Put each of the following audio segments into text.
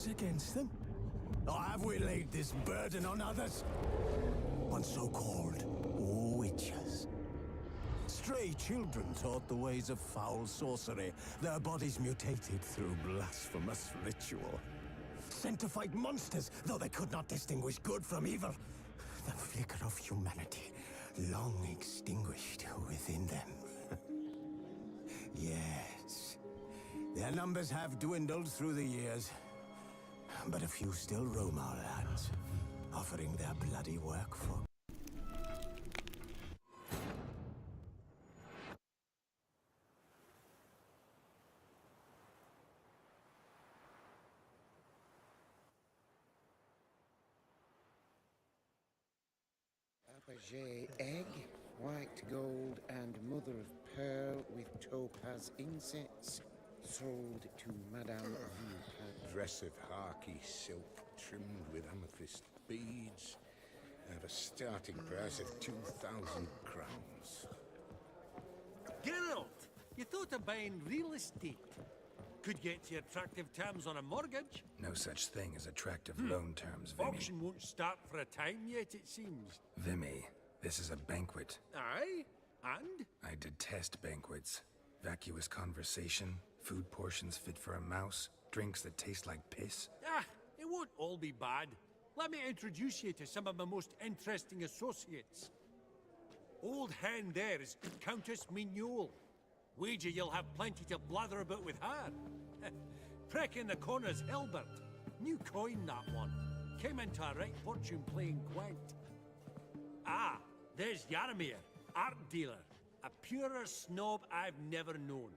against them? Or have we laid this burden on others? On so-called witches. Stray children taught the ways of foul sorcery, their bodies mutated through blasphemous ritual. Sent to fight monsters, though they could not distinguish good from evil. The flicker of humanity, long extinguished within them. Yes, their numbers have dwindled through the years, but a few still roam our lands, offering their bloody work for... Fabergé egg, white gold and mother of pearl with topaz insets, sold to Madame Vulpin. Dress of harky silk trimmed with amethyst beads. At a starting price of 2,000 crowns. Geralt, you thought of buying real estate. Could get to attractive terms on a mortgage. No such thing as attractive loan terms, Vimy. Auction won't start for a time yet, it seems. Vimy, this is a banquet. Aye? And? I detest banquets. Vacuous conversation, food portions fit for a mouse, drinks that taste like piss. Ah, it won't all be bad. Let me introduce you to some of my most interesting associates. Old hen there is Countess Mignole. Wager you'll have plenty to blather about with her. Prick in the corner's Hilbert. New coin, that one. Came into a right fortune playing Gwent. Ah, there's Yaramir, art dealer. A purer snob I've never known.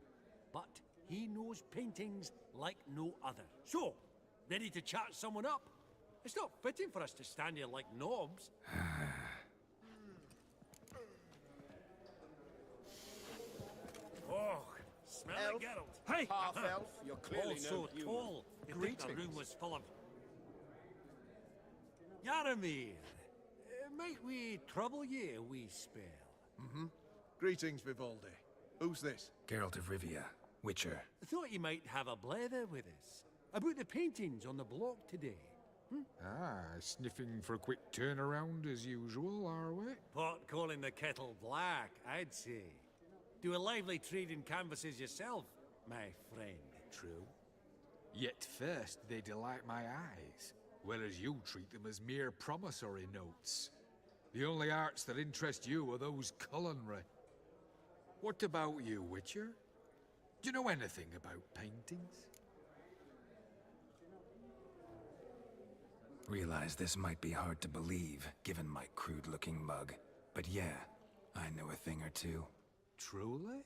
But he knows paintings like no other. So, ready to chat someone up? It's not fitting for us to stand here like knobs. Oh, smell Elf? it, Geralt. Hey! Half-elf, you're clearly Also no human. tall. You'd think the room was full of... Yaramir, might we trouble ye a wee spell? Greetings, Vivaldi. Who's this? Geralt of Rivia, Witcher. I thought you might have a blether with us. About the paintings on the block today. Ah, sniffing for a quick turnaround as usual, are we? Pot calling the kettle black, I'd say. Do a lively trade in canvases yourself, my friend. True. Yet first they delight my eyes, whereas you treat them as mere promissory notes. The only arts that interest you are those culinary. What about you, Witcher? Do you know anything about paintings? Realize this might be hard to believe, given my crude-looking mug. But yeah, I know a thing or two. Truly?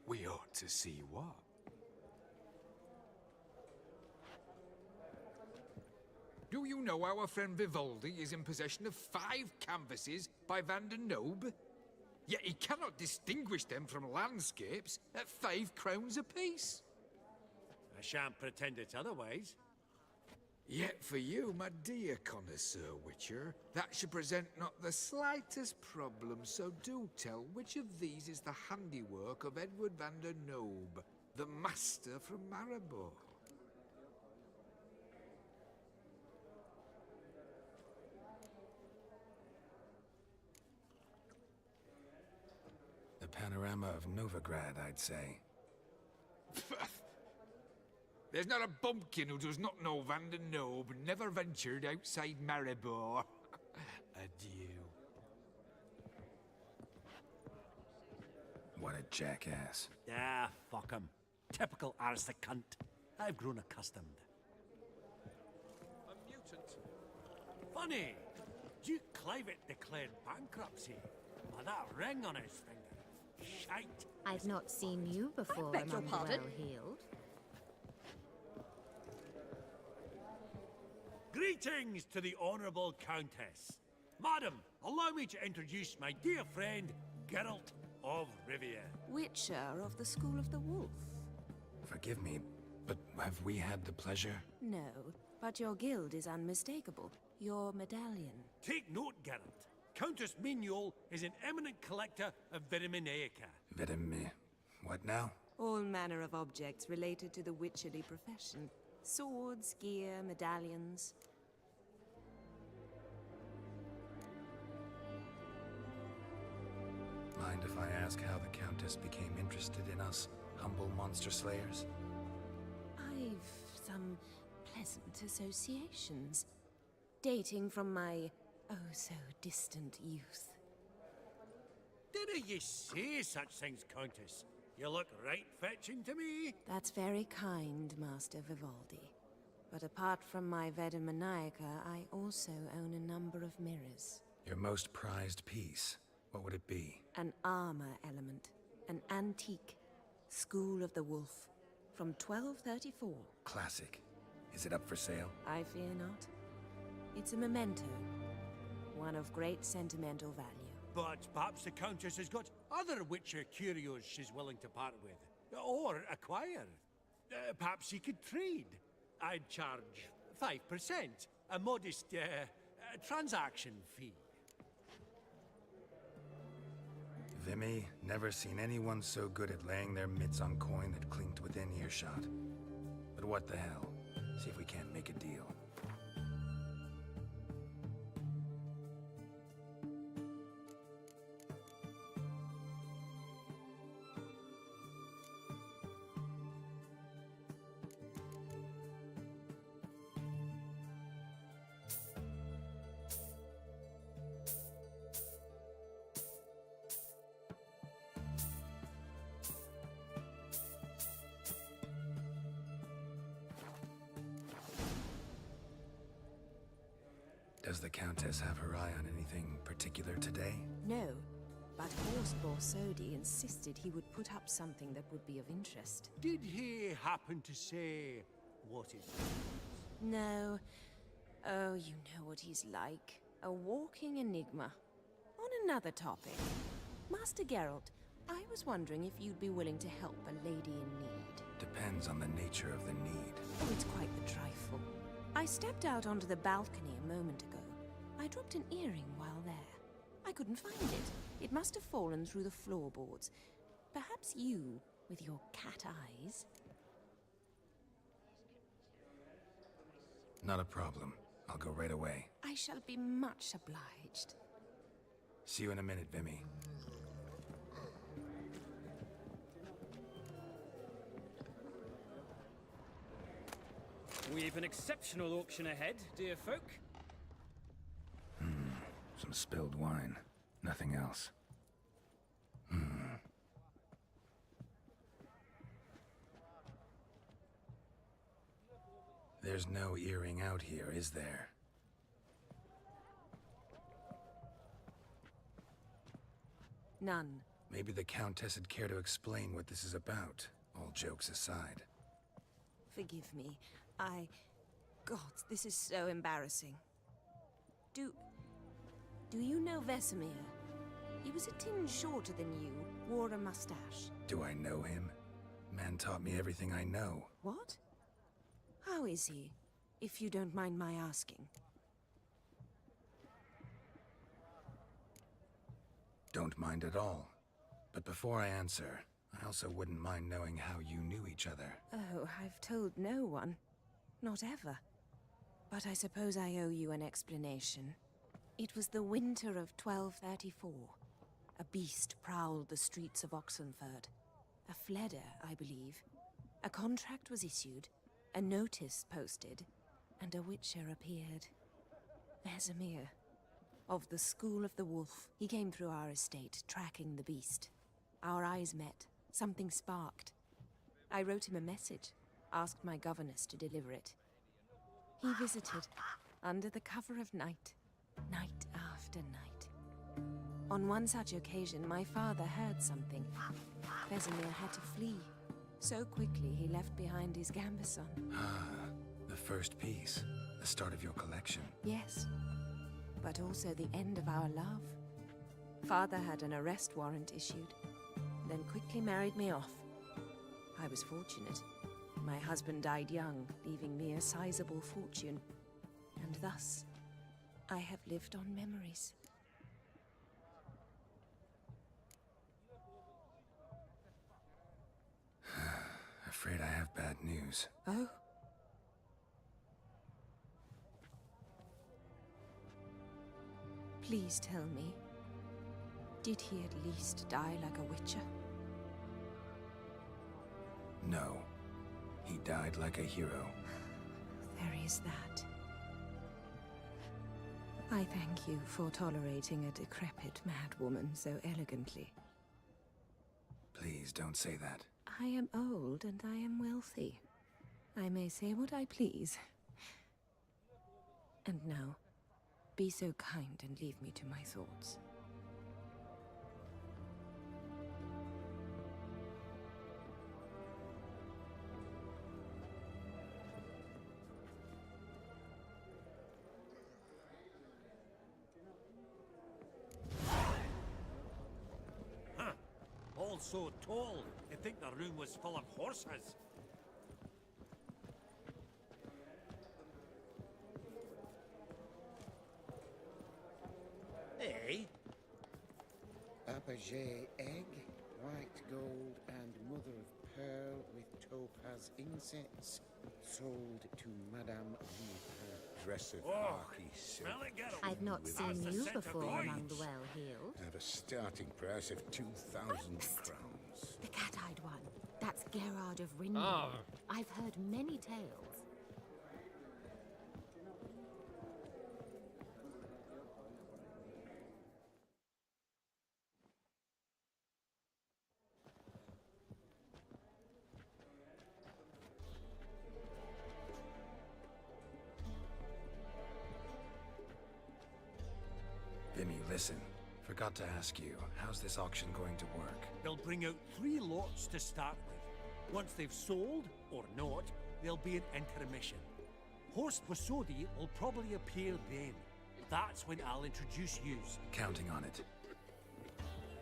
We ought to see what. Do you know our friend Vivaldi is in possession of 5 canvases by Van der Nobe? Yet he cannot distinguish them from landscapes at 5 crowns apiece. I shan't pretend it's otherwise. Yet for you, my dear connoisseur Witcher, that should present not the slightest problem, so do tell which of these is the handiwork of Edward van der Nobe, the master from Maribor. The panorama of Novigrad, I'd say. There's not a bumpkin who does not know Van der Nobe never ventured outside Maribor. Adieu. What a jackass. Ah, fuck him. Typical aristocrat. I've grown accustomed. A mutant. Funny, Duke Clivet declared bankruptcy by that ring on his finger. Shite. I've not seen you before beg your among the pardon? well-heeled. Greetings to the Honourable Countess. Madam, allow me to introduce my dear friend, Geralt of Rivia. Witcher of the School of the Wolf. Forgive me, but have we had the pleasure? No, but your guild is unmistakable. Your medallion. Take note, Geralt. Countess Mignole is an eminent collector of Vitaminaica. What now? All manner of objects related to the witcherly profession. Swords, gear, medallions. Mind if I ask how the Countess became interested in us, humble monster slayers? I've some pleasant associations, dating from my oh-so-distant youth. Didn't ye say such things, Countess? You look right fetching to me. That's very kind, Master Vivaldi. But apart from my Veda Maniaca, I also own a number of mirrors. Your most prized piece, what would it be? An armor element. An antique. School of the Wolf. From 1234. Classic. Is it up for sale? I fear not. It's a memento. One of great sentimental value. But perhaps the Countess has got other Witcher curios she's willing to part with. Or acquire. Perhaps she could trade. I'd charge 5%. A modest transaction fee. Vimy, never seen anyone so good at laying their mitts on coin that clinked within earshot. But what the hell? See if we can't make a deal. Does the Countess have her eye on anything particular today? No, but Horst Borsodi insisted he would put up something that would be of interest. Did he happen to say what it is? No. Oh, you know what he's like. A walking enigma. On another topic. Master Geralt, I was wondering if you'd be willing to help a lady in need. Depends on the nature of the need. Oh, it's quite the trifle. I stepped out onto the balcony a moment ago. I dropped an earring while there. I couldn't find it. It must have fallen through the floorboards. Perhaps you, with your cat eyes... Not a problem. I'll go right away. I shall be much obliged. See you in a minute, Vimy. We've an exceptional auction ahead, dear folk. Some spilled wine. Nothing else. There's no earring out here, is there? None. Maybe the Countess would care to explain what this is about, all jokes aside. Forgive me. God, this is so embarrassing. Do you know Vesemir? He was a tinge shorter than you, wore a mustache. Do I know him? Man taught me everything I know. What? How is he, if you don't mind my asking? Don't mind at all. But before I answer, I also wouldn't mind knowing how you knew each other. Oh, I've told no one. Not ever. But I suppose I owe you an explanation. It was the winter of 1234. A beast prowled the streets of Oxenford. A fleder, I believe. A contract was issued, a notice posted, and a witcher appeared. Vesemir. Of the School of the Wolf. He came through our estate, tracking the beast. Our eyes met. Something sparked. I wrote him a message, asked my governess to deliver it. He visited, under the cover of night, night after night. On one such occasion, my father heard something. Vesemir had to flee. So quickly, he left behind his gambeson. Ah, the first piece. The start of your collection. Yes, but also the end of our love. Father had an arrest warrant issued, then quickly married me off. I was fortunate. My husband died young, leaving me a sizable fortune. And thus, I have lived on memories. Afraid I have bad news. Oh? Please tell me, did he at least die like a witcher? No. He died like a hero. There is that. I thank you for tolerating a decrepit madwoman so elegantly. Please don't say that. I am old and I am wealthy. I may say what I please. And now, be so kind and leave me to my thoughts. All so tall, you'd think the room was full of horses. Hey? Apogee egg, white gold, and mother of pearl with topaz incense, sold to Madame Villepearl. Dress of Oh, Archie silk. smell it, girl. I've not With seen the you scent of before wine. among the well-heeled. Have a starting price of 2,000 crowns. The cat-eyed one. That's Gerard of Rindor. Ah. I've heard many tales. Vimy, listen. Forgot to ask you, how's this auction going to work? They'll bring out 3 lots to start with. Once they've sold, or not, there'll be an intermission. Horst Bosodi will probably appear then. That's when I'll introduce yous. Counting on it.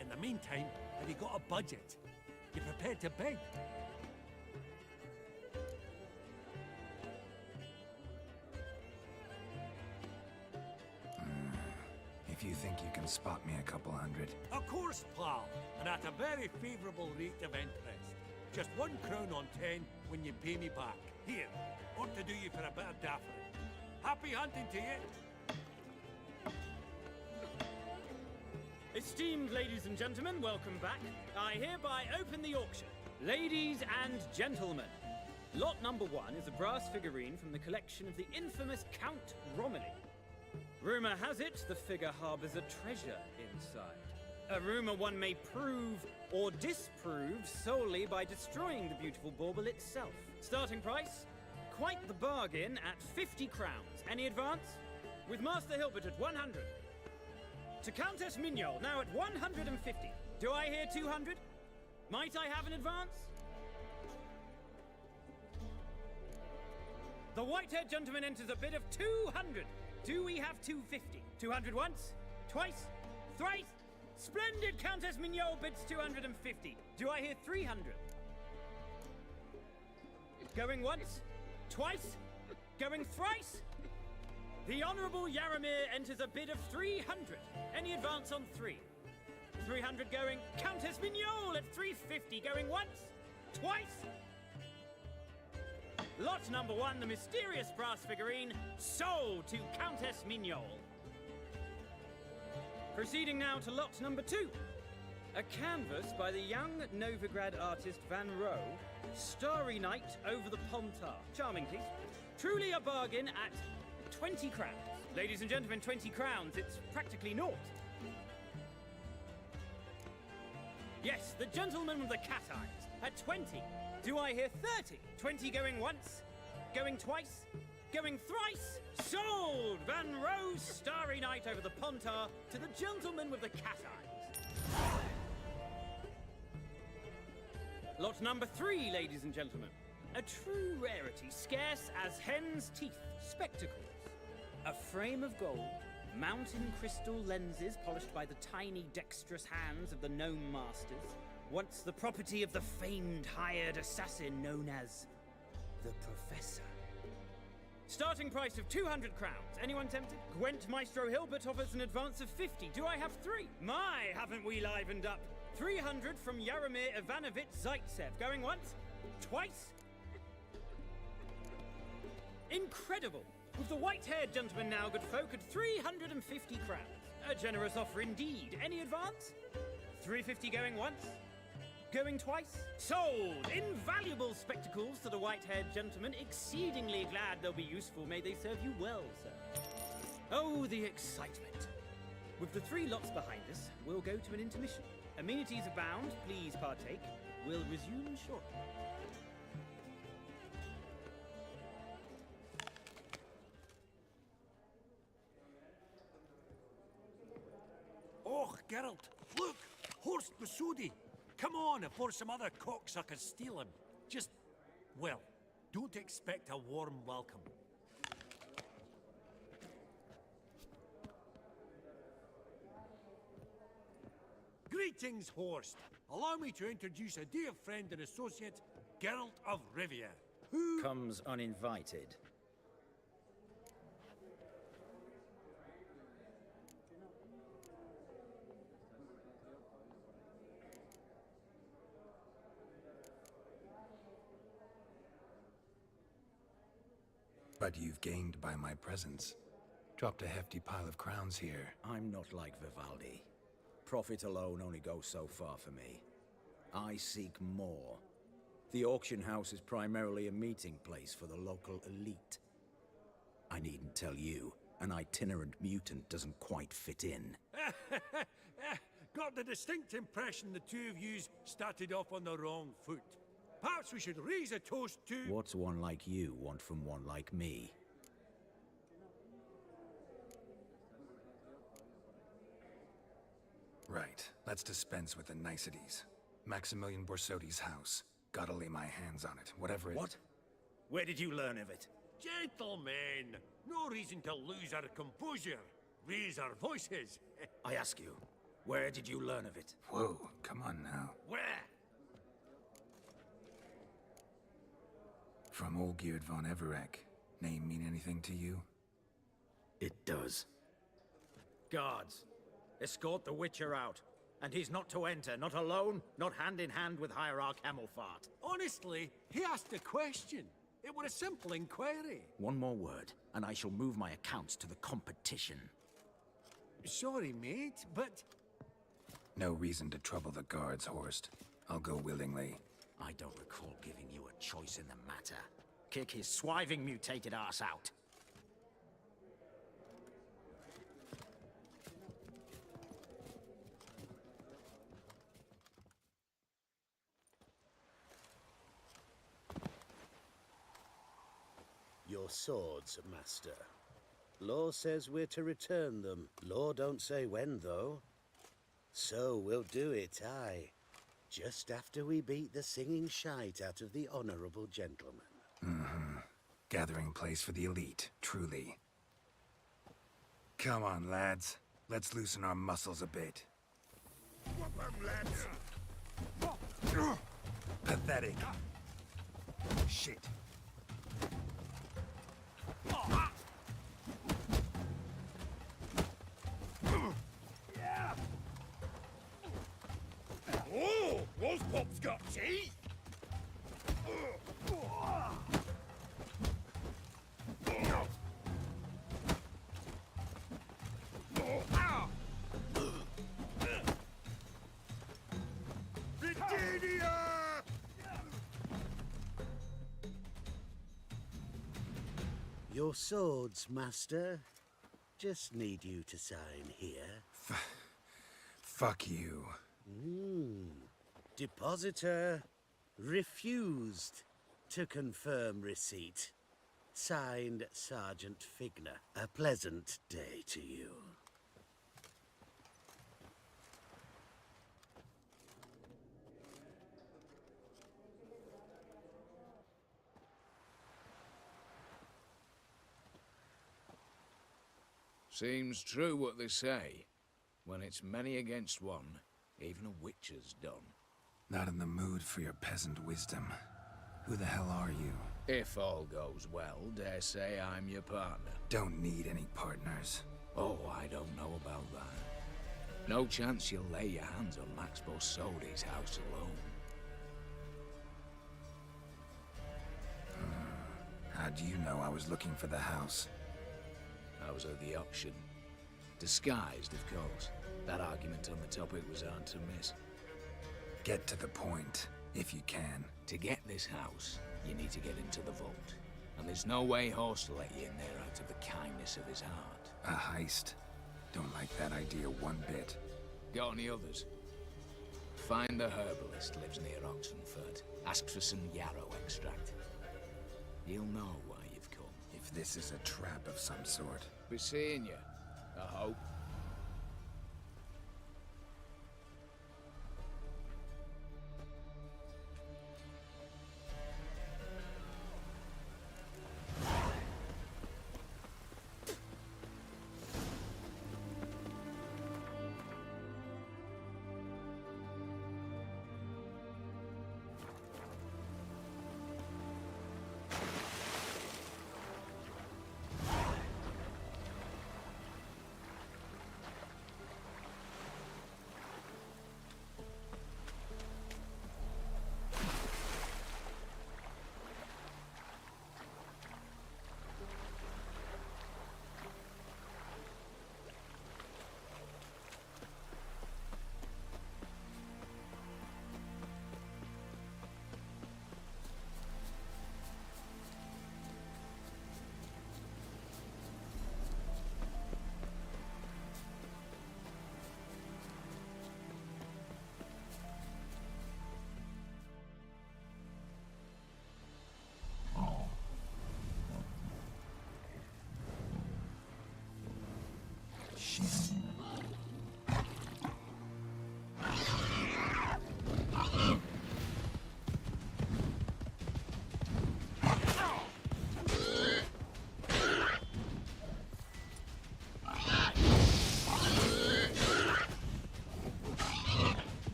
In the meantime, have you got a budget? You prepared to bid? If you think you can spot me a couple hundred. Of course, pal, and at a very favourable rate of interest. Just 1 crown on 10 when you pay me back. Here, ought to do you for a bit of daffering. Happy hunting to you! Esteemed ladies and gentlemen, welcome back. I hereby open the auction. Ladies and gentlemen, lot number 1 is a brass figurine from the collection of the infamous Count Romilly. Rumor has it the figure harbors a treasure inside. A rumor one may prove or disprove solely by destroying the beautiful bauble itself. Starting price? Quite the bargain at 50 crowns. Any advance? With Master Hilbert at 100. To Countess Mignol, now at 150. Do I hear 200? Might I have an advance? The white-haired gentleman enters a bid of 200. Do we have 250? 200 once? Twice? Thrice? Splendid! Countess Mignol bids 250. Do I hear 300? Going once? Twice? Going thrice? The Honourable Yaramir enters a bid of 300. Any advance on 3? 300 going. Countess Mignol at 350. Going once? Twice? Lot number 1, the mysterious brass figurine, sold to Countess Mignol. Proceeding now to lot number 2. A canvas by the young Novigrad artist Van Rohe, Starry Night over the Pontar. Charming piece. Truly a bargain at 20 crowns. Ladies and gentlemen, 20 crowns, it's practically naught. Yes, the gentleman with the cat eyes at 20. Do I hear 30? 20 going once, going twice, going thrice? Sold! Van Rohe's Starry Night over the Pontar to the gentleman with the cat eyes. Lot number 3, ladies and gentlemen. A true rarity, scarce as hen's teeth. Spectacles. A frame of gold, mountain crystal lenses polished by the tiny, dexterous hands of the gnome masters. Once the property of the famed hired assassin known as the Professor. Starting price of 200 crowns. Anyone tempted? Gwent Maestro Hilbert offers an advance of 50. Do I have 3? My, haven't we livened up? 300 from Yaramir Ivanovich Zaitsev. Going once? Twice? Incredible! With the white-haired gentleman now, good folk, at 350 crowns. A generous offer indeed. Any advance? 350 going once? Going twice? Sold! Invaluable spectacles to the white-haired gentleman. Exceedingly glad they'll be useful. May they serve you well, sir. Oh, the excitement. With the 3 lots behind us, we'll go to an intermission. Amenities abound. Please partake. We'll resume shortly. Oh, Geralt, look! Horst Masudi! Come on before some other cocksuckers steal him. Just, well, don't expect a warm welcome. Greetings, Horst. Allow me to introduce a dear friend and associate, Geralt of Rivia, who... Comes uninvited. But you've gained by my presence. Dropped a hefty pile of crowns here. I'm not like Vivaldi. Profit alone only goes so far for me. I seek more. The auction house is primarily a meeting place for the local elite. I needn't tell you, an itinerant mutant doesn't quite fit in. Got the distinct impression the two of yous started off on the wrong foot. Perhaps we should raise a toast to... What's one like you want from one like me? Right. Let's dispense with the niceties. Maximilian Borsodi's house. Gotta lay my hands on it, whatever it... What? Where did you learn of it? Gentlemen, no reason to lose our composure. Raise our voices. I ask you, where did you learn of it? Whoa, come on now. Where? From Olgierd von Everec. Name mean anything to you? It does. Guards, escort the Witcher out. And he's not to enter, not alone, not hand in hand with Hierarch Hamelfart. Honestly, he asked a question. It was a simple inquiry. One more word, and I shall move my accounts to the competition. Sorry, mate, but... No reason to trouble the guards, Horst. I'll go willingly. I don't recall giving you a choice in the matter. Kick his swiving mutated ass out. Your swords, Master. Law says we're to return them. Law don't say when, though. So we'll do it, aye. Just after we beat the singing shite out of the honorable gentleman. Mm-hmm. Gathering place for the elite, truly. Come on, lads. Let's loosen our muscles a bit. Whoop 'em, lads! Pathetic. Shit. Oh, Wolfpop's got teeth! Your swords, Master. Just need you to sign here. Fuck you. Depositor refused to confirm receipt. Signed, Sergeant Figner. A pleasant day to you. Seems true what they say. When it's many against one, even a witcher's done. Not in the mood for your peasant wisdom. Who the hell are you? If all goes well, dare say I'm your partner. Don't need any partners. Oh, I don't know about that. No chance you'll lay your hands on Max Borsodi's house alone. How do you know I was looking for the house? I was at the auction. Disguised, of course. That argument on the topic was hard to miss. Get to the point, if you can. To get this house, you need to get into the vault. And there's no way Horst will let you in there out of the kindness of his heart. A heist. Don't like that idea one bit. Got any others? Find the herbalist lives near Oxenford. Ask for some yarrow extract. He'll know why you've come. If this is a trap of some sort. Be seeing you, I hope.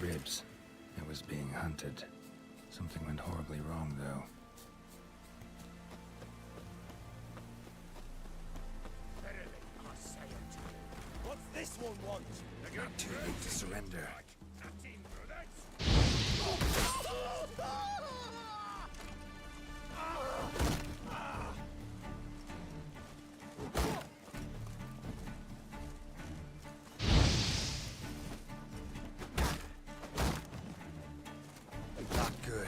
Ribs. It was being hunted. Something went horribly wrong, though. What's this one want? Not too late to surrender. Not good.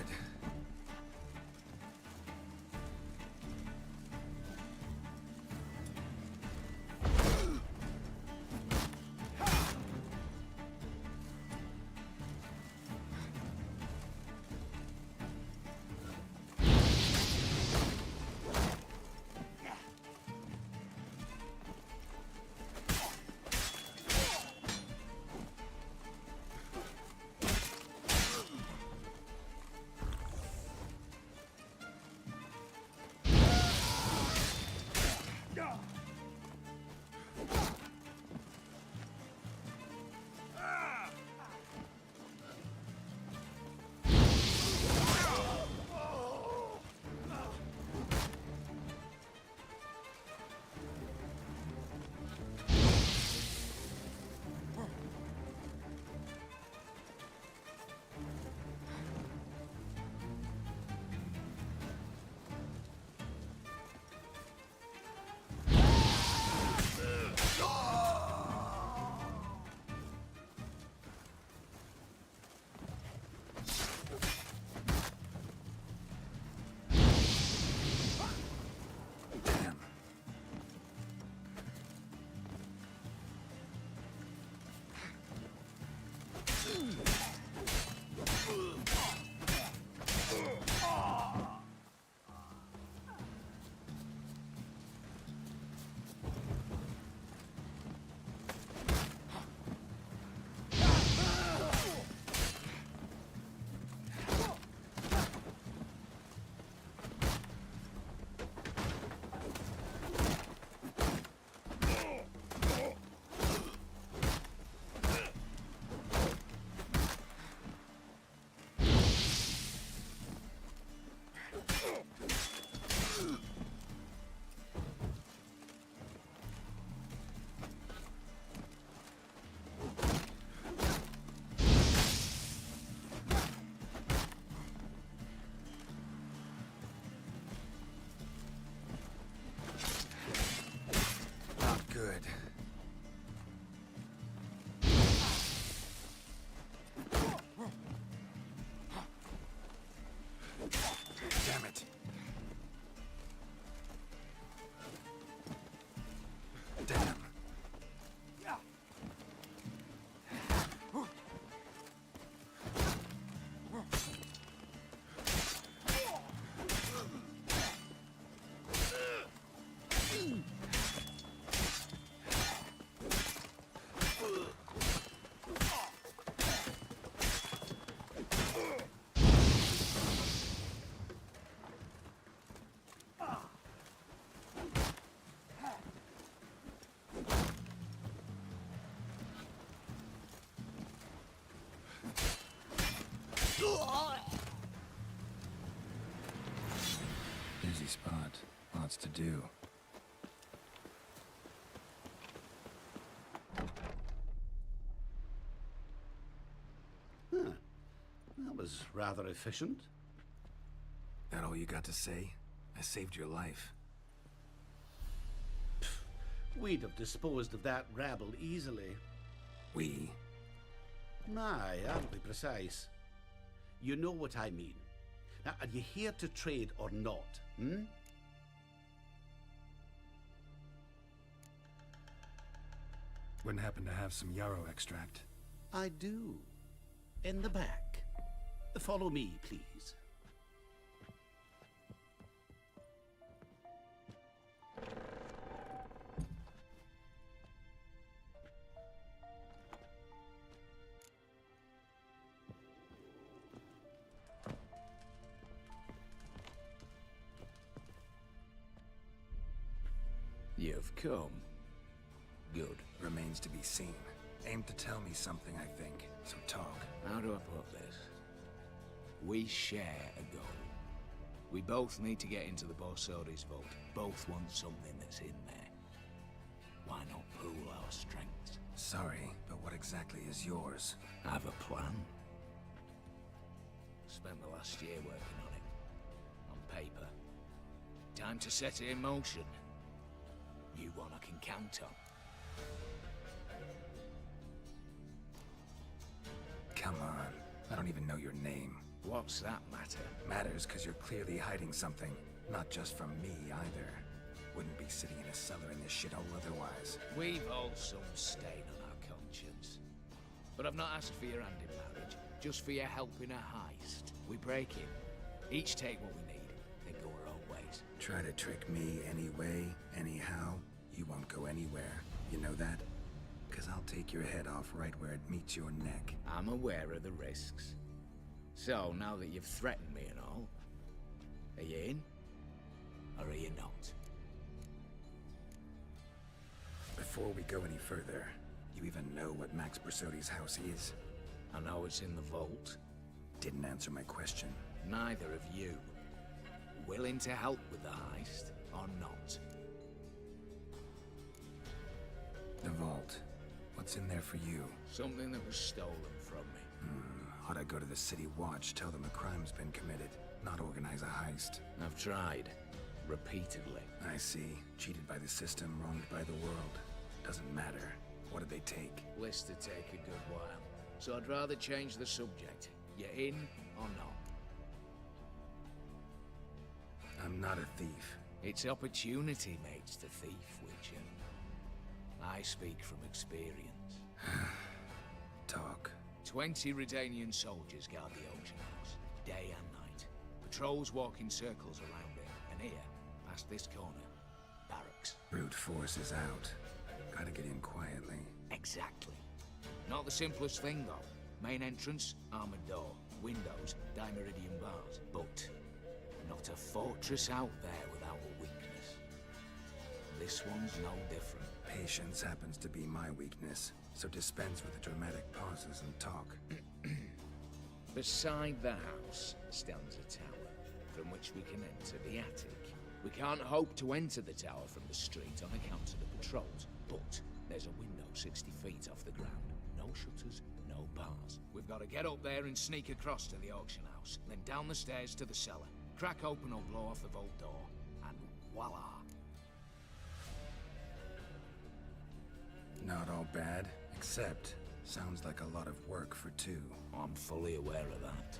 busy spot. Lots to do. Huh. That was rather efficient. That all you got to say? I saved your life. We'd have disposed of that rabble easily. We? Aye, I'll be precise. You know what I mean. Now, are you here to trade or not, hmm? Wouldn't happen to have some yarrow extract. I do. In the back. Follow me, please. You've come. Good. Remains to be seen. Aim to tell me something, I think. So talk. How do I put this? We share a goal. We both need to get into the Borsodi's vault. Both want something that's in there. Why not pool our strengths? Sorry, but what exactly is yours? I have a plan. Spent the last year working on it. On paper. Time to set it in motion. You one I can count on. Come on. I don't even know your name. What's that matter? Matters because you're clearly hiding something. Not just from me, either. Wouldn't be sitting in a cellar in this shithole otherwise. We've all some stain on our conscience. But I've not asked for your hand in marriage, just for your help in a heist. We break in. Each take what we need, then go our own ways. Try to trick me any way, anyhow, you won't go anywhere. You know that? Because I'll take your head off right where it meets your neck. I'm aware of the risks. So, now that you've threatened me and all, are you in? Or are you not? Before we go any further, you even know what Max Borsodi's house is? I know it's in the vault. Didn't answer my question. Neither of you. Willing to help with the heist, or not? The vault. What's in there for you? Something that was stolen from me. Ought I go to the City Watch, tell them a crime's been committed, not organize a heist? I've tried. Repeatedly. I see. Cheated by the system, wronged by the world. Doesn't matter. What did they take? List to take a good while. So I'd rather change the subject. You in or not? I'm not a thief. It's opportunity makes the thief, Witcher. I speak from experience. Talk. 20 Redanian soldiers guard the auction house, day and night. Patrols walk in circles around it, and here, past this corner, barracks. Brute force is out. Gotta get in quietly. Exactly. Not the simplest thing, though. Main entrance, armored door. Windows, dimeridian bars. But not a fortress out there without a weakness. This one's no different. Patience happens to be my weakness, so dispense with the dramatic pauses and talk. Beside the house stands a tower, from which we can enter the attic. We can't hope to enter the tower from the street on account of the patrols, but there's a window 60 feet off the ground. No shutters, no bars. We've got to get up there and sneak across to the auction house, then down the stairs to the cellar, crack open or blow off the vault door, and voila! Not all bad, except sounds like a lot of work for two. I'm fully aware of that.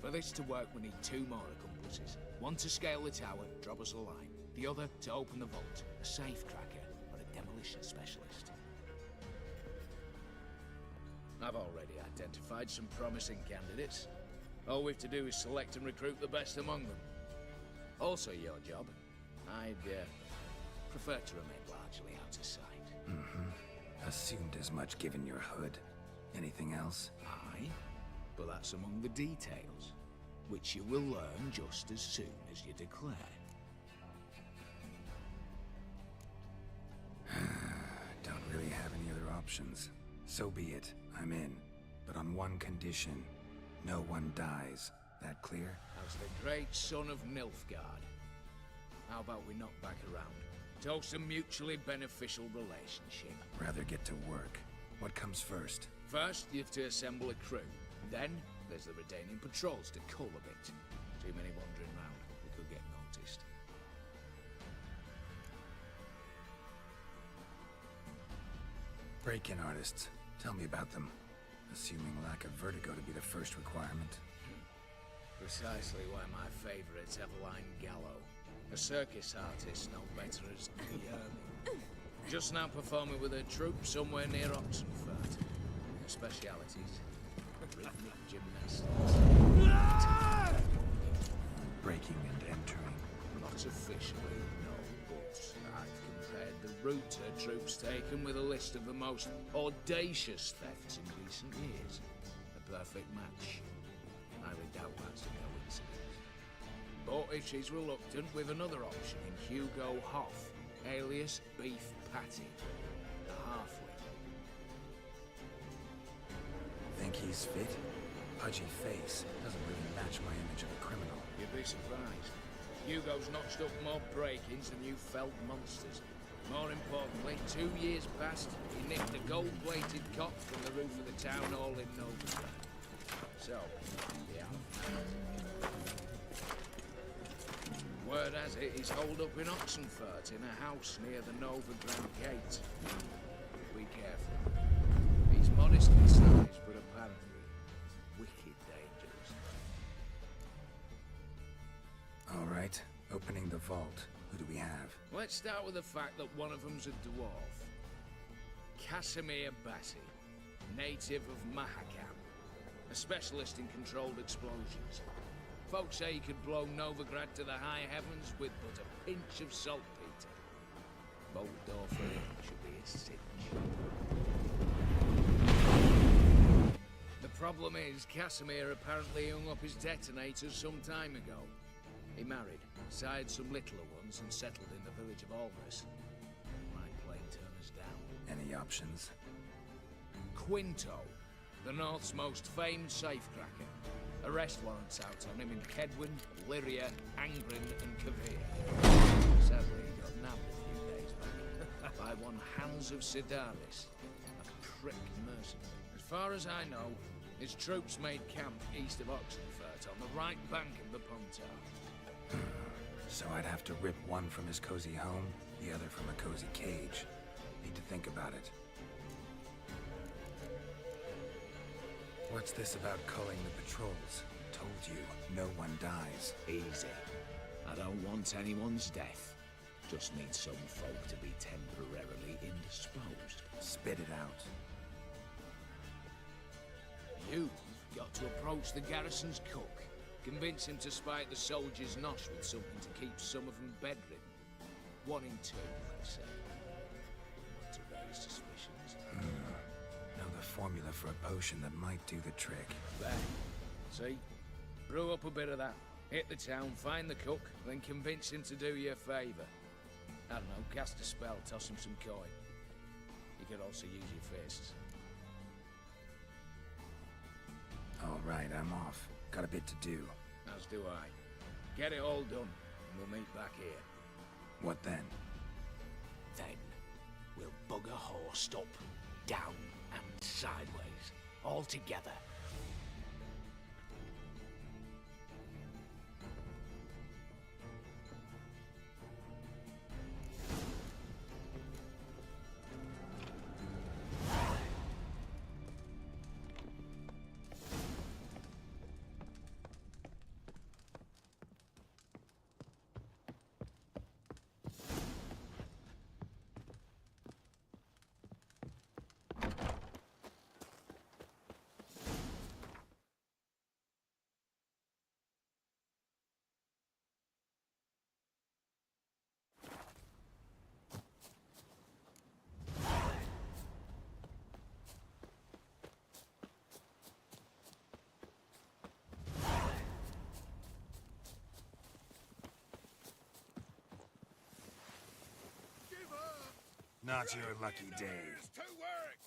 For this to work, we need 2 more accomplices. One to scale the tower, drop us a line. The other to open the vault, a safe cracker or a demolition specialist. I've already identified some promising candidates. All we have to do is select and recruit the best among them. Also your job. I'd prefer to remain largely out of sight. Assumed as much given your hood. Anything else? Aye, but that's among the details, which you will learn just as soon as you declare. Don't really have any other options. So be it. I'm in. But on one condition. No one dies. That clear? As the great son of Nilfgaard, How about we knock back around? Toast a mutually beneficial relationship. Rather get to work. What comes first? First, you have to assemble a crew. Then, there's the Redanian patrols to cull a bit. Too many wandering round. We could get noticed. Break-in artists. Tell me about them. Assuming lack of vertigo to be the first requirement. Precisely why my favourite's Eveline Gallo. A circus artist no better as Guillermo. Just now performing with her troupe somewhere near Oxenfurt. Her specialities: rhythmic gymnastics. Breaking and entering. Not officially, no, but I've compared the route her troope's taken with a list of the most audacious thefts in recent years. A perfect match. I highly doubt that's a coincidence. But if she's reluctant, with another option in Hugo Hoff, alias Beef Patty, the halfling. Think he's fit? Pudgy face doesn't really match my image of a criminal. You'd be surprised. Hugo's notched up more break-ins than you felled monsters. More importantly, 2 years past, he nicked a gold-plated cot from the roof of the town hall in Novigrad. So, yeah. Word has it, he's holed up in Oxenfurt in a house near the Novigrad gate. Be careful. He's modest in size, but apparently wicked dangerous. All right, opening the vault. Who do we have? Let's start with the fact that one of them's a dwarf. Casimir Bassi, native of Mahakam, a specialist in controlled explosions. Folks say he could blow Novigrad to the high heavens with but a pinch of saltpeter. Bolt door for him should be a cinch. The problem is, Casimir apparently hung up his detonators some time ago. He married, sired some littler ones, and settled in the village of Almas. Might plain turn us down. Any options? Quinto, the North's most famed safecracker. Arrest warrants out on him in Kedwin, Lyria, Angren, and Kavir. Sadly, he got nabbed a few days back by one Hans of Sidaris, a prick mercenary. As far as I know, his troops made camp east of Oxenfurt on the right bank of the Pontar. So I'd have to rip one from his cozy home, the other from a cozy cage. Need to think about it. What's this about culling the patrols? Told you, no one dies. Easy. I don't want anyone's death. Just need some folk to be temporarily indisposed. Spit it out. You've got to approach the garrison's cook. Convince him to spike the soldiers' nosh with something to keep some of them bedridden. 1 in 2, they say. Not to raise suspicions. Know the formula for a potion that might do the trick. There. See? Brew up a bit of that. Hit the town, find the cook, then convince him to do you a favour. I don't know, cast a spell, toss him some coin. You could also use your fists. All right, I'm off. Got a bit to do. As do I. Get it all done, and we'll meet back here. What then? Then, we'll bugger horsed up, down, and sideways. All together. Not your lucky day. To work!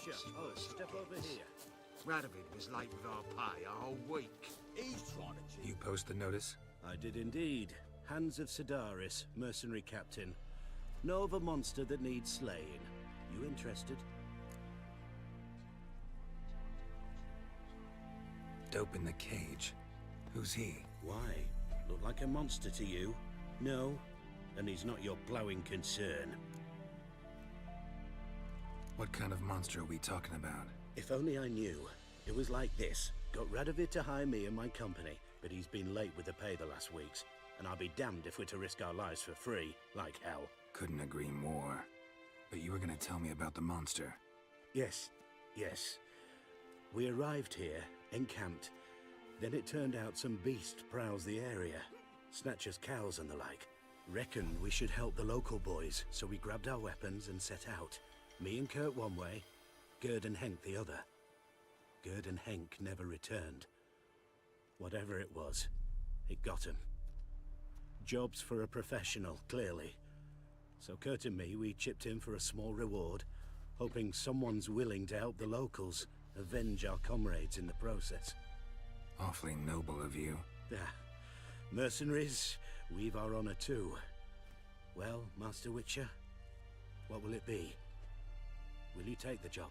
Witcher. Oh, step over here. Radovid was late with our pay a whole week. He's trying to cheat. You post the notice? I did indeed. Hans of Sedaris, mercenary captain. Know of a monster that needs slaying. You interested? Dope in the cage. Who's he? Why? Look like a monster to you? No? And he's not your blowing concern. What kind of monster are we talking about? If only I knew. It was like this. Got Radovid to hire me and my company, but he's been late with the pay the last weeks. And I'll be damned if we're to risk our lives for free, like hell. Couldn't agree more. But you were gonna tell me about the monster. Yes. We arrived here, encamped. Then it turned out some beast prowls the area. Snatchers cows and the like. Reckoned we should help the local boys, so we grabbed our weapons and set out. Me and Kurt one way, Gerd and Henk the other. Gerd and Henk never returned. Whatever it was, it got him. Jobs for a professional, clearly. So Kurt and me, we chipped in for a small reward, hoping someone's willing to help the locals avenge our comrades in the process. Awfully noble of you. Mercenaries, we've our honor too. Well, Master Witcher, what will it be? Will you take the job?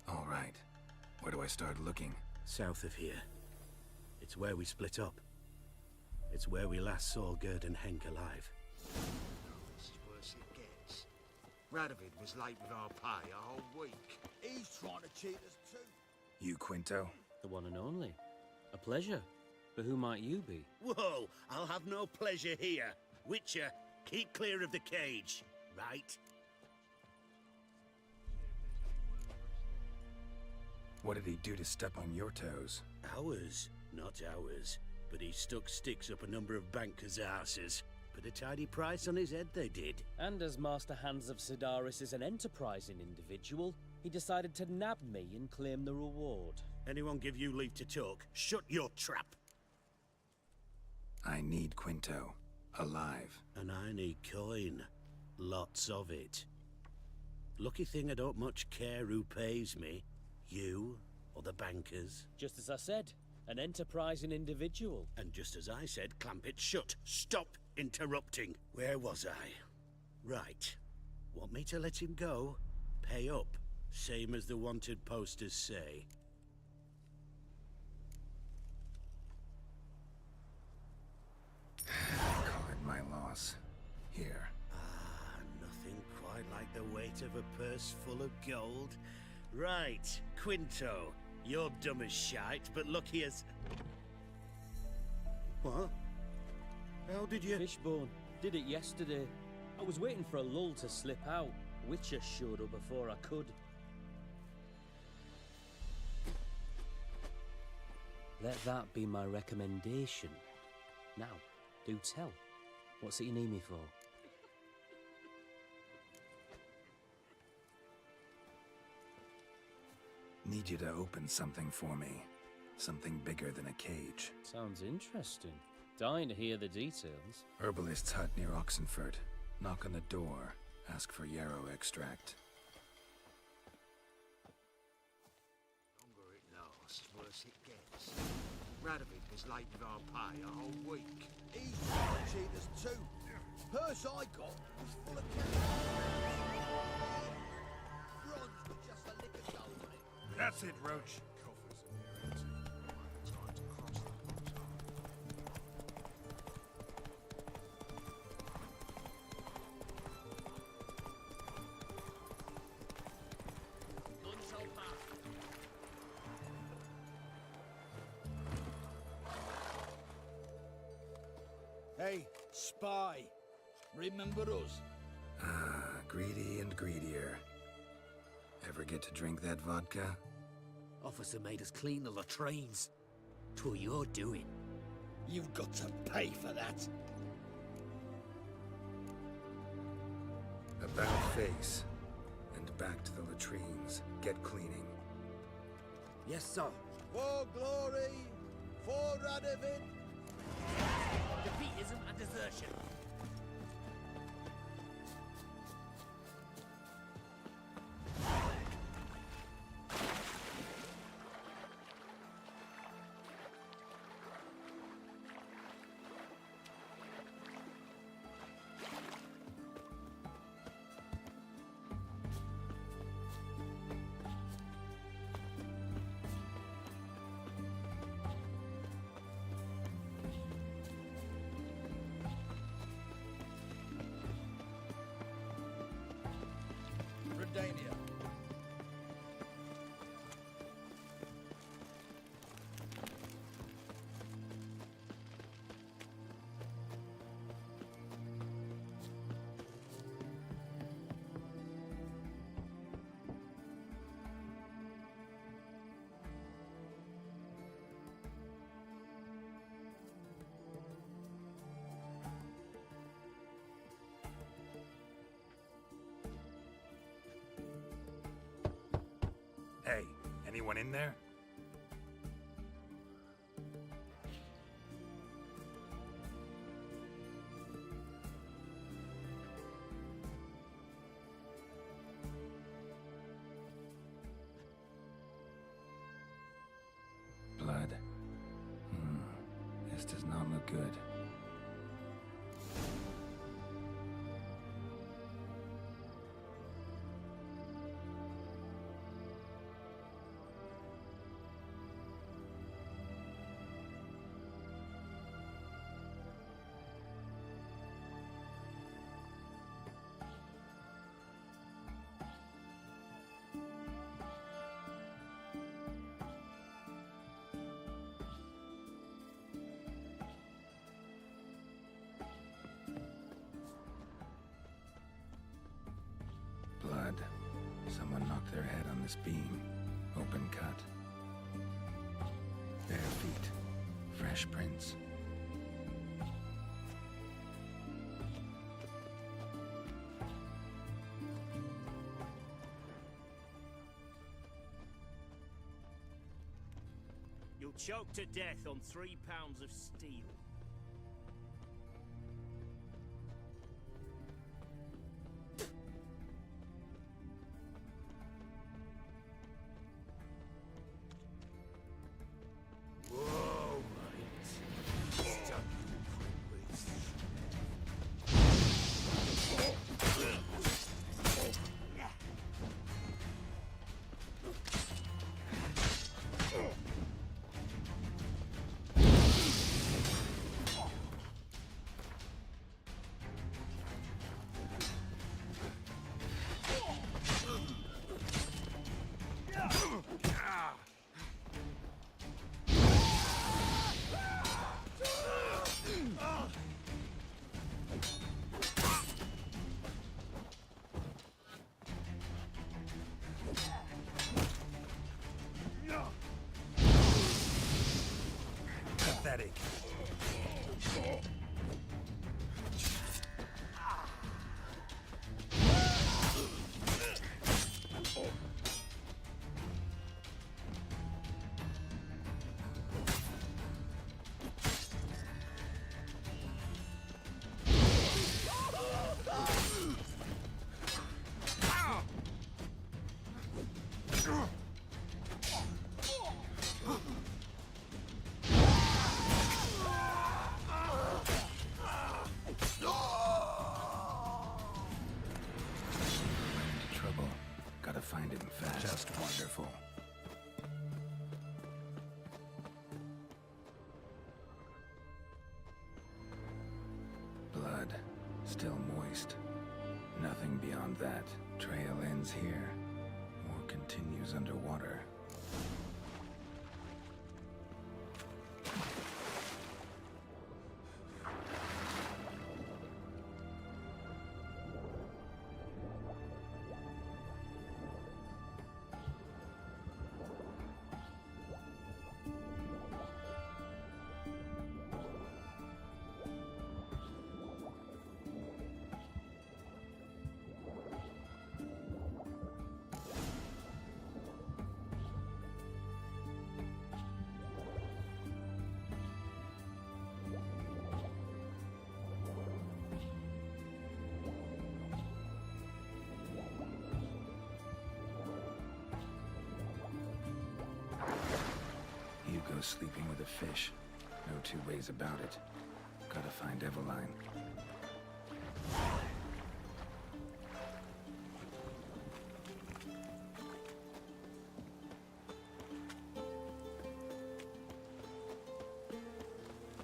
All right. Where do I start looking? South of here. It's where we split up. It's where we last saw Gerd and Henk alive. It's worse it gets. Radovid was late with our pay a whole week. He's trying to cheat us too. You, Quinto? The one and only. A pleasure. But who might you be? Whoa! I'll have no pleasure here. Witcher, keep clear of the cage, right? What did he do to step on your toes? Ours, not ours. But he stuck sticks up a number of bankers' asses. Put a tidy price on his head, they did. And as Master Hans of Sedaris is an enterprising individual, he decided to nab me and claim the reward. Anyone give you leave to talk? Shut your trap! I need Quinto. Alive. And I need coin. Lots of it. Lucky thing I don't much care who pays me. You or the bankers. Just as I said, an enterprising individual. And just as I said, clamp it shut. Stop interrupting. Where was I? Right. Want me to let him go? Pay up. Same as the wanted posters say. Card my loss. Here. Nothing quite like the weight of a purse full of gold. Right, Quinto. You're dumb as shite, but lucky as... What? How did you... Fishbone. Did it yesterday. I was waiting for a lull to slip out. Witcher showed up before I could. Let that be my recommendation. Now, do tell. What's it you need me for? Need you to open something for me. Something bigger than a cage. Sounds interesting. Dying to hear the details. Herbalist's hut near Oxenford. Knock on the door. Ask for yarrow extract. Longer it lasts, worse it gets. Radovid was late with our pay a whole week. He's trying to cheat us too. Purse I got was full of cash. Bronze with just a lick of gold on it. That's it, Roach. Hey, spy. Remember us? Greedy and greedier. Ever get to drink that vodka? Officer made us clean the latrines. 'Twas your doing. You've got to pay for that. About face. And back to the latrines. Get cleaning. Yes, sir. For glory! For Radovid! Defeatism and desertion. Hey, anyone in there? Blood. This does not look good. Blood. Someone knocked their head on this beam. Open cut. Bare feet. Fresh prints. You'll choke to death on 3 pounds of steel. Whoa, mate. Stuck Pathetic. Trouble. Gotta find him fast. Just wonderful. Blood. Still moist. Nothing beyond that. Trail ends here. Or continues underwater. Hugo's sleeping with a fish. No two ways about it. Gotta find Eveline.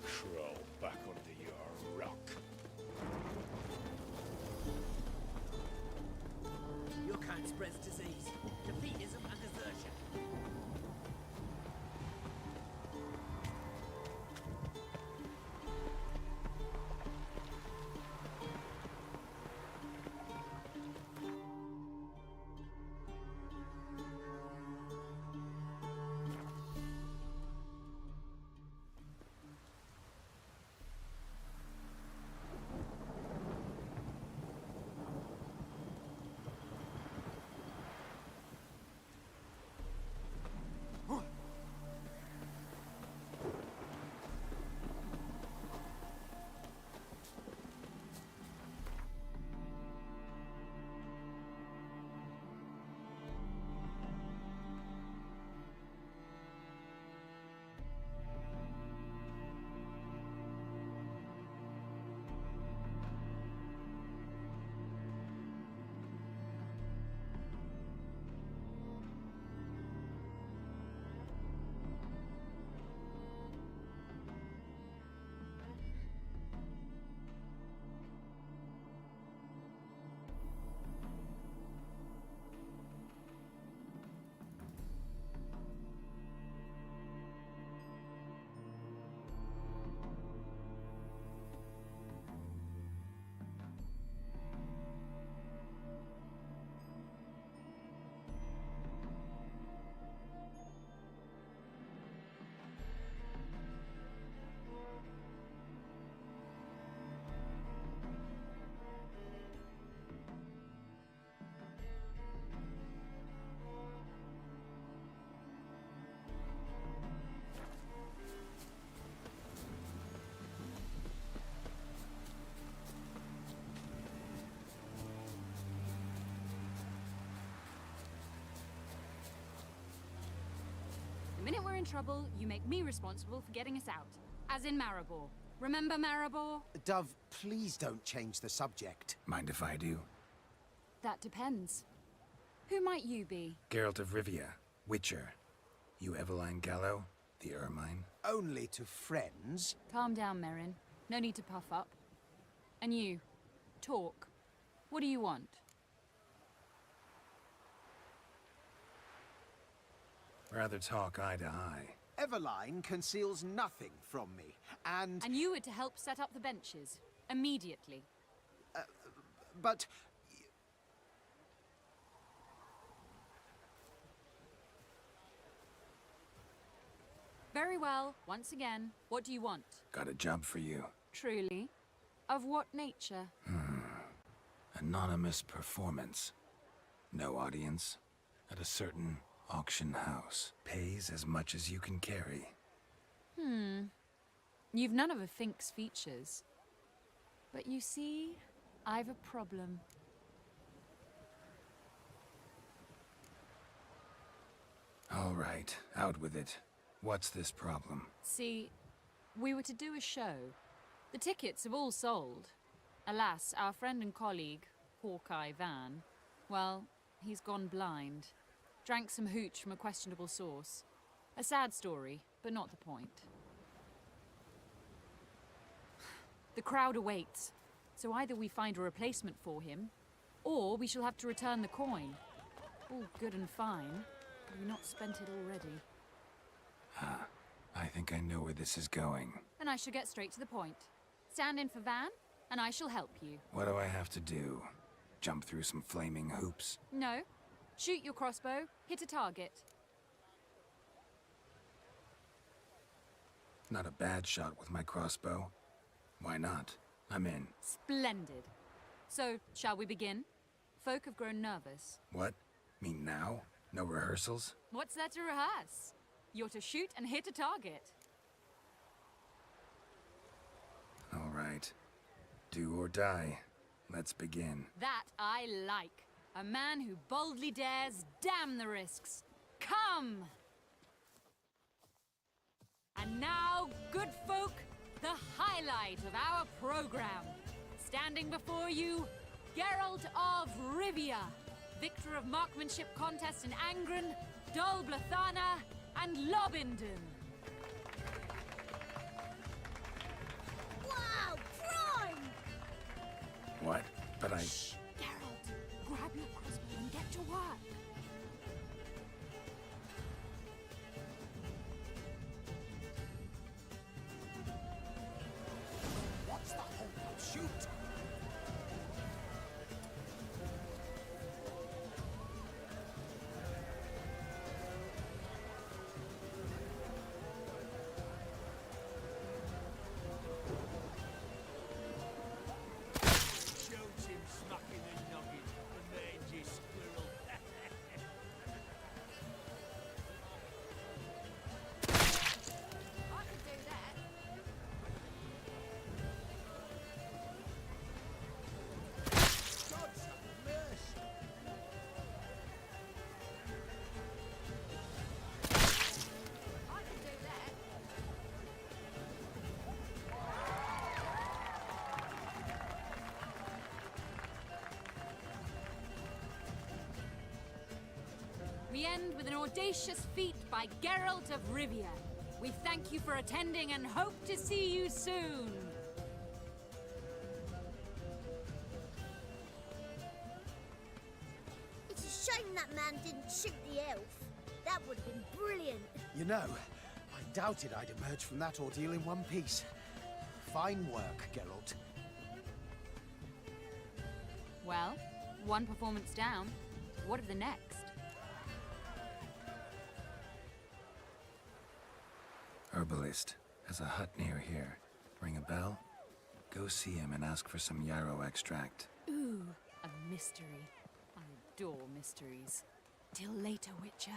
Crawl back under your rock. Your kind spreads disease, defeatism, and desertion. The minute we're in trouble, you make me responsible for getting us out. As in Maribor. Remember Maribor? Dove, please don't change the subject. Mind if I do? That depends. Who might you be? Geralt of Rivia, Witcher. You Eveline Gallo, the Ermine? Only to friends. Calm down, Merrin. No need to puff up. And you, talk. What do you want? Rather talk eye to eye. Eveline conceals nothing from me, and... And you were to help set up the benches. Immediately. But... Very well. Once again, what do you want? Got a job for you. Truly? Of what nature? Anonymous performance. No audience. At a certain auction house. Pays as much as you can carry. You've none of a Fink's features. But you see, I've a problem. All right, out with it. What's this problem? See, we were to do a show. The tickets have all sold. Alas, our friend and colleague, Hawkeye Van, well, he's gone blind. Drank some hooch from a questionable source. A sad story, but not the point. The crowd awaits, so either we find a replacement for him, or we shall have to return the coin. All good and fine, but we've not spent it already. I think I know where this is going. Then I shall get straight to the point. Stand in for Van, and I shall help you. What do I have to do? Jump through some flaming hoops? No. Shoot your crossbow, hit a target. Not a bad shot with my crossbow. Why not? I'm in. Splendid. So, shall we begin? Folk have grown nervous. What? Mean now? No rehearsals? What's there to rehearse? You're to shoot and hit a target. All right. Do or die. Let's begin. That I like. A man who boldly dares, damn the risks. Come! And now, good folk, the highlight of our program. Standing before you, Geralt of Rivia, victor of marksmanship contests in Angren, Dol Blathana, and Lobindon. Wow, prime! What? But Shh, Geralt, grab your crossbow and get to work. What's the hold? Shoot! Shouts him smacking the noggin, the mangy squirrel. I could do that. God's mercy! I could do that. We end with an audacious feat by Geralt of Rivia. We thank you for attending and hope to see you soon. It's a shame that man didn't shoot the elf. That would have been brilliant. You know, I doubted I'd emerge from that ordeal in one piece. Fine work, Geralt. Well, one performance down. What of the next? Herbalist has a hut near here. Ring a bell? Go see him and ask for some yarrow extract. Ooh, a mystery. I adore mysteries. Till later, Witcher.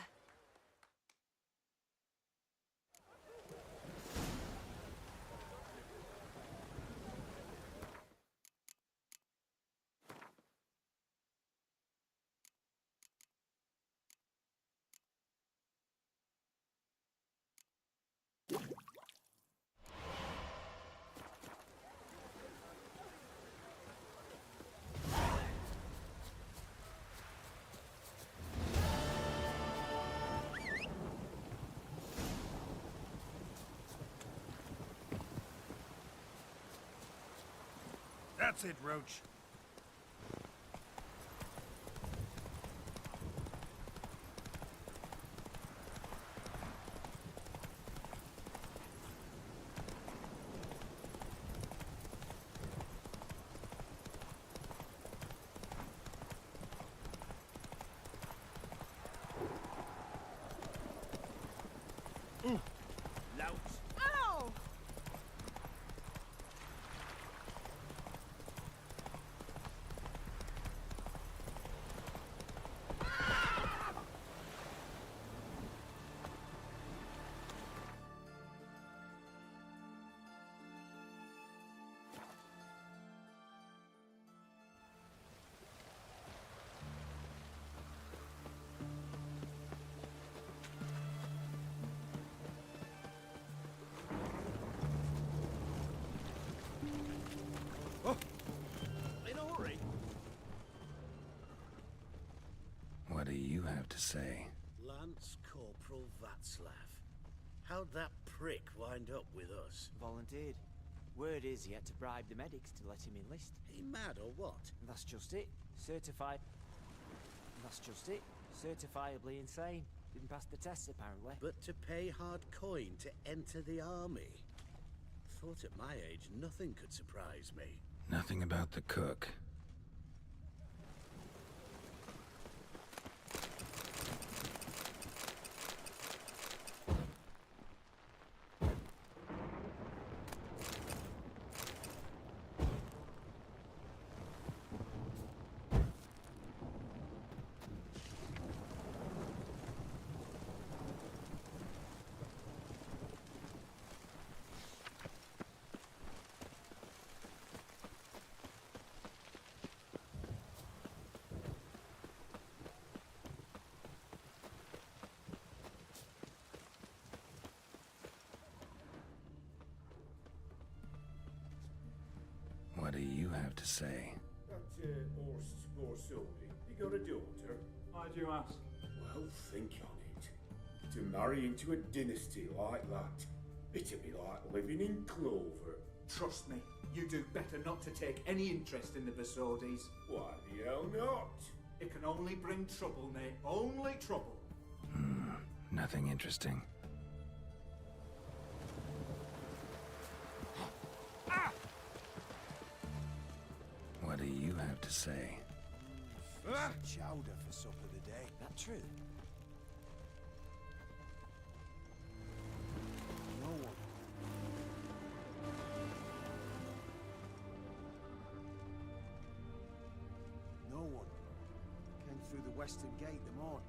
That's it, Roach. Ow! In a hurry. What do you have to say? Lance Corporal Václav. How'd that prick wind up with us? Volunteered. Word is he had to bribe the medics to let him enlist. He mad or what? That's just it. Certified. That's just it. Certifiably insane. Didn't pass the test, apparently. But to pay hard coin to enter the army? Thought at my age nothing could surprise me. Nothing about the cook. What do you have to say? That Horst Borsodi, you got a daughter? Why do you ask? Well, think on it. To marry into a dynasty like that, it'd be like living in clover. Trust me, you do better not to take any interest in the Besodis. Why the hell not? It can only bring trouble, mate. Only trouble. Nothing interesting. What do you have to say? Chowder for supper today. That true? No one. No one. Came through the western gate the morning.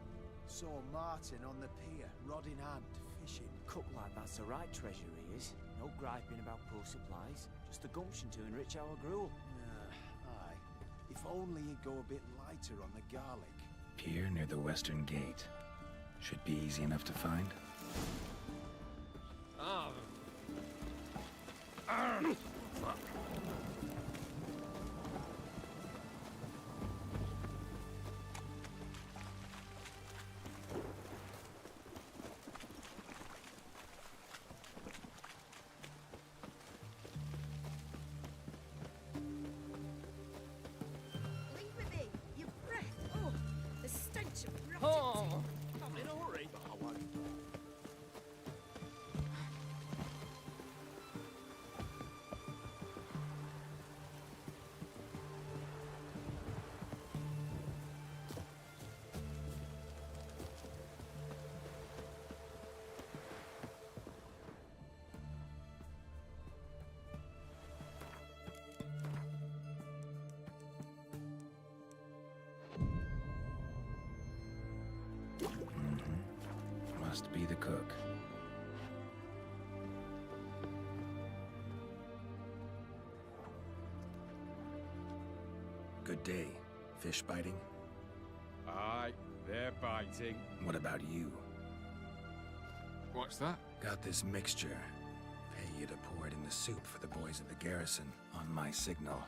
Saw Martin on the pier, rod in hand, fishing. Cook like that's the right treasure he is. No griping about poor supplies. Just the gumption to enrich our gruel. Aye. If only he'd go a bit lighter on the garlic. Pier near the western gate. Should be easy enough to find. Leave with me. Your breath. Oh, the stench of rotting. Oh, I'm in a hurry. Must be the cook. Good day. Fish biting? Aye, they're biting. What about you? What's that? Got this mixture. Pay you to pour it in the soup for the boys of the garrison, on my signal.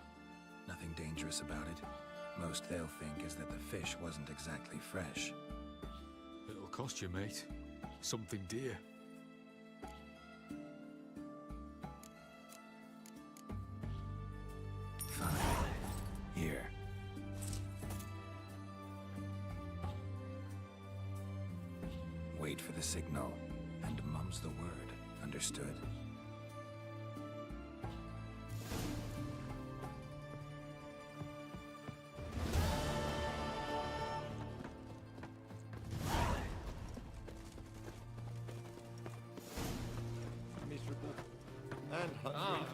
Nothing dangerous about it. Most they'll think is that the fish wasn't exactly fresh. It'll cost you, mate. Something dear. Fine. wait for the signal, and mum's the word. Understood? Miserable. And hungry.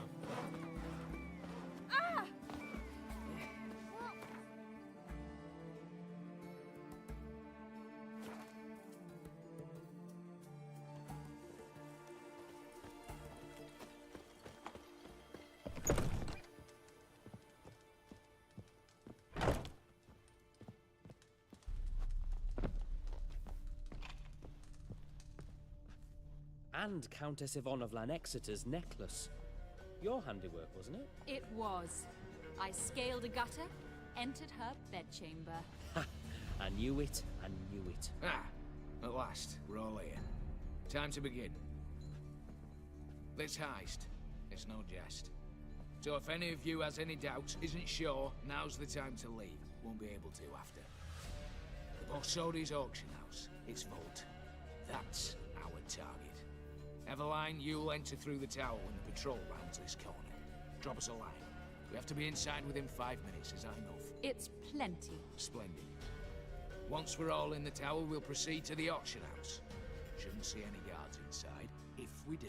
And Countess Yvonne of Lanexeter's necklace. Your handiwork, wasn't it? It was. I scaled a gutter, entered her bedchamber. Ha! I knew it, I knew it. Ah, at last, we're all here. Time to begin. This heist, it's no jest. So if any of you has any doubts, isn't sure, now's the time to leave. Won't be able to after. The Borsodi's auction house, its vault. That's our target. Eveline, you'll enter through the tower when the patrol rounds this corner. Drop us a line. We have to be inside within 5 minutes, is that enough? It's plenty. Splendid. Once we're all in the tower, we'll proceed to the auction house. Shouldn't see any guards inside. If we do,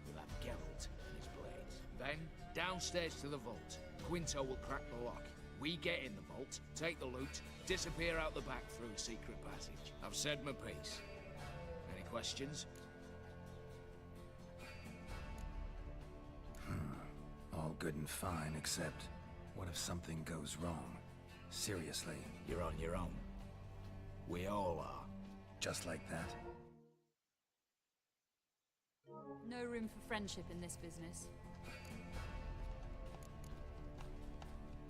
we'll have Geralt and his blades. Then, downstairs to the vault. Quinto will crack the lock. We get in the vault, take the loot, disappear out the back through a secret passage. I've said my piece. Any questions? All good and fine, except what if something goes wrong? Seriously. You're on your own. We all are. Just like that? No room for friendship in this business.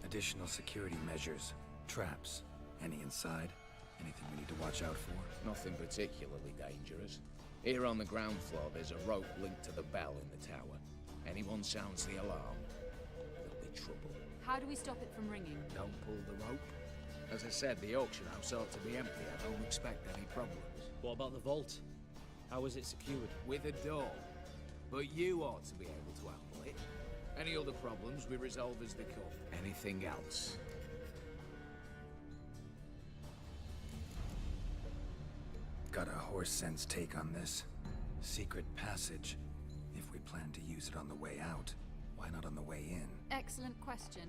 Additional security measures. Traps. Any inside? Anything we need to watch out for? Nothing particularly dangerous. Here on the ground floor, there's a rope linked to the bell in the tower. Anyone sounds the alarm, there'll be trouble. How do we stop it from ringing? Don't pull the rope. As I said, the auction house ought to be empty. I don't expect any problems. What about the vault? How is it secured? With a door. But you ought to be able to handle it. Any other problems we resolve as they come. Anything else? Got a horse sense take on this. Secret passage. If we plan to use it on the way out, why not on the way in? Excellent question.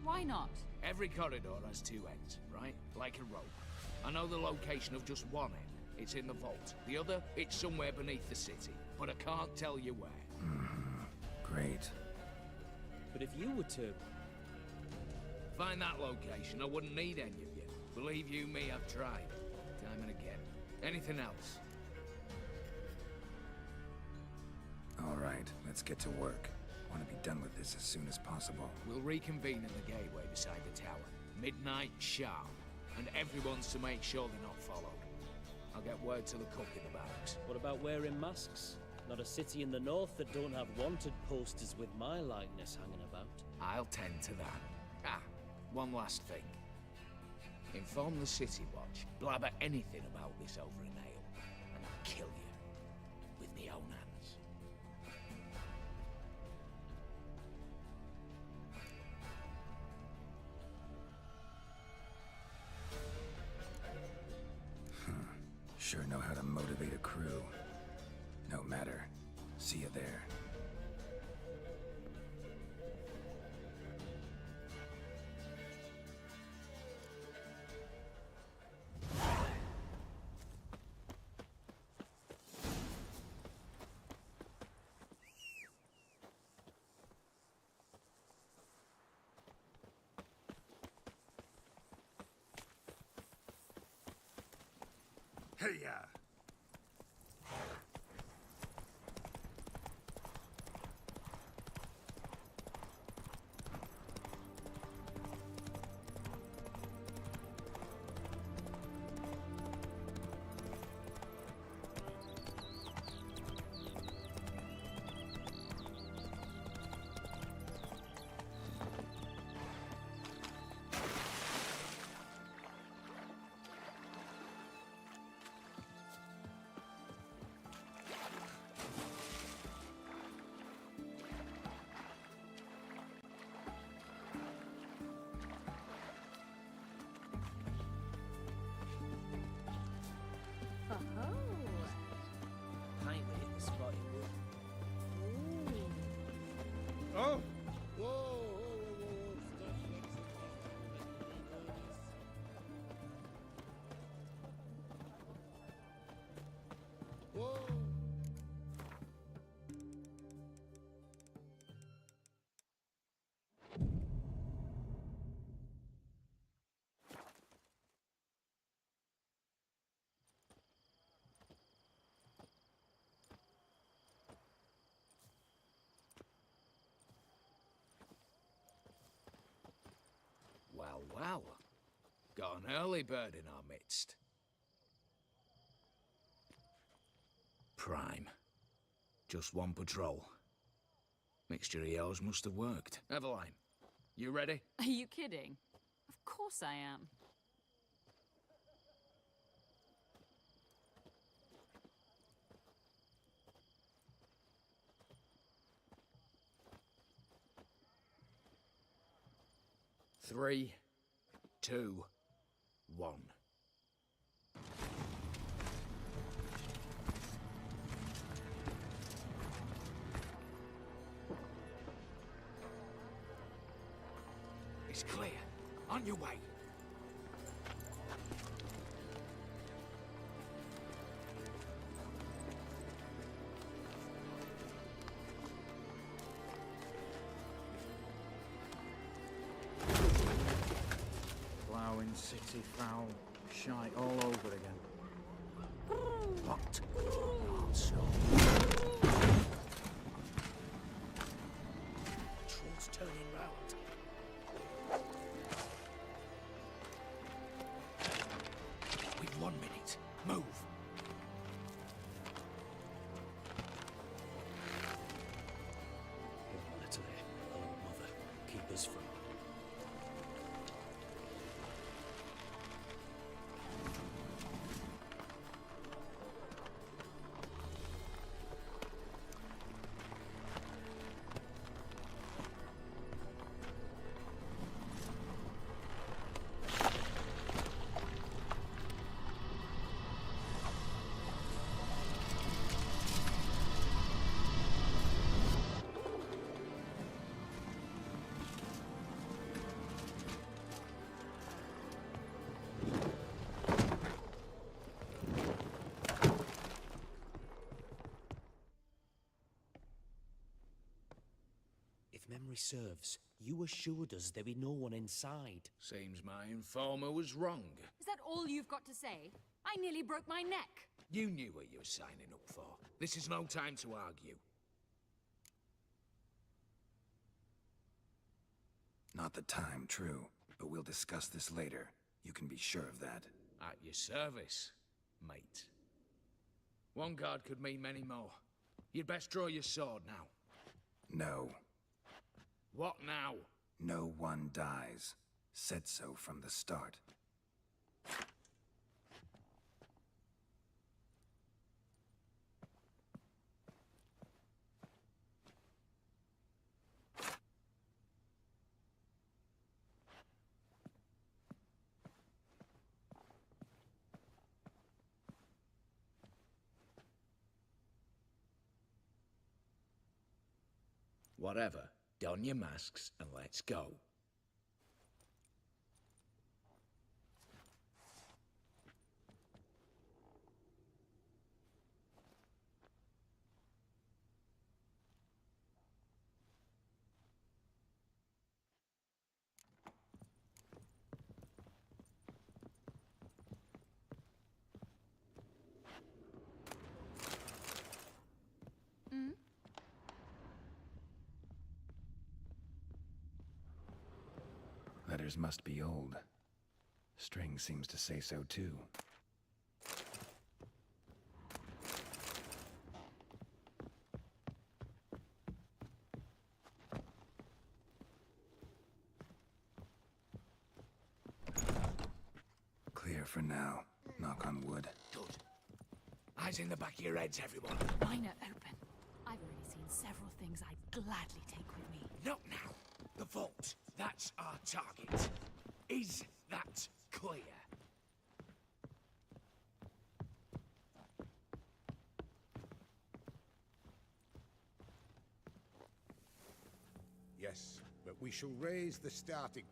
Why not? Every corridor has two ends, right? Like a rope. I know the location of just one end. It's in the vault. The other, it's somewhere beneath the city. But I can't tell you where. Great. But if you were to... find that location, I wouldn't need any of you. Believe you me, I've tried. Time and again. Anything else? All right, let's get to work. Want to be done with this as soon as possible. We'll reconvene in the gateway beside the tower. Midnight sharp. And everyone's to make sure they're not followed. I'll get word to the cook in the barracks. What about wearing masks? Not a city in the north that don't have wanted posters with my likeness hanging about. I'll tend to that. Ah, one last thing. Inform the City Watch. Blabber anything about this over an ale, and I'll kill you. With me own hands. Sure know how to motivate a crew. No matter. See you there. Hey-ya! Oh! Well, well. Got an early bird in our midst. Prime. Just one patrol. Mixture of yours must have worked. Eveline, you ready? Are you kidding? Of course I am. Three, two, one. It's clear. On your way. Ploughing city foul, shite all over again. What? Not so. Patrol's turning round. We've 1 minute. Move. Natalie, oh mother, keep us from. If memory serves, you assured us there be no one inside. Seems my informer was wrong. Is that all you've got to say? I nearly broke my neck. You knew what you were signing up for. This is no time to argue. Not the time, true. But we'll discuss this later. You can be sure of that. At your service, mate. One guard could mean many more. You'd best draw your sword now. No. What now? No one dies. Said so from the start. Whatever. Don your masks and let's go. Letters must be old. String seems to say so too. Clear for now. Knock on wood. Good. Eyes in the back of your heads, everyone. Mine are open. I've already seen several things I'd gladly take with me. Not now. The vault. That's our target. Is that clear? Yes, but we shall raise the starting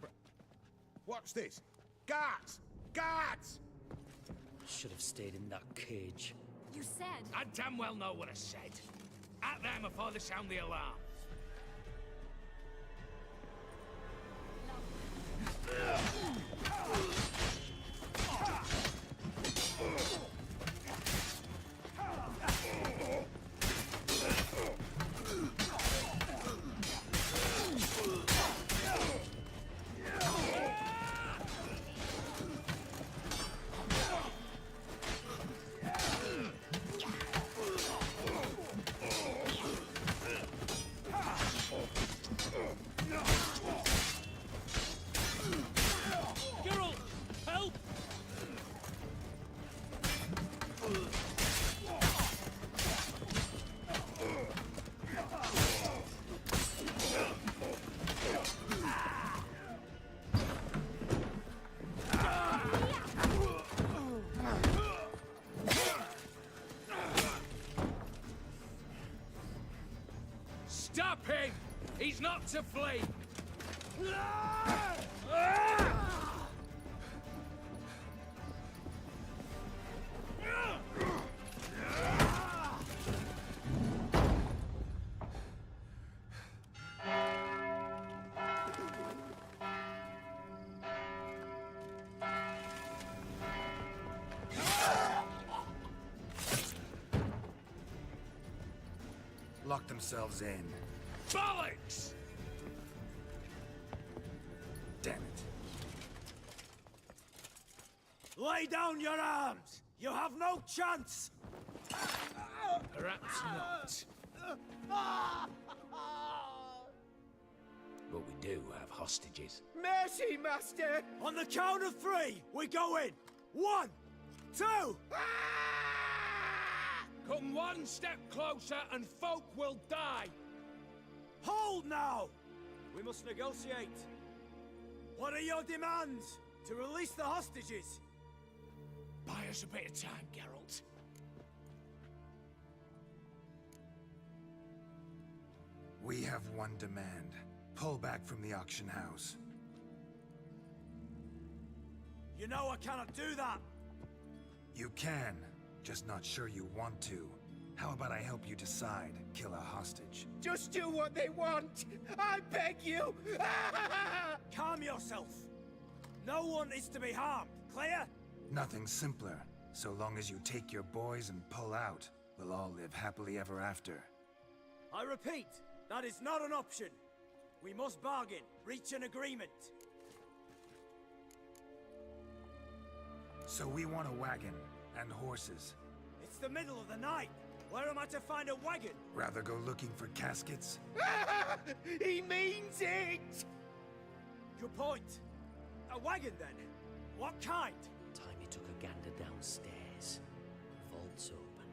What's this? Guards! Guards! Should have stayed in that cage. You said... I damn well know what I said. At them before they sound the alarm. Geralt! Help! Stop him! He's not to flee! Lock themselves in. Bollocks! Damn it. Lay down your arms! You have no chance! Perhaps not. But we do have hostages. Mercy, Master! On the count of 3, we go in! 1, 2! Come one step closer and folk will die! Hold now! We must negotiate. What are your demands? To release the hostages? Buy us a bit of time, Geralt. We have one demand. Pull back from the auction house. You know I cannot do that! You can, just not sure you want to. How about I help you decide? Kill a hostage. Just do what they want! I beg you! Calm yourself! No one is to be harmed, clear? Nothing simpler. So long as you take your boys and pull out, we'll all live happily ever after. I repeat, that is not an option. We must bargain, reach an agreement. So we want a wagon and horses. It's the middle of the night. Where am I to find a wagon? Rather go looking for caskets? He means it! Good point. A wagon, then? What kind? Time he took a gander downstairs. Vault's open.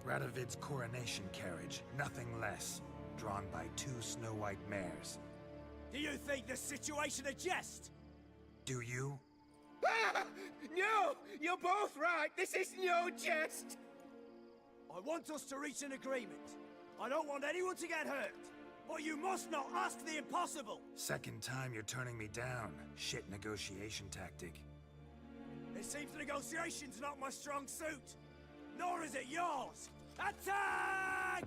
Radovid's coronation carriage, nothing less. Drawn by 2 snow-white mares. Do you think the situation a jest? Do you? No! You're both right! This is no jest! I want us to reach an agreement. I don't want anyone to get hurt. But you must not ask the impossible! Second time you're turning me down. Shit negotiation tactic. It seems negotiation's not my strong suit. Nor is it yours! Attack!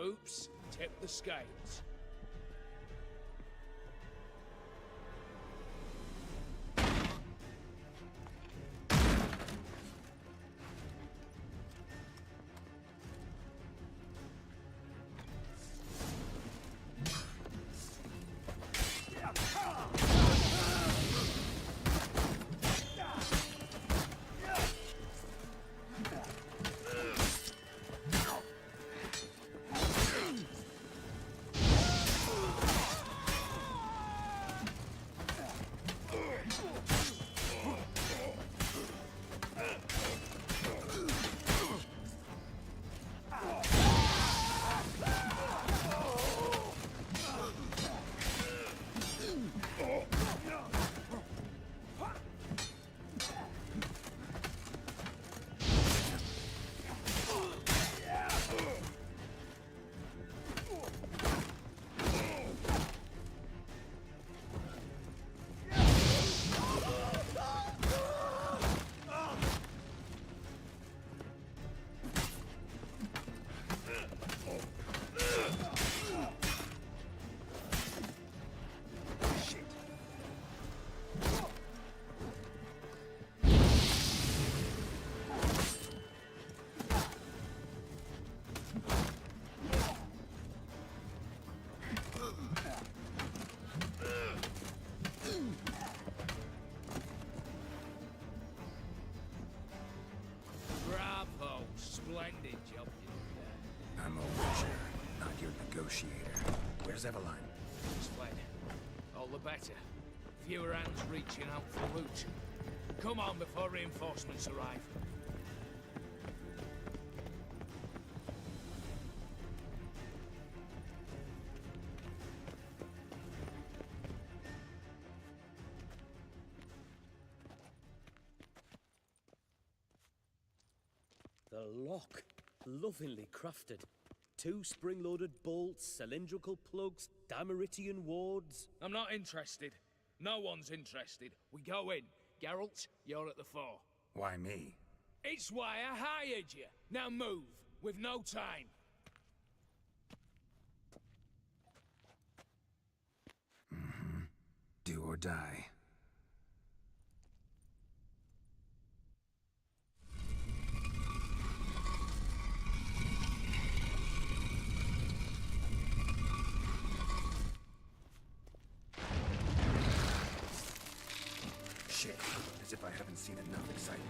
Oops, tip the scales. He's fled. All the better. Fewer hands reaching out for loot. Come on before reinforcements arrive. The lock. Lovingly crafted. 2 spring-loaded bolts, cylindrical plugs, Dameritian wards. I'm not interested. No one's interested. We go in. Geralt, you're at the fore. Why me? It's why I hired you. Now move. We've no time. Do or die. Shit, as if I haven't seen enough excitement.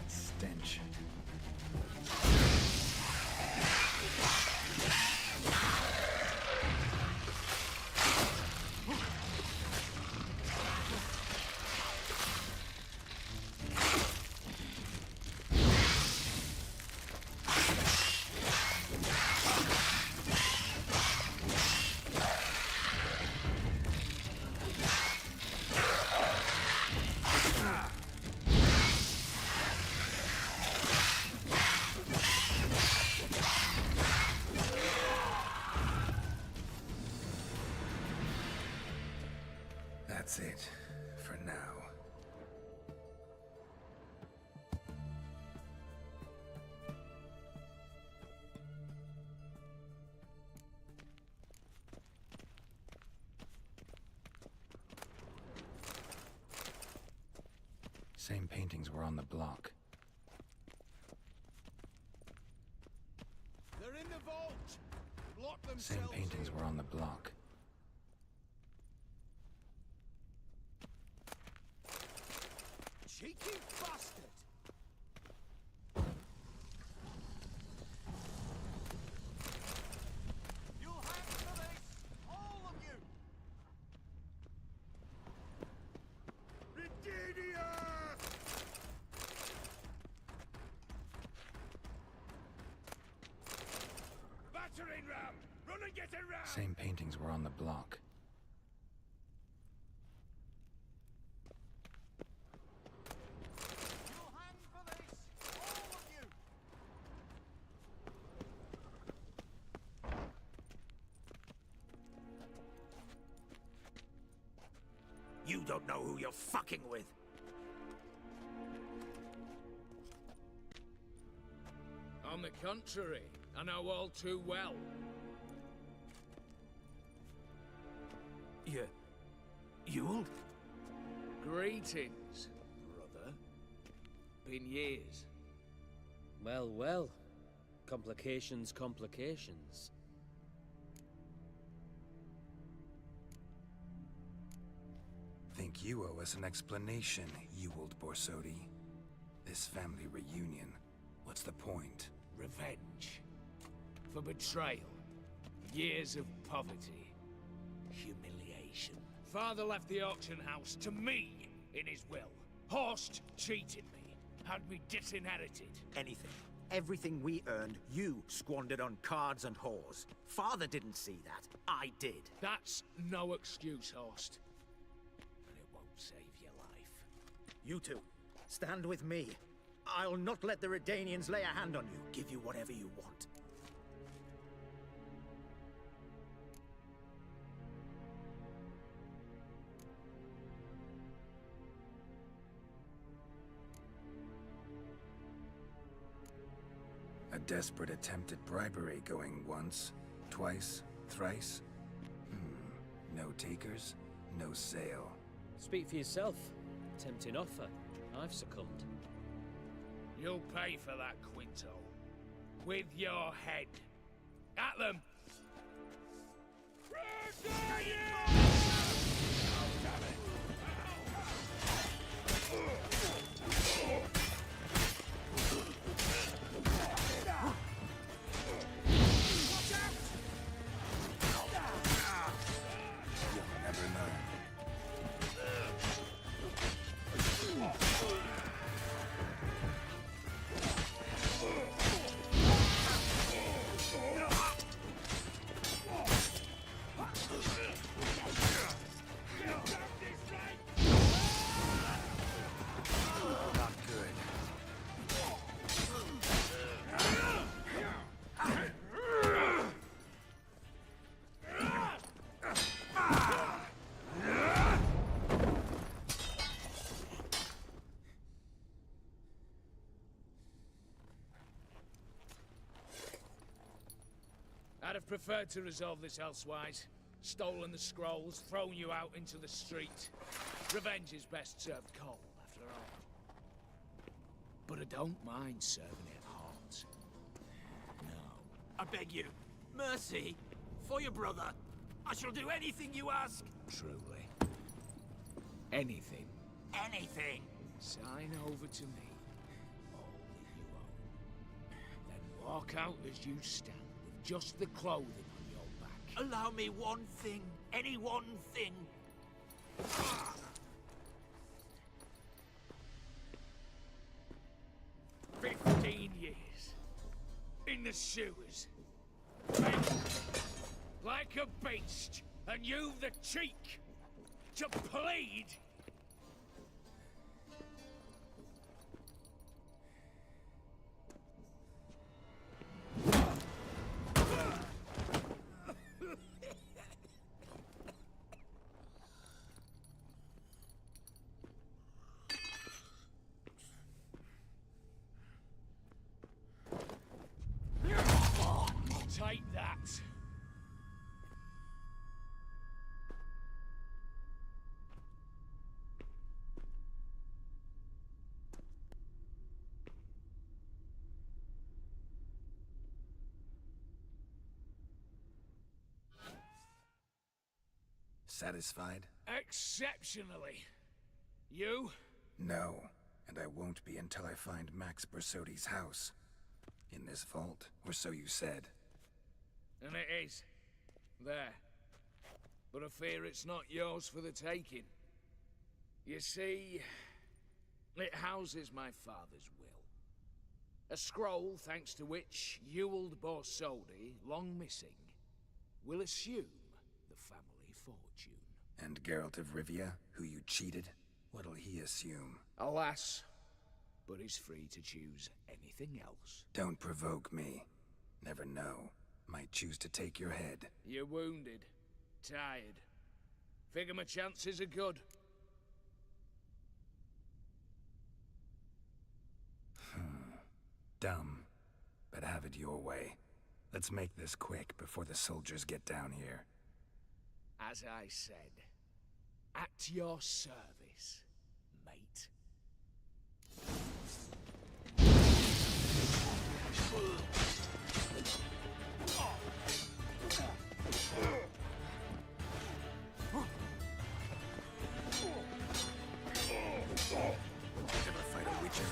Stench. That's it, for now. Same paintings were on the block. They're in the vault! Lock Same themselves paintings were on the block. Cheeky bastard! You'll have for this! All of you! Rididia! Battering ram! Run and get a ram! Same paintings were on the block. You'll hang for this! All of you! You don't know who you're fucking with. On the contrary, I know all too well. Yule? Greetings, brother. Been years. Well, well. Complications, complications. Think you owe us an explanation, Ewald Borsodi. This family reunion, what's the point? Revenge. For betrayal. Years of poverty. Humiliation. Father left the auction house to me in his will. Horst cheated me. Had me disinherited. Anything. Everything we earned, you squandered on cards and whores. Father didn't see that. I did. That's no excuse, Horst. And it won't save your life. You two, stand with me. I'll not let the Redanians lay a hand on you. Give you whatever you want. A desperate attempt at bribery going once, twice, thrice? No takers, no sale. Speak for yourself. Tempting offer. I've succumbed. You'll pay for that, Quinto. With your head. At them! I'd have preferred to resolve this elsewise. Stolen the scrolls, thrown you out into the street. Revenge is best served cold, after all. But I don't mind serving it hot. No. I beg you, mercy, for your brother. I shall do anything you ask. Truly. Anything. Anything. Sign over to me. All that you own. Then walk out as you stand. Just the clothing on your back. Allow me one thing. Any one thing. 15 years. In the sewers. Like a beast. And you've the cheek to plead. Take that. Satisfied? Exceptionally. You? No, and I won't be until I find Max Bersodi's house. In this vault, or so you said. And it is. There. But I fear it's not yours for the taking. You see, it houses my father's will. A scroll thanks to which Ewald Borsodi, long missing, will assume the family fortune. And Geralt of Rivia, who you cheated, what'll he assume? Alas, but he's free to choose anything else. Don't provoke me. Never know. Might choose to take your head. You're wounded. Tired. Figure my chances are good. Dumb. But have it your way. Let's make this quick before the soldiers get down here. As I said, at your service, mate. Never fight a Witcher.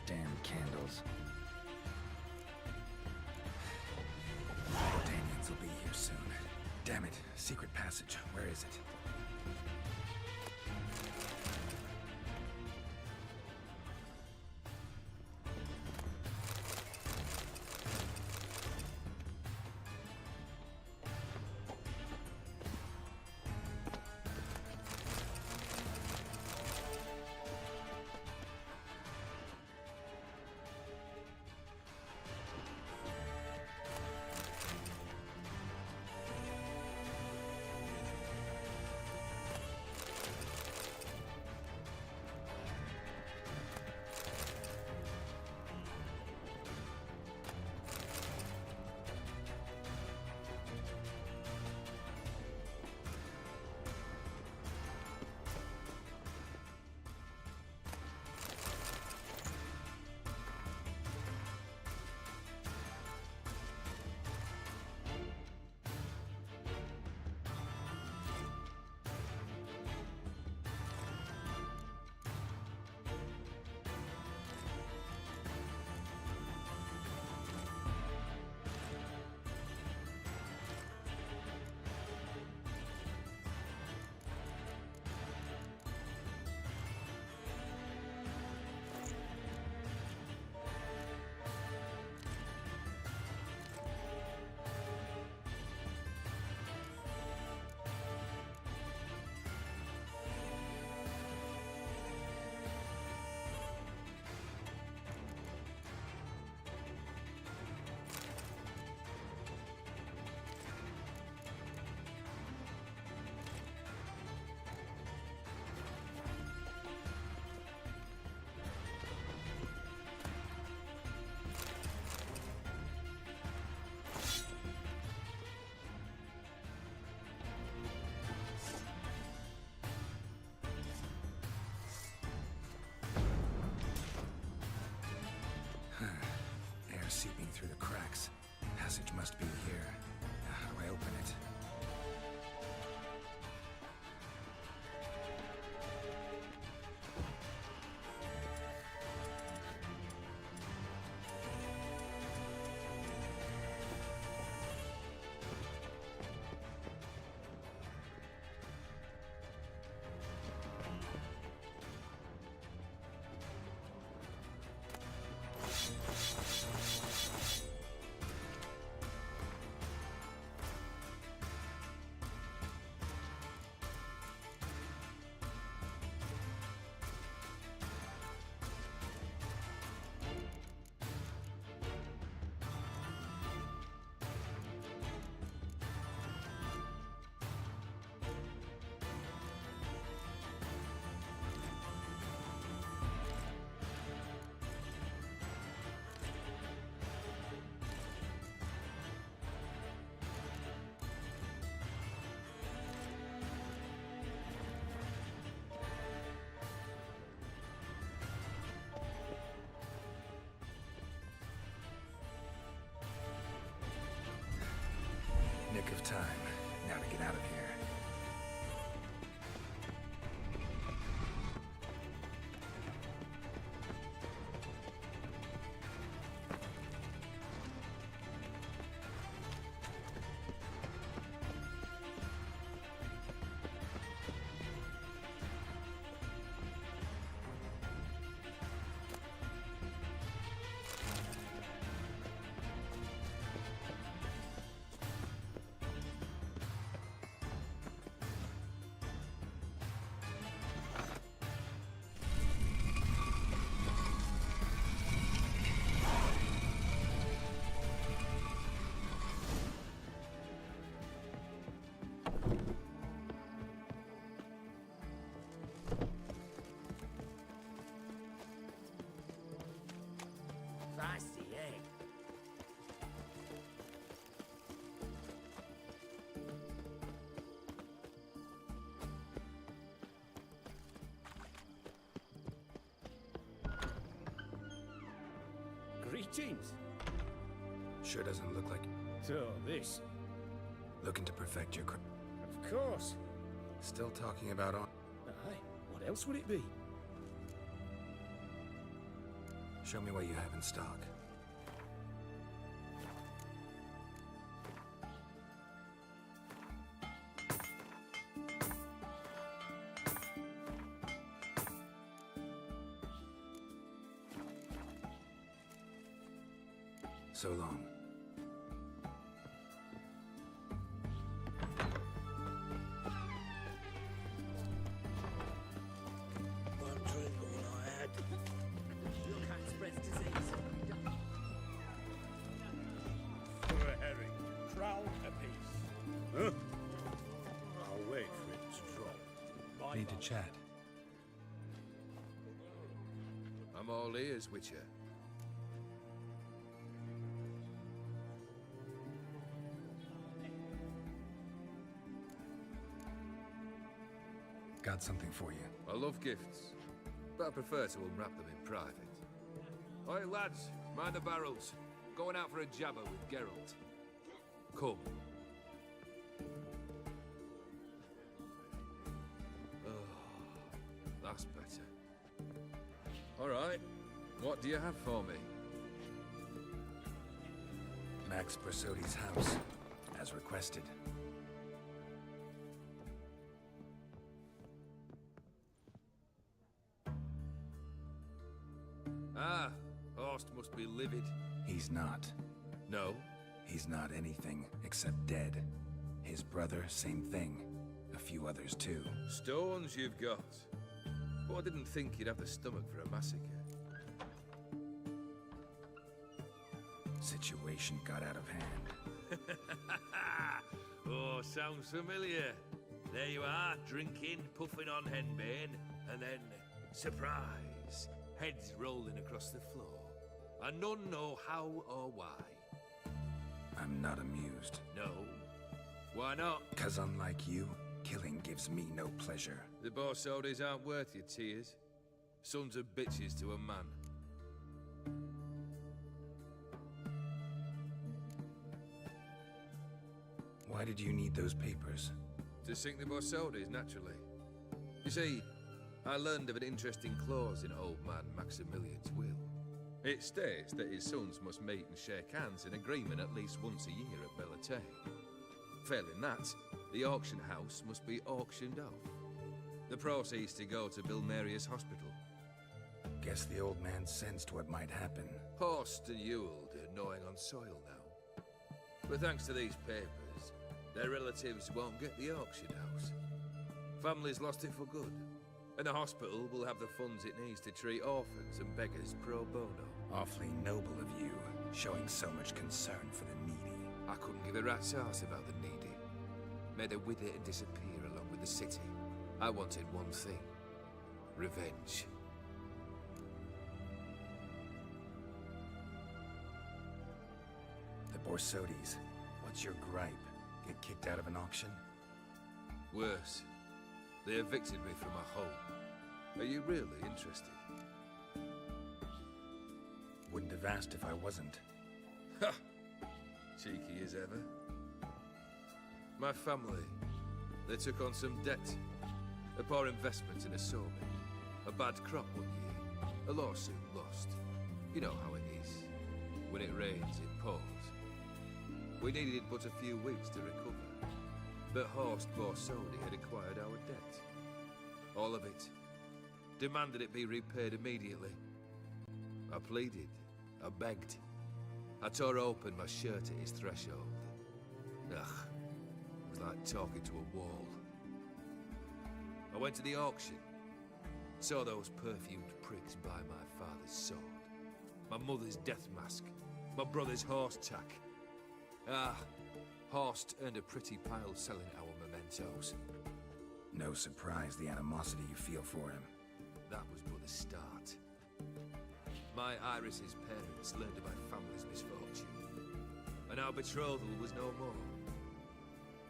Damn candles. Daniels will be here soon. Damn it. Secret passage. Where is it? through the cracks. Passage must be here. How do I open it? Nick of time. Now to get out of here. Feisty egg. Greetings. Sure doesn't look like... So, this. Looking to perfect your... Of course. Still talking about on... Aye, what else would it be? Show me what you have in stock. So long. One drink all I had. Your kind spreads disease. For a herring, crown apiece. Huh? I'll wait for it to drop. Need to chat. I'm all ears, Witcher. Got something for you. I love gifts, but I prefer to unwrap them in private. Oi, lads, mind the barrels. Going out for a jabber with Geralt. Come. Oh, that's better. All right, what do you have for me? Max Bersodi's house, as requested. Ah, Horst must be livid. He's not. No? He's not anything except dead. His brother, same thing. A few others too. Stones you've got. But I didn't think you'd have the stomach for a massacre. Situation got out of hand. Oh, sounds familiar. There you are, drinking, puffing on henbane, and then, surprise, heads rolling across the floor. And none know how or why. I'm not amused. No? Why not? 'Cause unlike you, killing gives me no pleasure. The Borsodis aren't worth your tears. Sons of bitches to a man. Why did you need those papers? To sink the Borsodis, naturally. You see, I learned of an interesting clause in old man Maximilian's will. It states that his sons must meet and shake hands in agreement at least once a year at Bellatane. Failing that, the auction house must be auctioned off. The proceeds to go to Bill Marius Hospital. Guess the old man sensed what might happen. Horst and Ewald are gnawing on soil now. But thanks to these papers, their relatives won't get the auction house. Families lost it for good, and the hospital will have the funds it needs to treat orphans and beggars pro bono. Awfully noble of you, showing so much concern for the needy. I couldn't give a rat's ass about the needy. Made her wither and disappear along with the city. I wanted one thing. Revenge. The Borsodis. What's your gripe? Get kicked out of an auction? Worse. They evicted me from my home. Are you really interested? Wouldn't have asked if I wasn't. Ha! Cheeky as ever. My family, they took on some debt. A poor investment in a sawmill. A bad crop one year. A lawsuit lost. You know how it is. When it rains, it pours. We needed but a few weeks to recover. But Horst Borsodi had acquired our debt. All of it. Demanded it be repaid immediately. I pleaded. I begged. I tore open my shirt at his threshold. Ugh. It was like talking to a wall. I went to the auction. Saw those perfumed pricks buy my father's sword. My mother's death mask. My brother's horse tack. Ah, Horst earned a pretty pile selling our mementos. No surprise the animosity you feel for him. That was but the start. My Iris's parents learned of my family's misfortune, and our betrothal was no more.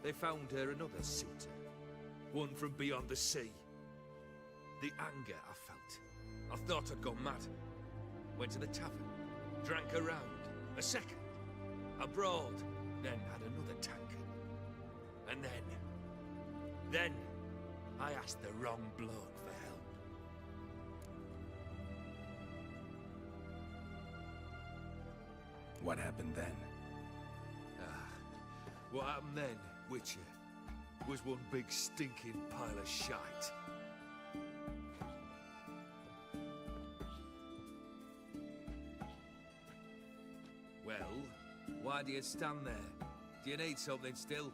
They found her another suitor, one from beyond the sea. The anger I felt. I thought I'd gone mad. Went to the tavern, drank a round, a second, a broad, then had another tankard. And then I asked the wrong bloke for help. What happened then? What happened then, Witcher, was one big stinking pile of shite. Well, why do you stand there? Do you need something still?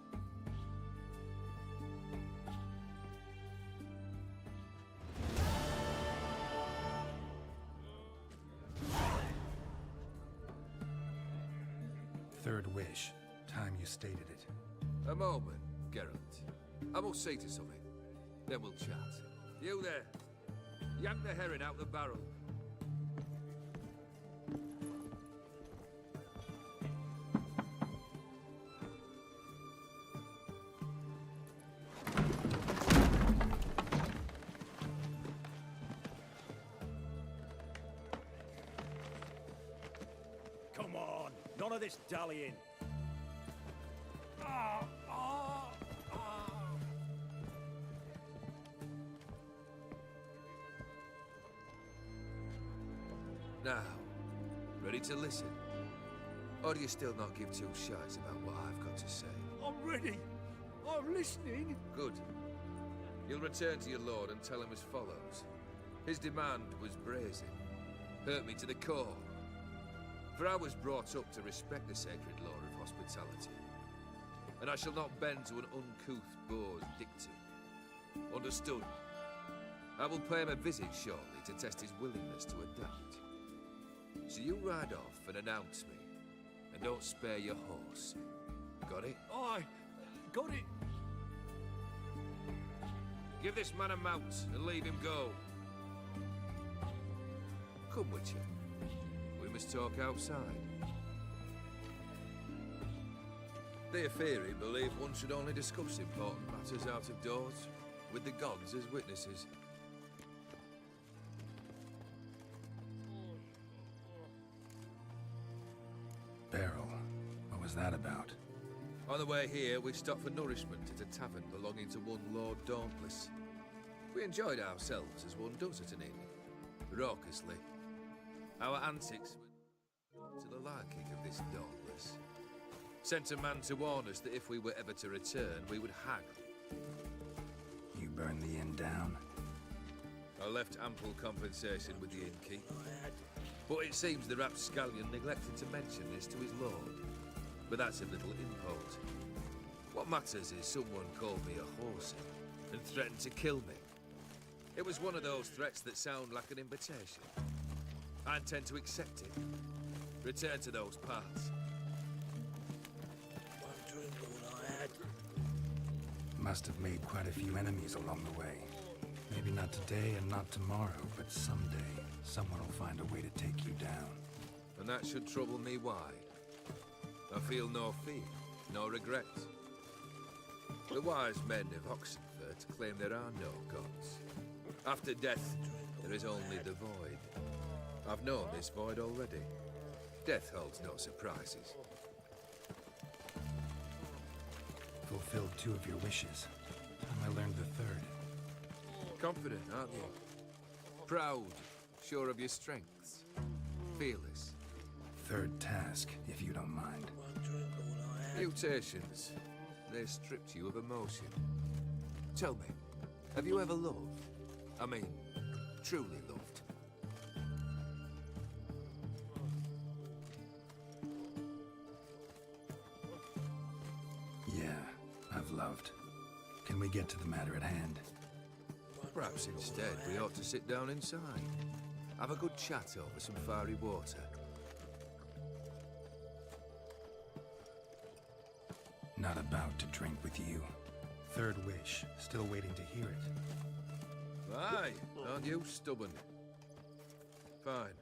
Third wish. Time you stated it. A moment, Geralt. I must see to something. Then we'll chat. You there. Yank the herring out the barrel. Come on, none of this dallying. Now, ready to listen? Or do you still not give two shites about what I've got to say? I'm ready. I'm listening. Good. You'll return to your lord and tell him as follows. His demand was brazen. Hurt me to the core. For I was brought up to respect the sacred law of hospitality. And I shall not bend to an uncouth boor's dictum. Understood? I will pay him a visit shortly to test his willingness to adapt. So you ride off and announce me. And don't spare your horse. Got it? Aye, got it. Give this man a mount and leave him go. Come, Witcher. We must talk outside. The Aetheri believe one should only discuss important matters out of doors, with the gods as witnesses. Beryl, what was that about? On the way here, we stopped for nourishment at a tavern belonging to one Lord Dauntless. We enjoyed ourselves as one does at an inn, raucously. Our antics were to the liking of this Dauntless. Sent a man to warn us that if we were ever to return, we would haggle. You burned the inn down? I left ample compensation with the innkeep. But it seems the rapscallion neglected to mention this to his lord. But that's of little import. What matters is someone called me a horsey and threatened to kill me. It was one of those threats that sound like an invitation. I intend to accept it. Return to those parts. One drink all I had. Must have made quite a few enemies along the way. Maybe not today and not tomorrow, but someday, someone will find a way to take you down. And that should trouble me why. I feel no fear, no regret. The wise men of Oxenfurt claim there are no gods. After death, there is only the void. I've known this void already. Death holds no surprises. Fulfilled 2 of your wishes. Time I learned the 3rd. Confident, aren't you? Proud, sure of your strengths. Fearless. 3rd task, if you don't mind. Mutations. They stripped you of emotion. Tell me, have you ever loved? I mean, truly loved? Yeah, I've loved. Can we get to the matter at hand? Perhaps instead we ought to sit down inside. Have a good chat over some fiery water. Not about to drink with you. 3rd wish, still waiting to hear it. Aye, aren't you stubborn? Fine.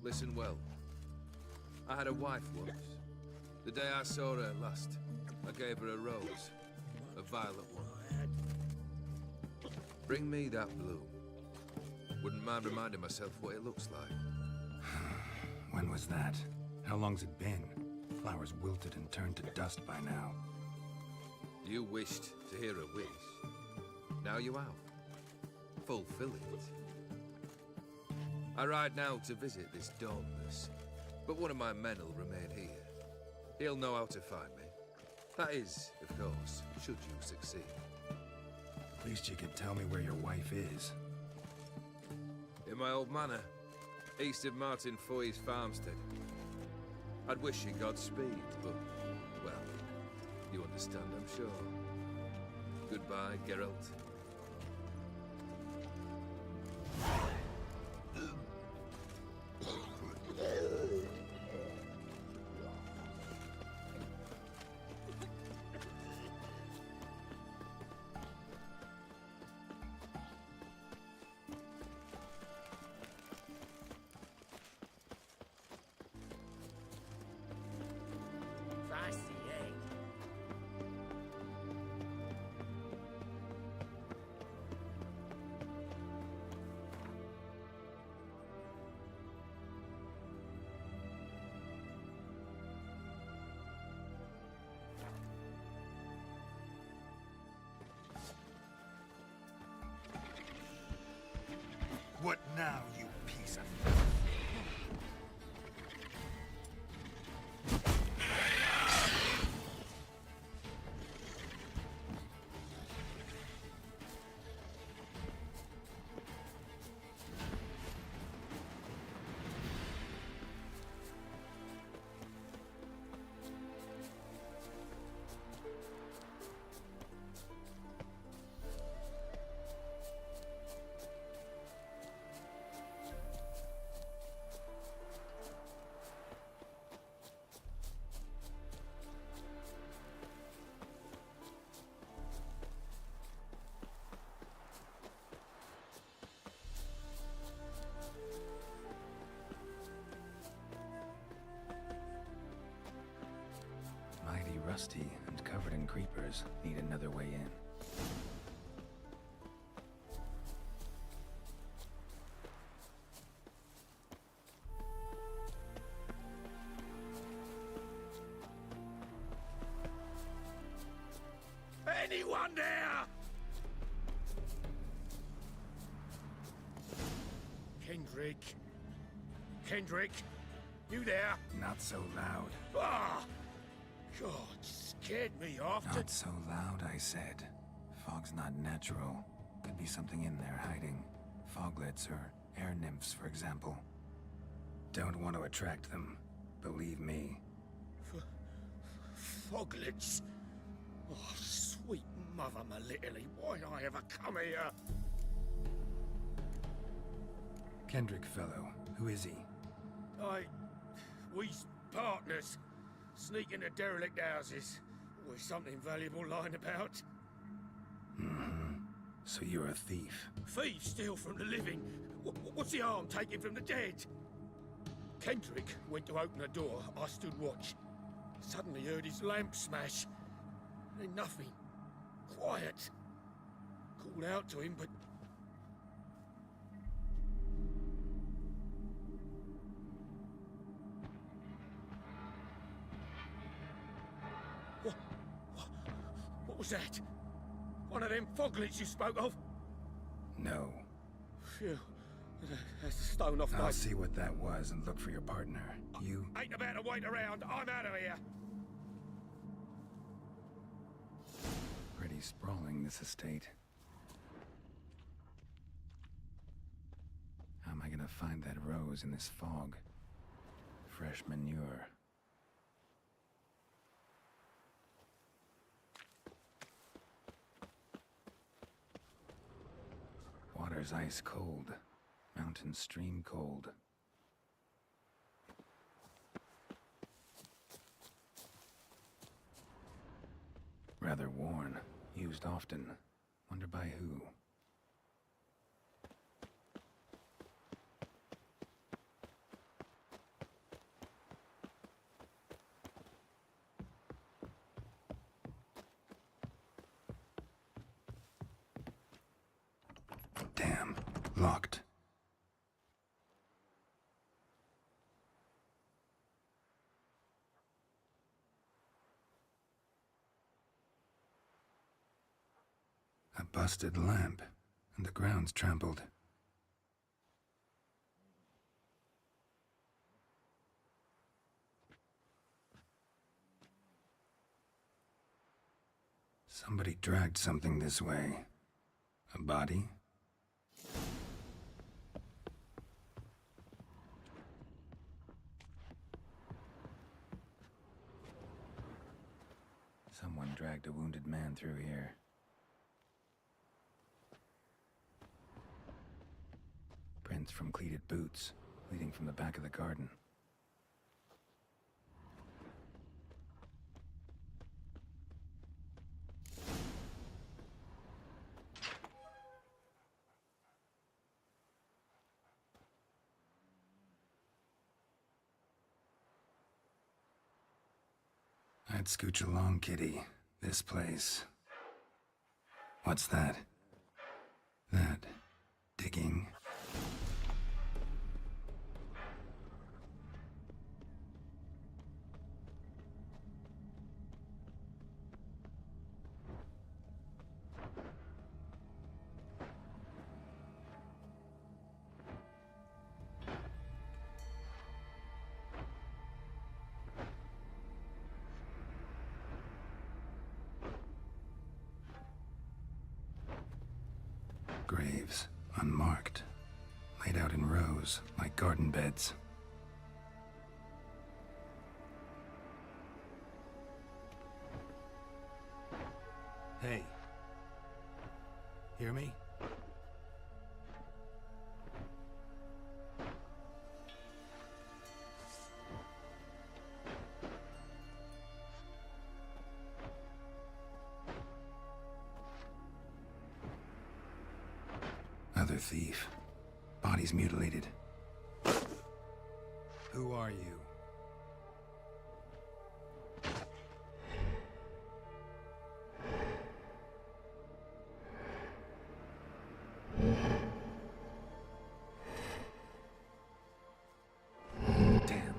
Listen well. I had a wife once. The day I saw her last, I gave her a rose. A violet one. Bring me that bloom. Wouldn't mind reminding myself what it looks like. When was that? How long's it been? Flowers wilted and turned to dust by now. You wished to hear a wish. Now you have. Fulfill it. I ride now to visit this Dauntless, but one of my men will remain here. He'll know how to find me. That is, of course, should you succeed. At least you could tell me where your wife is. In my old manor, east of Martin Foy's farmstead. I'd wish you Godspeed, but, well, you understand, I'm sure. Goodbye, Geralt. What now, you piece of... Rusty and covered in creepers. Need another way in. anyone there? Kendrick. Kendrick, you there? Not so loud. Ah! God, scared me off. Not so loud, I said. Fog's not natural. Could be something in there hiding. Foglets or air nymphs, for example. Don't want to attract them. Believe me. Foglets? Oh, sweet mother Melitterly, why'd I ever come here? Kendrick fellow. Who is he? We's partners. Sneak into derelict houses. Always something valuable lying about. Mm-hmm. So you're a thief. Thieves steal from the living. What's the harm taking from the dead? Kendrick went to open a door. I stood watch. Suddenly heard his lamp smash. Then nothing. Quiet. Called out to him, but... What was that? One of them foglets you spoke of? No. Phew. That's the stone off my... I'll see what that was and look for your partner. You... Ain't about to wait around. I'm out of here. Pretty sprawling, this estate. How am I gonna find that rose in this fog? Fresh manure. Water's ice cold. Mountain stream cold. Rather worn. Used often. Wonder by who? Damn. Locked. A busted lamp, and the ground's trampled. Somebody dragged something this way. A body? Someone dragged a wounded man through here. Prints from cleated boots, leading from the back of the garden. I'd scooch along, kitty. This place. What's that? That... digging? Graves, unmarked, laid out in rows, like garden beds. Hey. Hear me? Another thief. Body's mutilated. Who are you? Damn.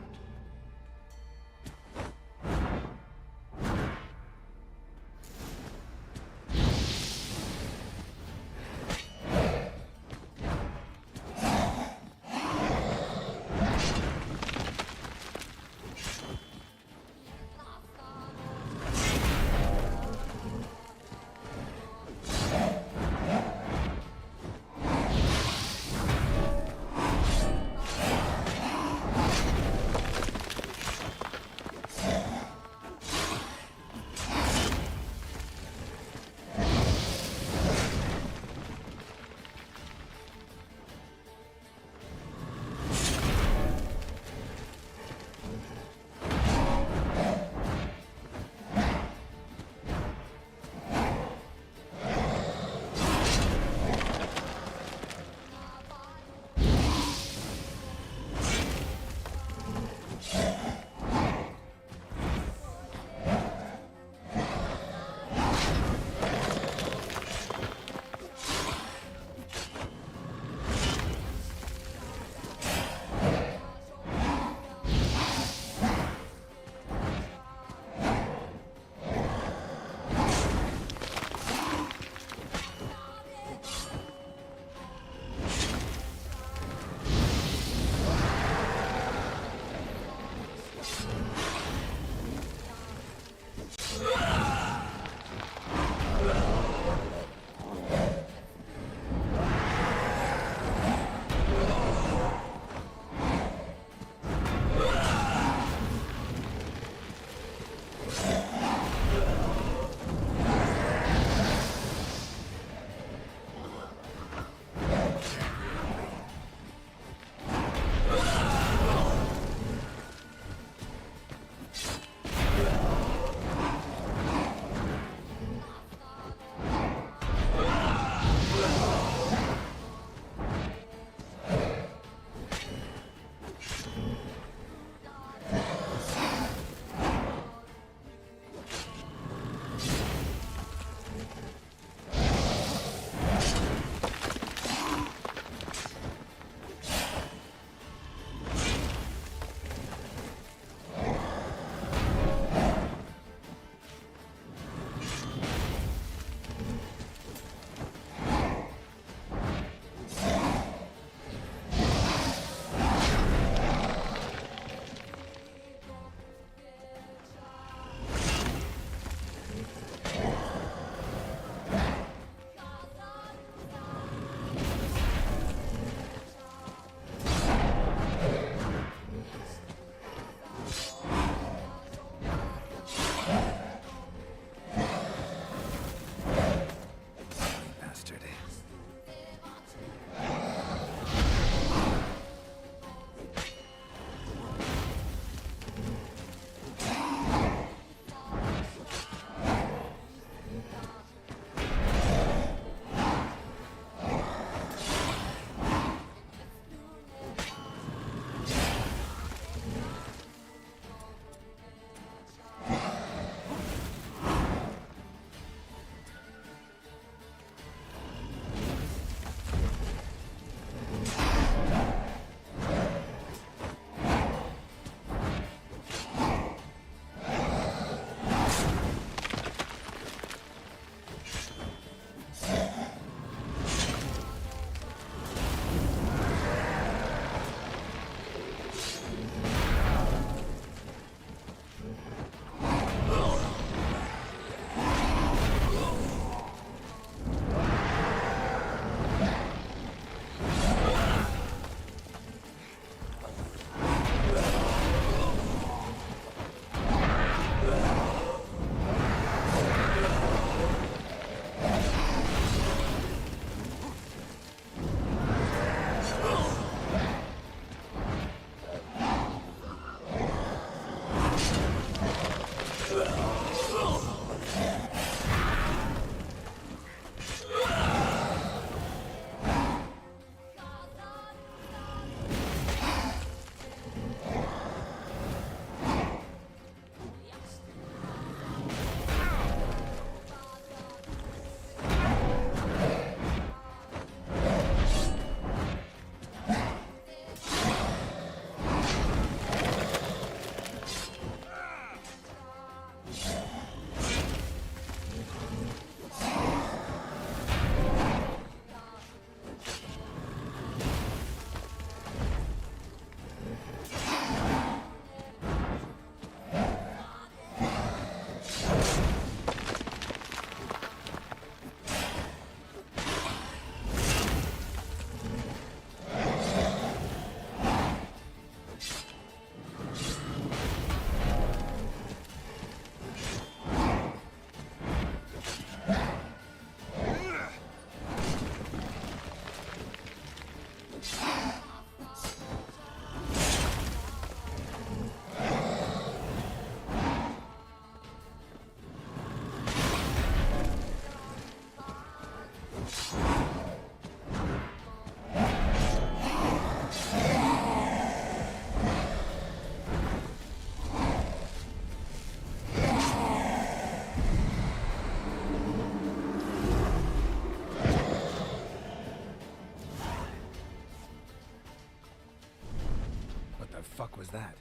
What the fuck was that?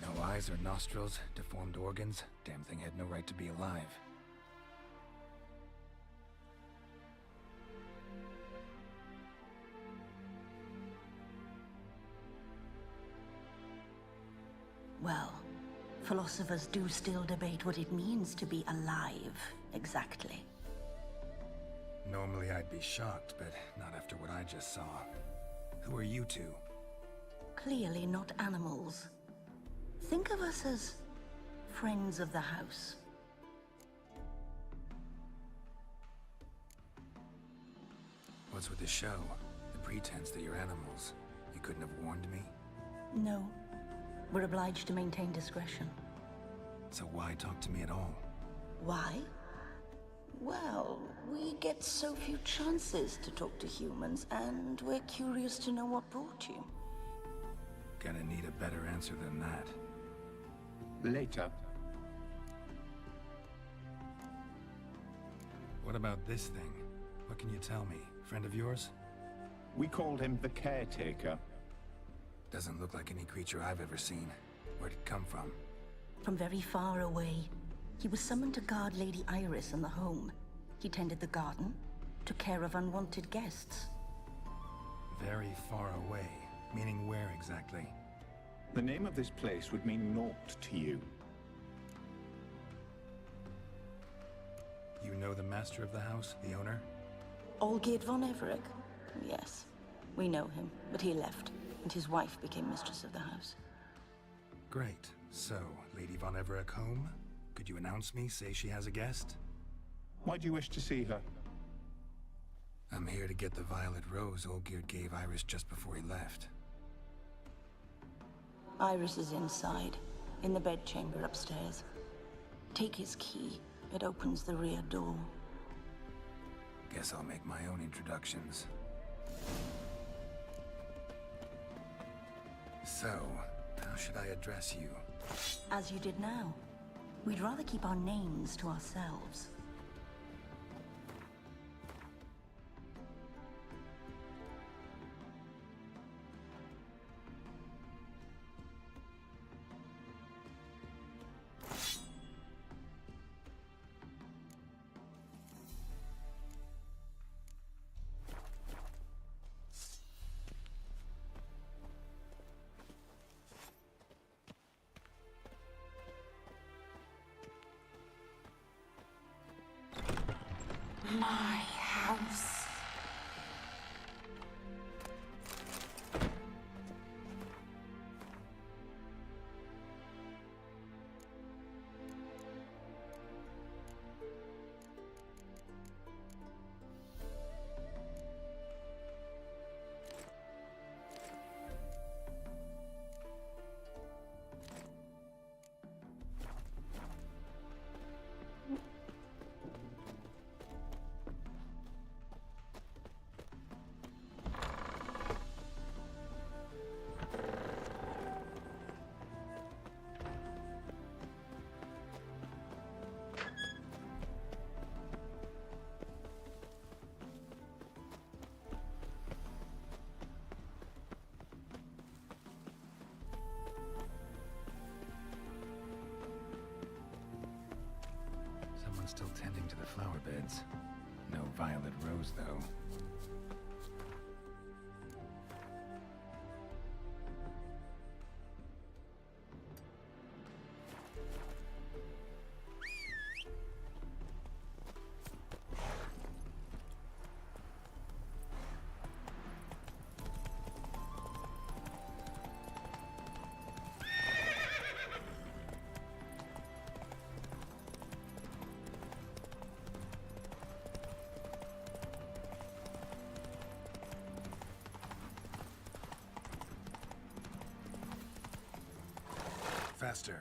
No eyes or nostrils, deformed organs. Damn thing had no right to be alive. Well, philosophers do still debate what it means to be alive, exactly. Normally I'd be shocked, but not after what I just saw. Who are you two? Clearly not animals. Think of us as friends of the house. What's with the show? The pretense that you're animals. You couldn't have warned me? No. We're obliged to maintain discretion. So why talk to me at all? Why? Well, we get so few chances to talk to humans, and we're curious to know what brought you. Gonna need a better answer than that. Later. What about this thing? What can you tell me? Friend of yours? We called him the Caretaker. Doesn't look like any creature I've ever seen. Where'd it come from? From very far away. He was summoned to guard Lady Iris in the home. He tended the garden, took care of unwanted guests. Very far away. Meaning where exactly? The name of this place would mean naught to you. You know the master of the house, the owner? Olgierd von Everec? Yes. We know him, but he left, and his wife became mistress of the house. Great. So, Lady von Everec home? Could you announce me, say she has a guest? Why do you wish to see her? I'm here to get the violet rose Olgierd gave Iris just before he left. Iris is inside, in the bedchamber upstairs. Take his key. It opens the rear door. Guess I'll make my own introductions. So, how should I address you? As you did now. We'd rather keep our names to ourselves. My house. Someone's still tending to the flower beds. No violet rose, though. Faster.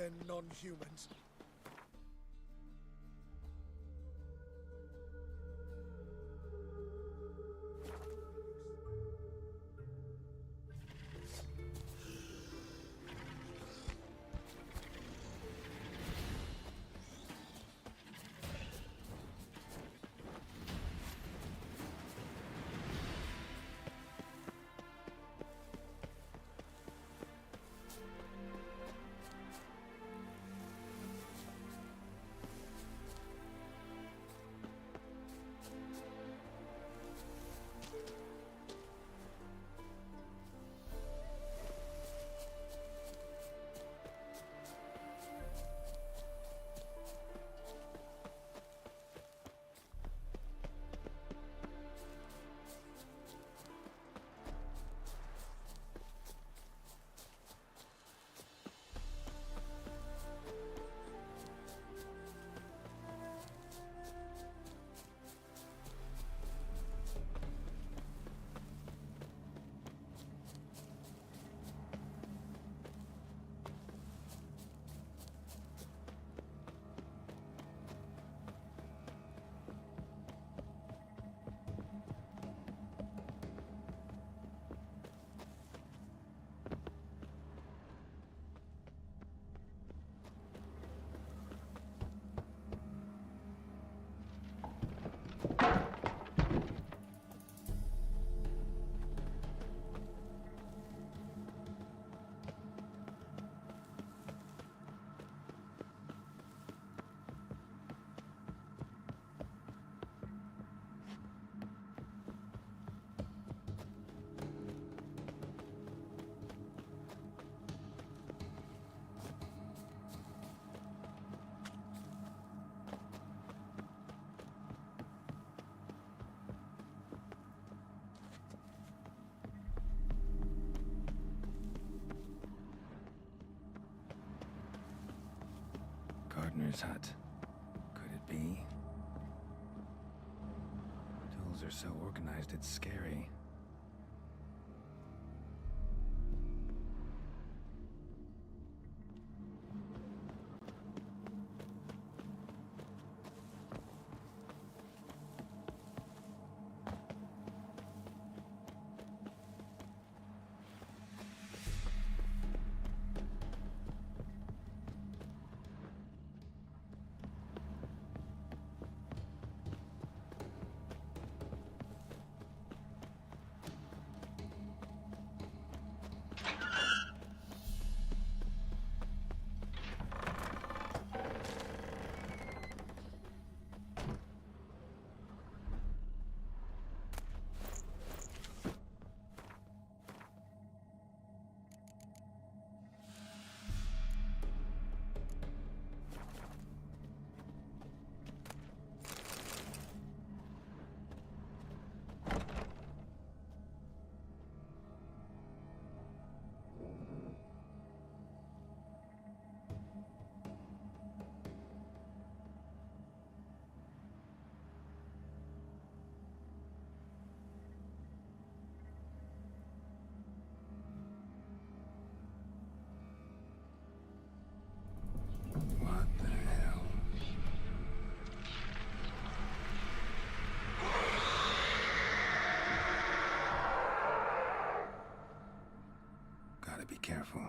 They're non-humans. Gardener's hut. Could it be? Tools are so organized, it's scary. What the hell? Gotta be careful.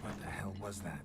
What the hell was that?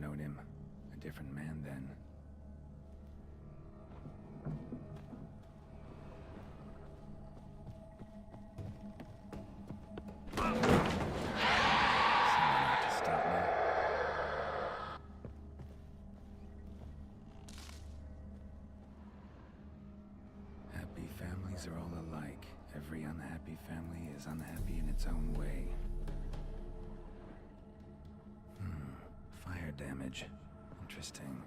known him. A different man then. Happy families are all alike. Every unhappy family is unhappy in its own way. Fire damage. Interesting.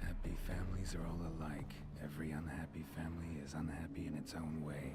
Happy families are all alike. Every unhappy family is unhappy in its own way.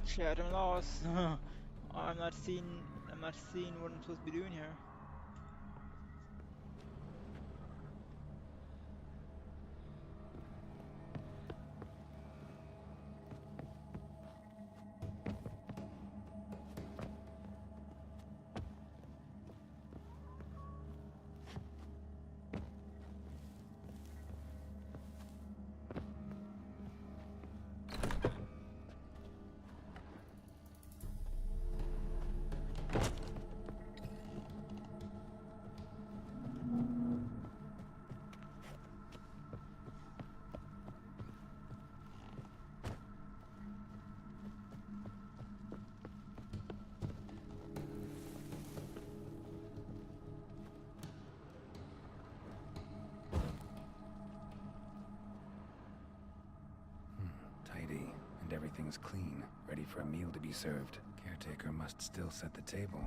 Shit, I'm lost. I'm not seeing what I'm supposed to be doing here. everything's clean, ready for a meal to be served. Caretaker must still set the table.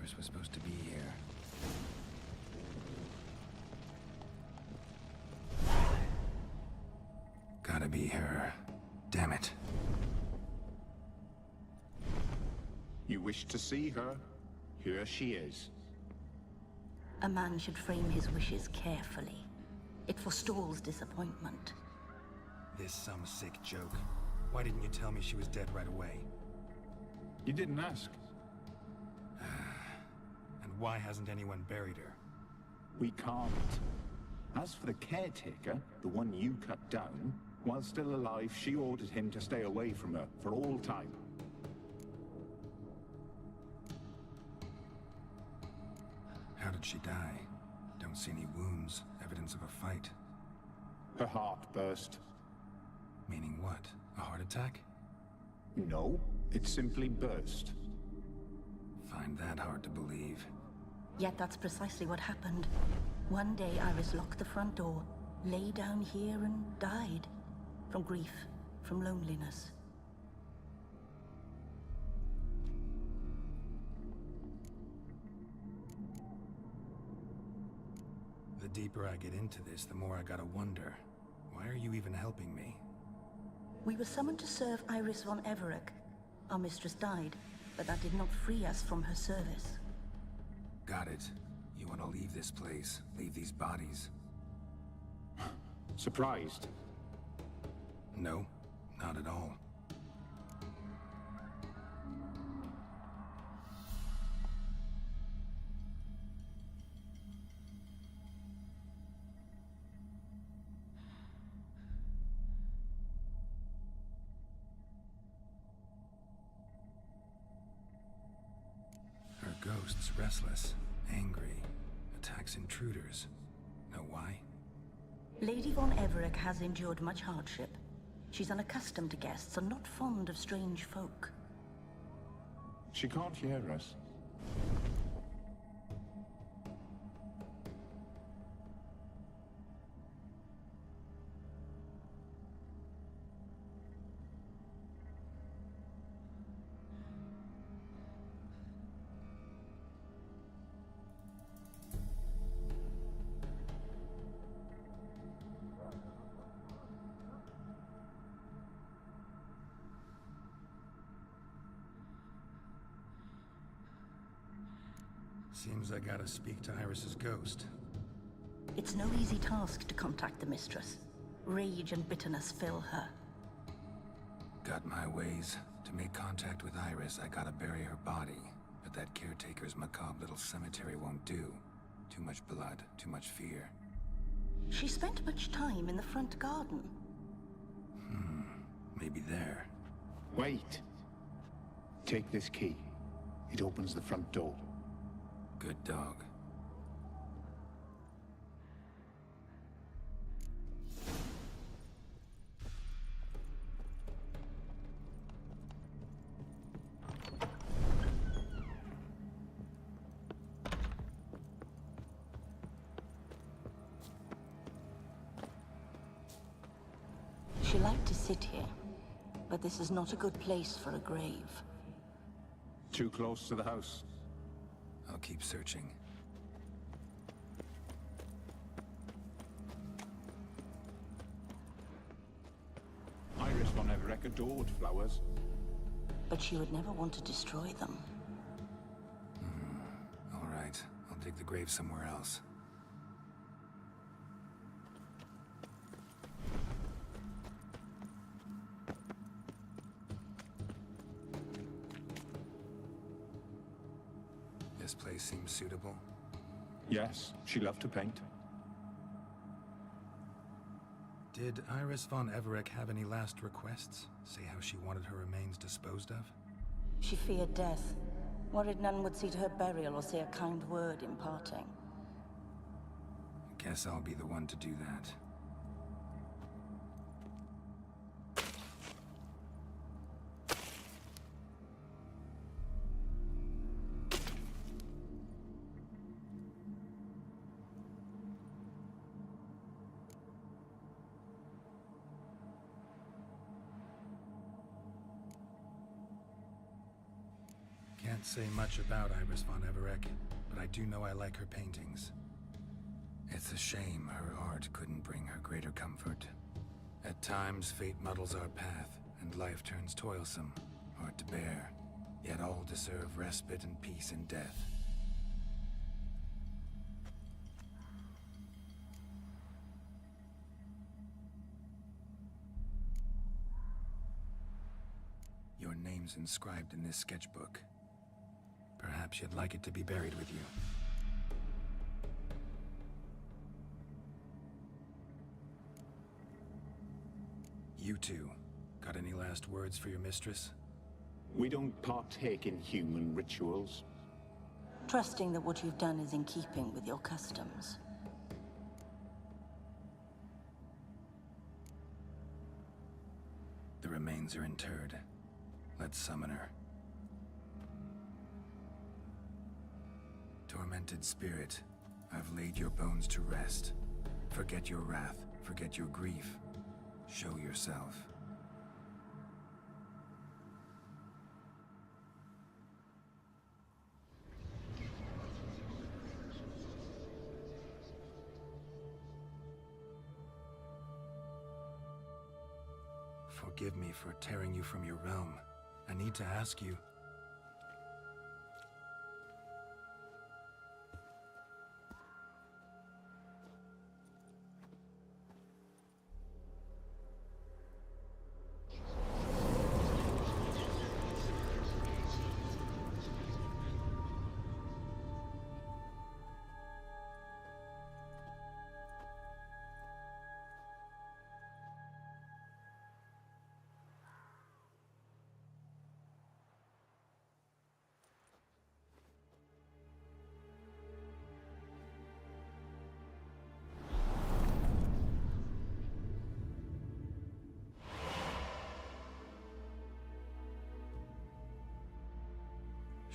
Iris was supposed to be here. Gotta be her. Damn it. You wish to see her? Here she is. A man should frame his wishes carefully. It forestalls disappointment. This some sick joke. Why didn't you tell me she was dead right away? You didn't ask. And why hasn't anyone buried her? We can't. As for the caretaker, the one you cut down, while still alive, she ordered him to stay away from her for all time. How did she die? Don't see any wounds, evidence of a fight. Her heart burst. Meaning what? A heart attack? No, it simply burst. Find that hard to believe. Yet that's precisely what happened. One day Iris locked the front door, lay down here and died. From grief, from loneliness. The deeper I get into this, the more I gotta wonder. Why are you even helping me? We were summoned to serve Iris von Everec. Our mistress died, but that did not free us from her service. Got it. You want to leave this place, leave these bodies. Surprised? No, not at all. Her ghost's restless, angry, attacks intruders. Know why? Lady von Everec has endured much hardship. She's unaccustomed to guests and not fond of strange folk. She can't hear us. Seems I gotta speak to Iris's ghost. It's no easy task to contact the mistress. Rage and bitterness fill her. Got my ways. To make contact with Iris, I gotta bury her body. But that caretaker's macabre little cemetery won't do. Too much blood, too much fear. She spent much time in the front garden. Maybe there. Wait. Take this key. It opens the front door. Good dog. She liked to sit here, but this is not a good place for a grave. Too close to the house. I'll keep searching. Iris von Everec adored flowers. But she would never want to destroy them. All right. I'll dig the grave somewhere else. This place seems suitable. Yes, she loved to paint. Did Iris von Everec have any last requests? Say how she wanted her remains disposed of? She feared death. Worried none would see to her burial or say a kind word in parting. Guess I'll be the one to do that. Can't say much about Iris von Everec, but I do know I like her paintings. It's a shame her art couldn't bring her greater comfort. At times, fate muddles our path, and life turns toilsome, hard to bear. Yet all deserve respite and peace in death. Your name's inscribed in this sketchbook. Perhaps you'd like it to be buried with you. You two, got any last words for your mistress? We don't partake in human rituals. Trusting that what you've done is in keeping with your customs. The remains are interred. Let's summon her. Tormented spirit, I've laid your bones to rest. Forget your wrath, forget your grief. Show yourself. Forgive me for tearing you from your realm. I need to ask you...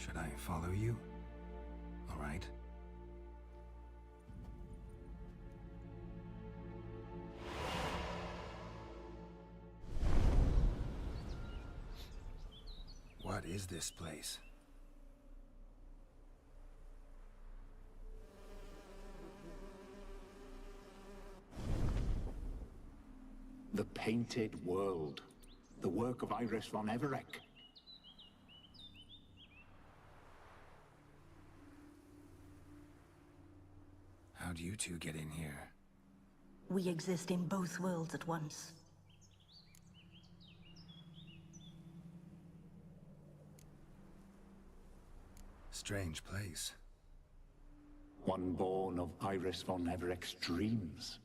Should I follow you? All right. What is this place? The Painted World. The work of Iris von Everec. How'd you two get in here? We exist in both worlds at once. Strange place. One born of Iris von Everec's dreams.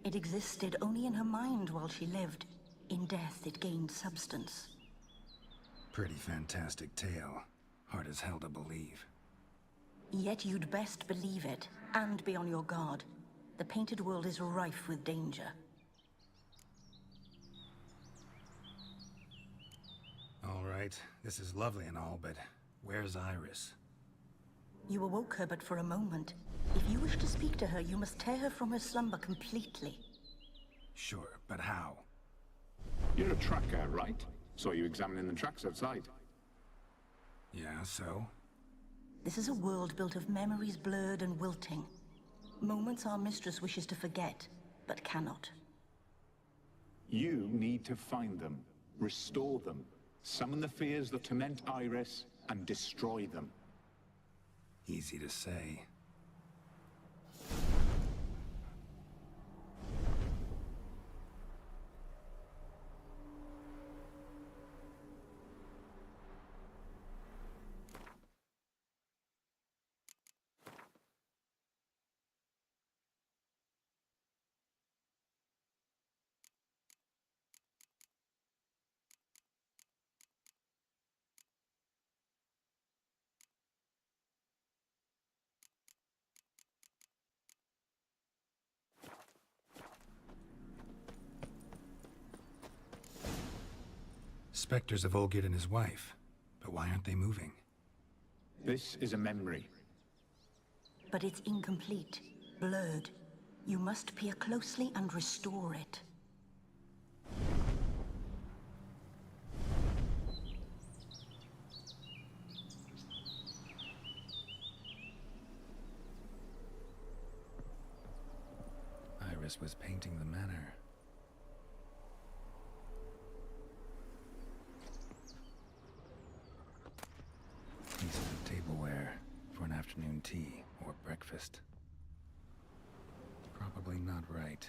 It existed only in her mind while she lived. In death, it gained substance. Pretty fantastic tale. Hard as hell to believe. Yet you'd best believe it, and be on your guard. The Painted World is rife with danger. All right, this is lovely and all, but where's Iris? You awoke her but for a moment. If you wish to speak to her, you must tear her from her slumber completely. Sure, but how? You're a tracker, right? Saw you examining the tracks outside. Yeah, so? This is a world built of memories blurred and wilting. Moments our mistress wishes to forget, but cannot. You need to find them, restore them, summon the fears that torment Iris, and destroy them. Easy to say. Spectres of Olgierd and his wife. But why aren't they moving? This is a memory. But it's incomplete, blurred. You must peer closely and restore it. Iris was painting the manor. Pieces of tableware for an afternoon tea or breakfast. Probably not right.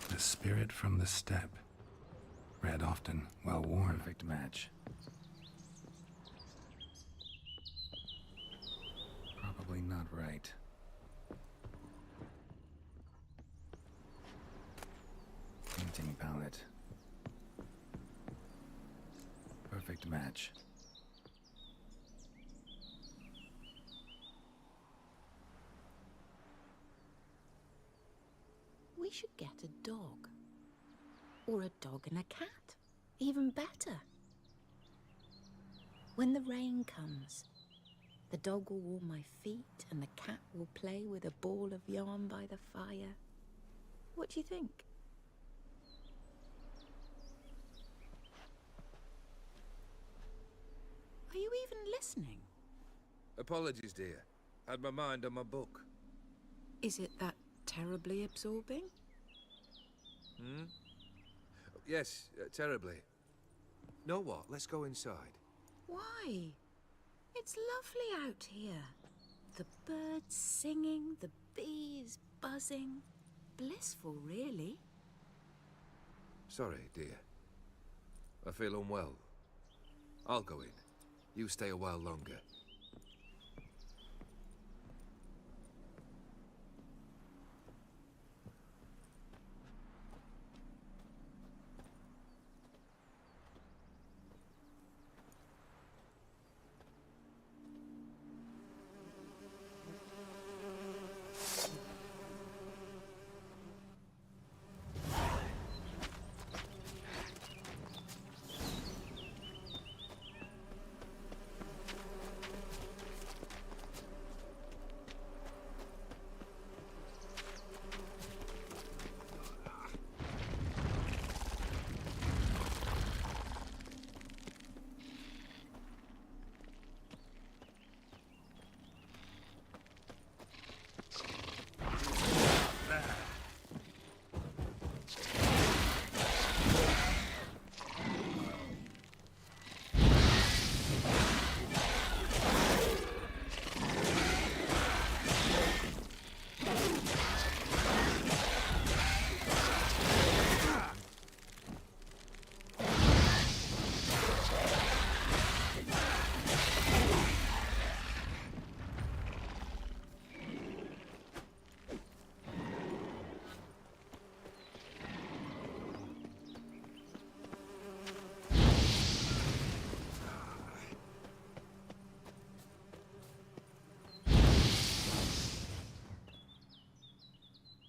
The spirit from the steppe. Read often, well worn. Perfect match. Probably not right. Painting palette. Perfect match. We should get a dog. Or a dog and a cat. Even better. When the rain comes, the dog will warm my feet and the cat will play with a ball of yarn by the fire. What do you think? Are you even listening? Apologies, dear. Had my mind on my book. Is it that terribly absorbing? Hmm? Yes, terribly. Know what? Let's go inside. Why? It's lovely out here. The birds singing, the bees buzzing. Blissful, really. Sorry, dear. I feel unwell. I'll go in. You stay a while longer.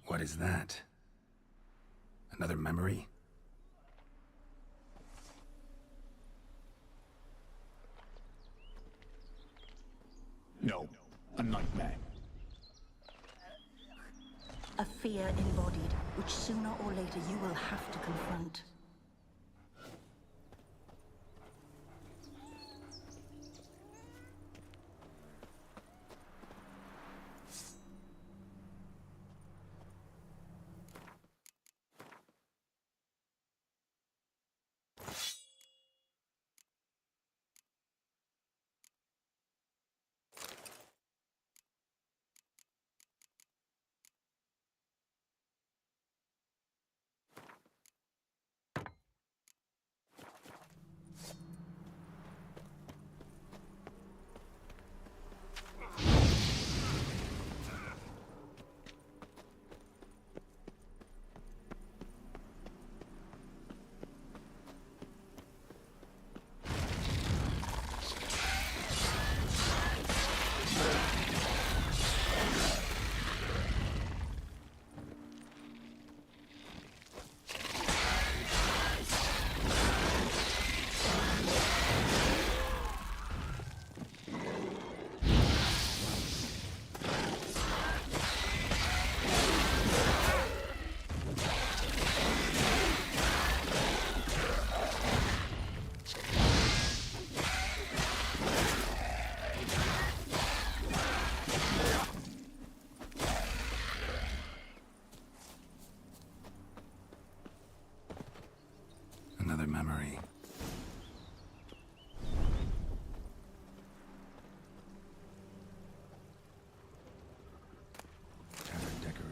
What is that? Another memory? No, a nightmare. A fear embodied, which sooner or later you will have to confront.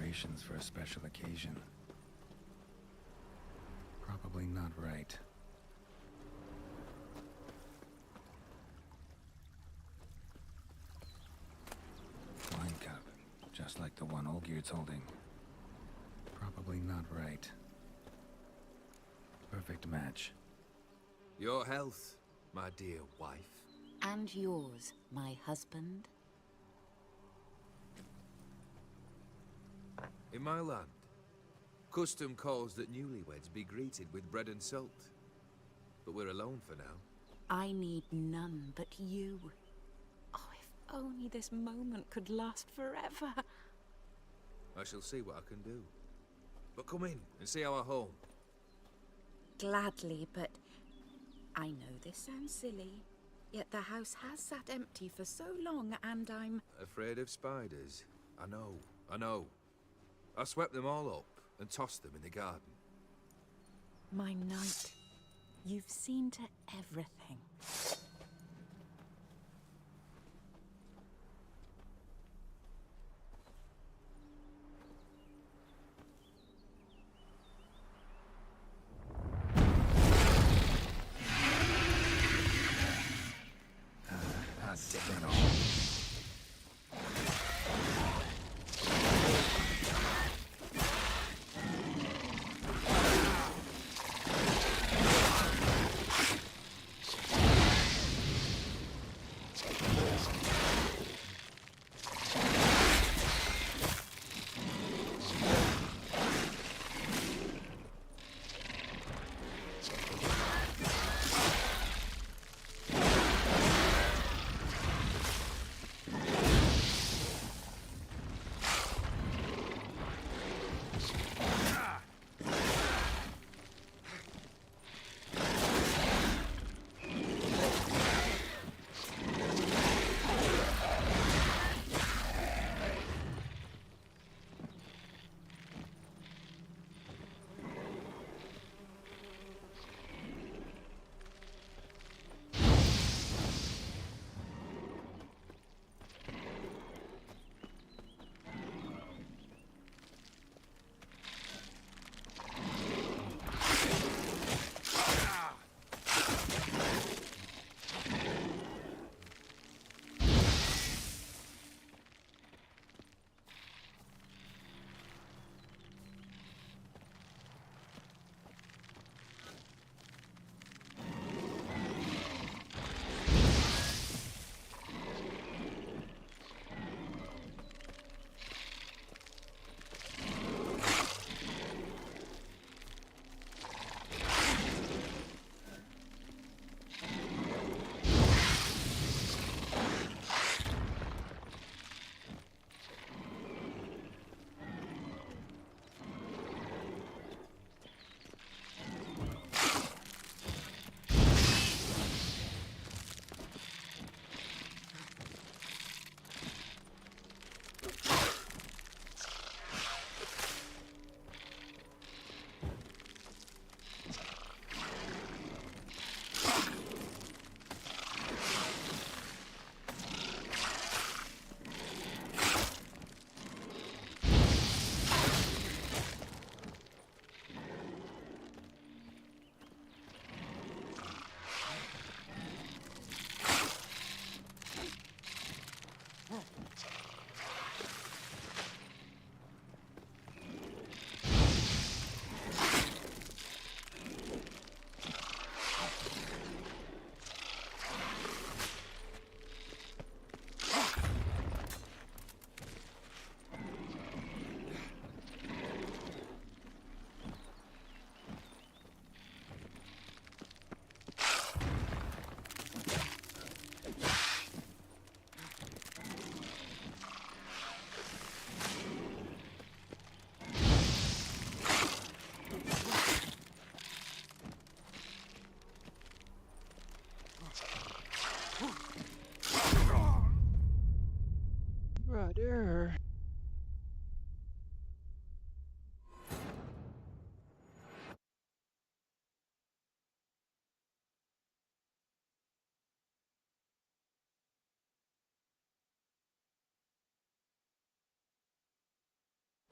decorations for a special occasion. Probably not right. Wine cup, just like the one Olgerd's holding. Probably not right. Perfect match. Your health, my dear wife. And yours, my husband. In my land, custom calls that newlyweds be greeted with bread and salt. But we're alone for now. I need none but you. Oh, if only this moment could last forever. I shall see what I can do. But come in and see our home. Gladly, but I know this sounds silly, yet the house has sat empty for so long, and I'm... Afraid of spiders? I know. I swept them all up and tossed them in the garden. My knight, you've seen to everything.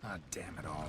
Ah, damn it all.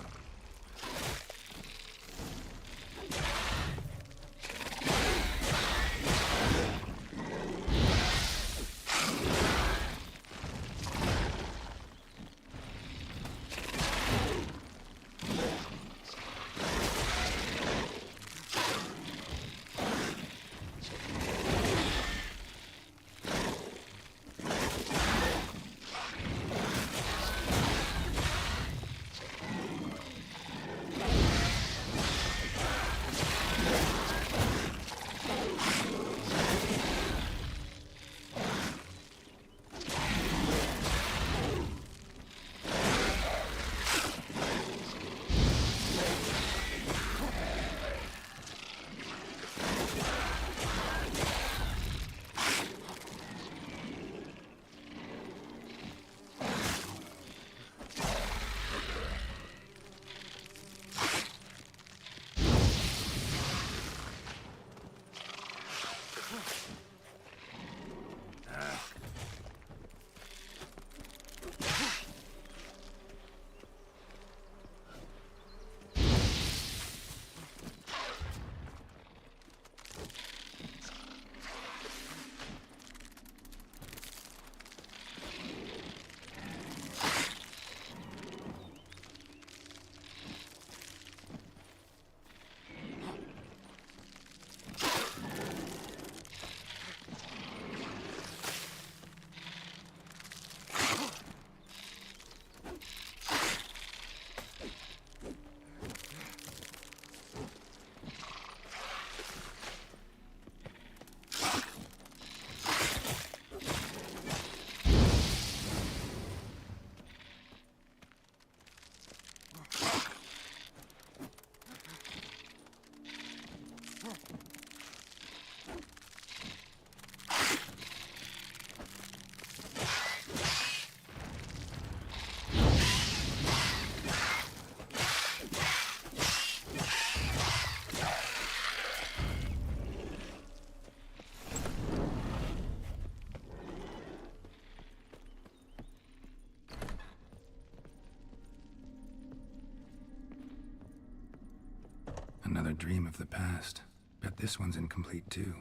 Another dream of the past. Bet this one's incomplete too.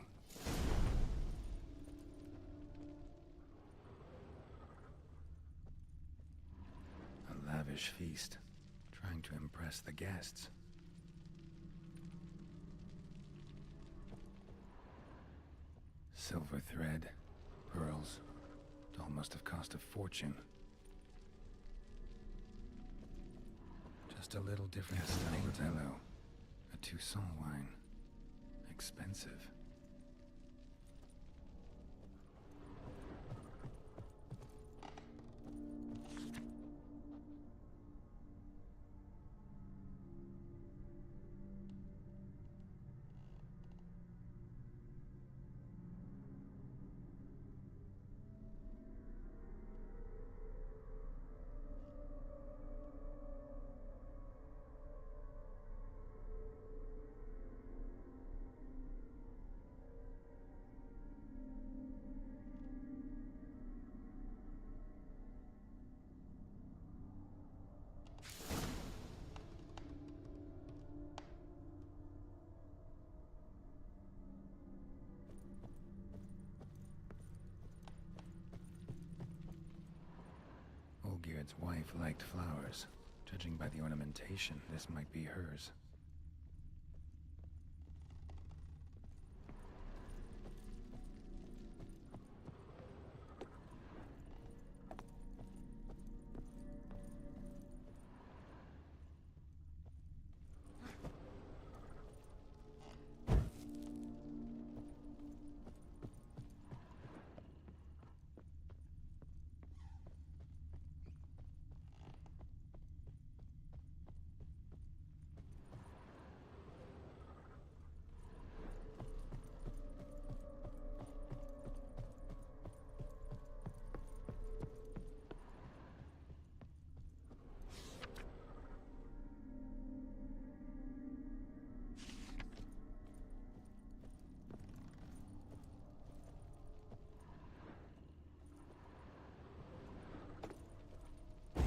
A lavish feast, trying to impress the guests. Silver thread, pearls. It all must have cost a fortune. Just a little different. Castello. A Toussaint wine. Expensive. Olgierd's wife liked flowers. Judging by the ornamentation, this might be hers.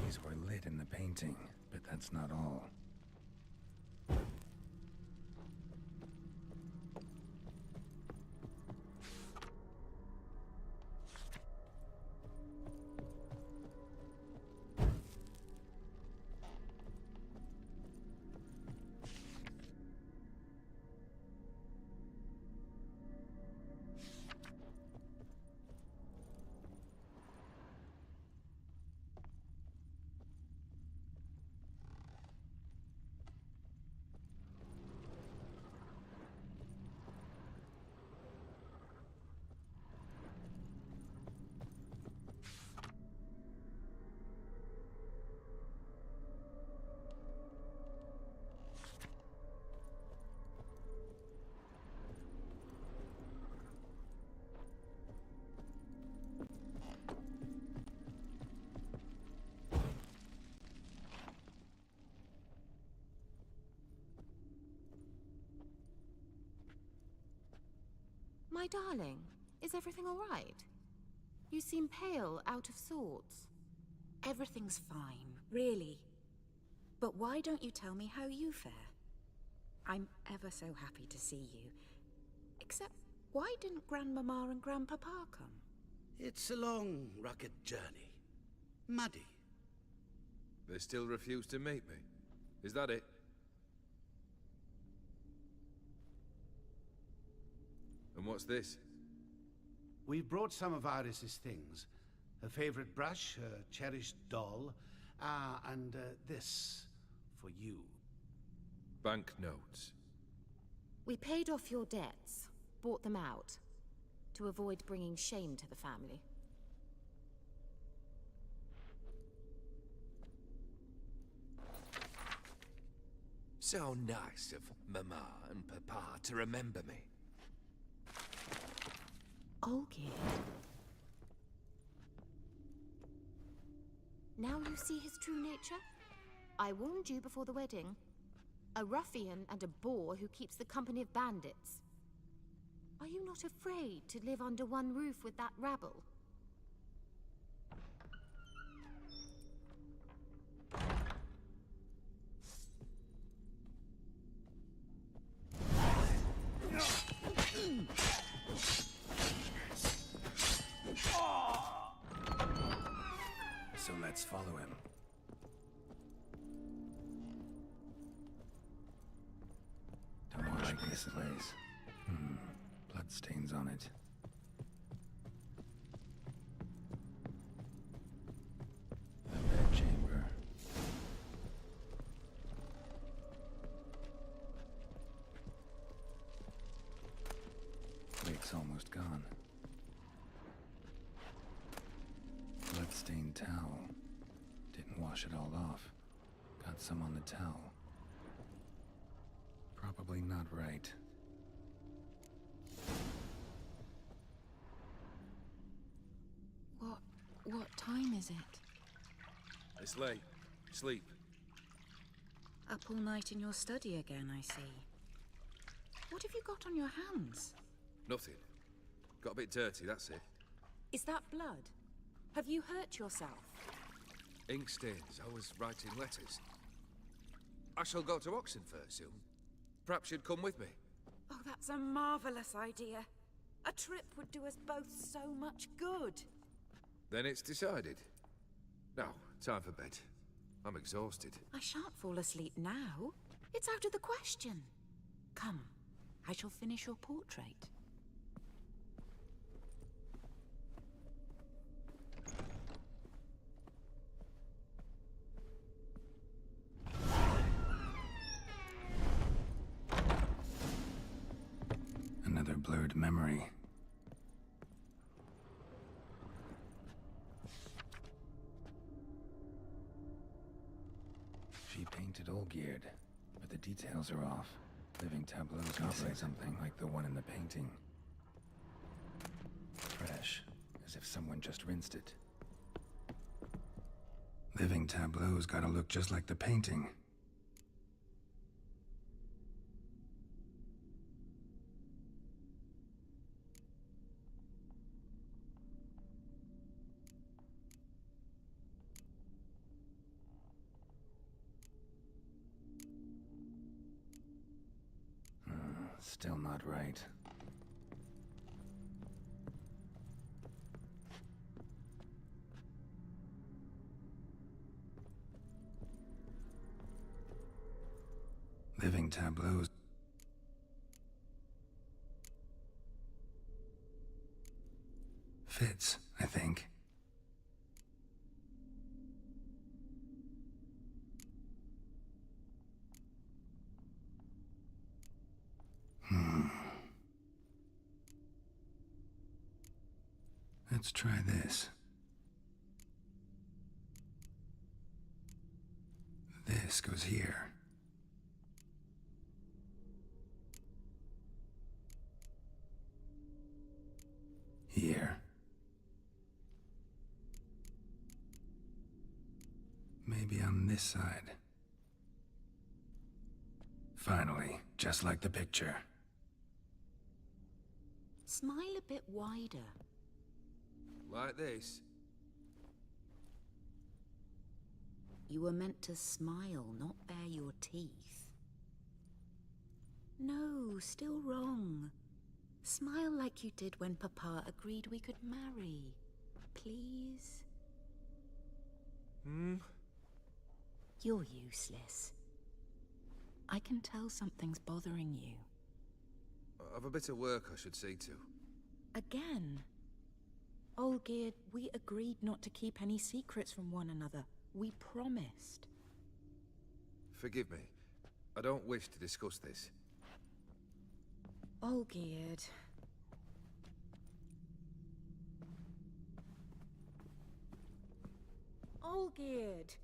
These were lit in the painting, but that's not all. My darling, is everything all right? You seem pale, out of sorts. Everything's fine, really. But why don't you tell me how you fare? I'm ever so happy to see you. Except, why didn't Grandmama and Grandpapa come? It's a long, rugged journey. Muddy. They still refuse to meet me. Is that it? And what's this? We've brought some of Iris's things. Her favorite brush, her cherished doll, and this for you. Banknotes. We paid off your debts, bought them out, to avoid bringing shame to the family. So nice of Mama and Papa to remember me. Olgierd. Now you see his true nature? I warned you before the wedding. A ruffian and a boor who keeps the company of bandits. Are you not afraid to live under one roof with that rabble? So let's follow him. Don't like this place. Bloodstains on it. The bedchamber. Lake's almost gone. Bloodstained towel. Didn't wash it all off. Got some on the towel. Probably not right. What time is it? It's late. Sleep. Up all night in your study again, I see. What have you got on your hands? Nothing. Got a bit dirty, that's it. Is that blood? Have you hurt yourself? Ink stains. I was writing letters. I shall go to Oxenfurt soon. Perhaps you'd come with me. Oh, that's a marvelous idea. A trip would do us both so much good. Then it's decided. Now, time for bed. I'm exhausted. I shan't fall asleep now. It's out of the question. Come, I shall finish your portrait. Another blurred memory. She painted Olgierd, but the details are off. Living tableaus can say something like the one in the painting. Fresh, as if someone just rinsed it. Living tableaus gotta look just like the painting. Still not right. Living tableaus. Fits, I think. Let's try this. This goes here. Here. Maybe on this side. Finally, just like the picture. Smile a bit wider. Like this? You were meant to smile, not bare your teeth. No, still wrong. Smile like you did when Papa agreed we could marry. Please? You're useless. I can tell something's bothering you. I've a bit of work I should see to. Again? Olgierd, we agreed not to keep any secrets from one another. We promised. Forgive me. I don't wish to discuss this. Olgierd. Olgierd!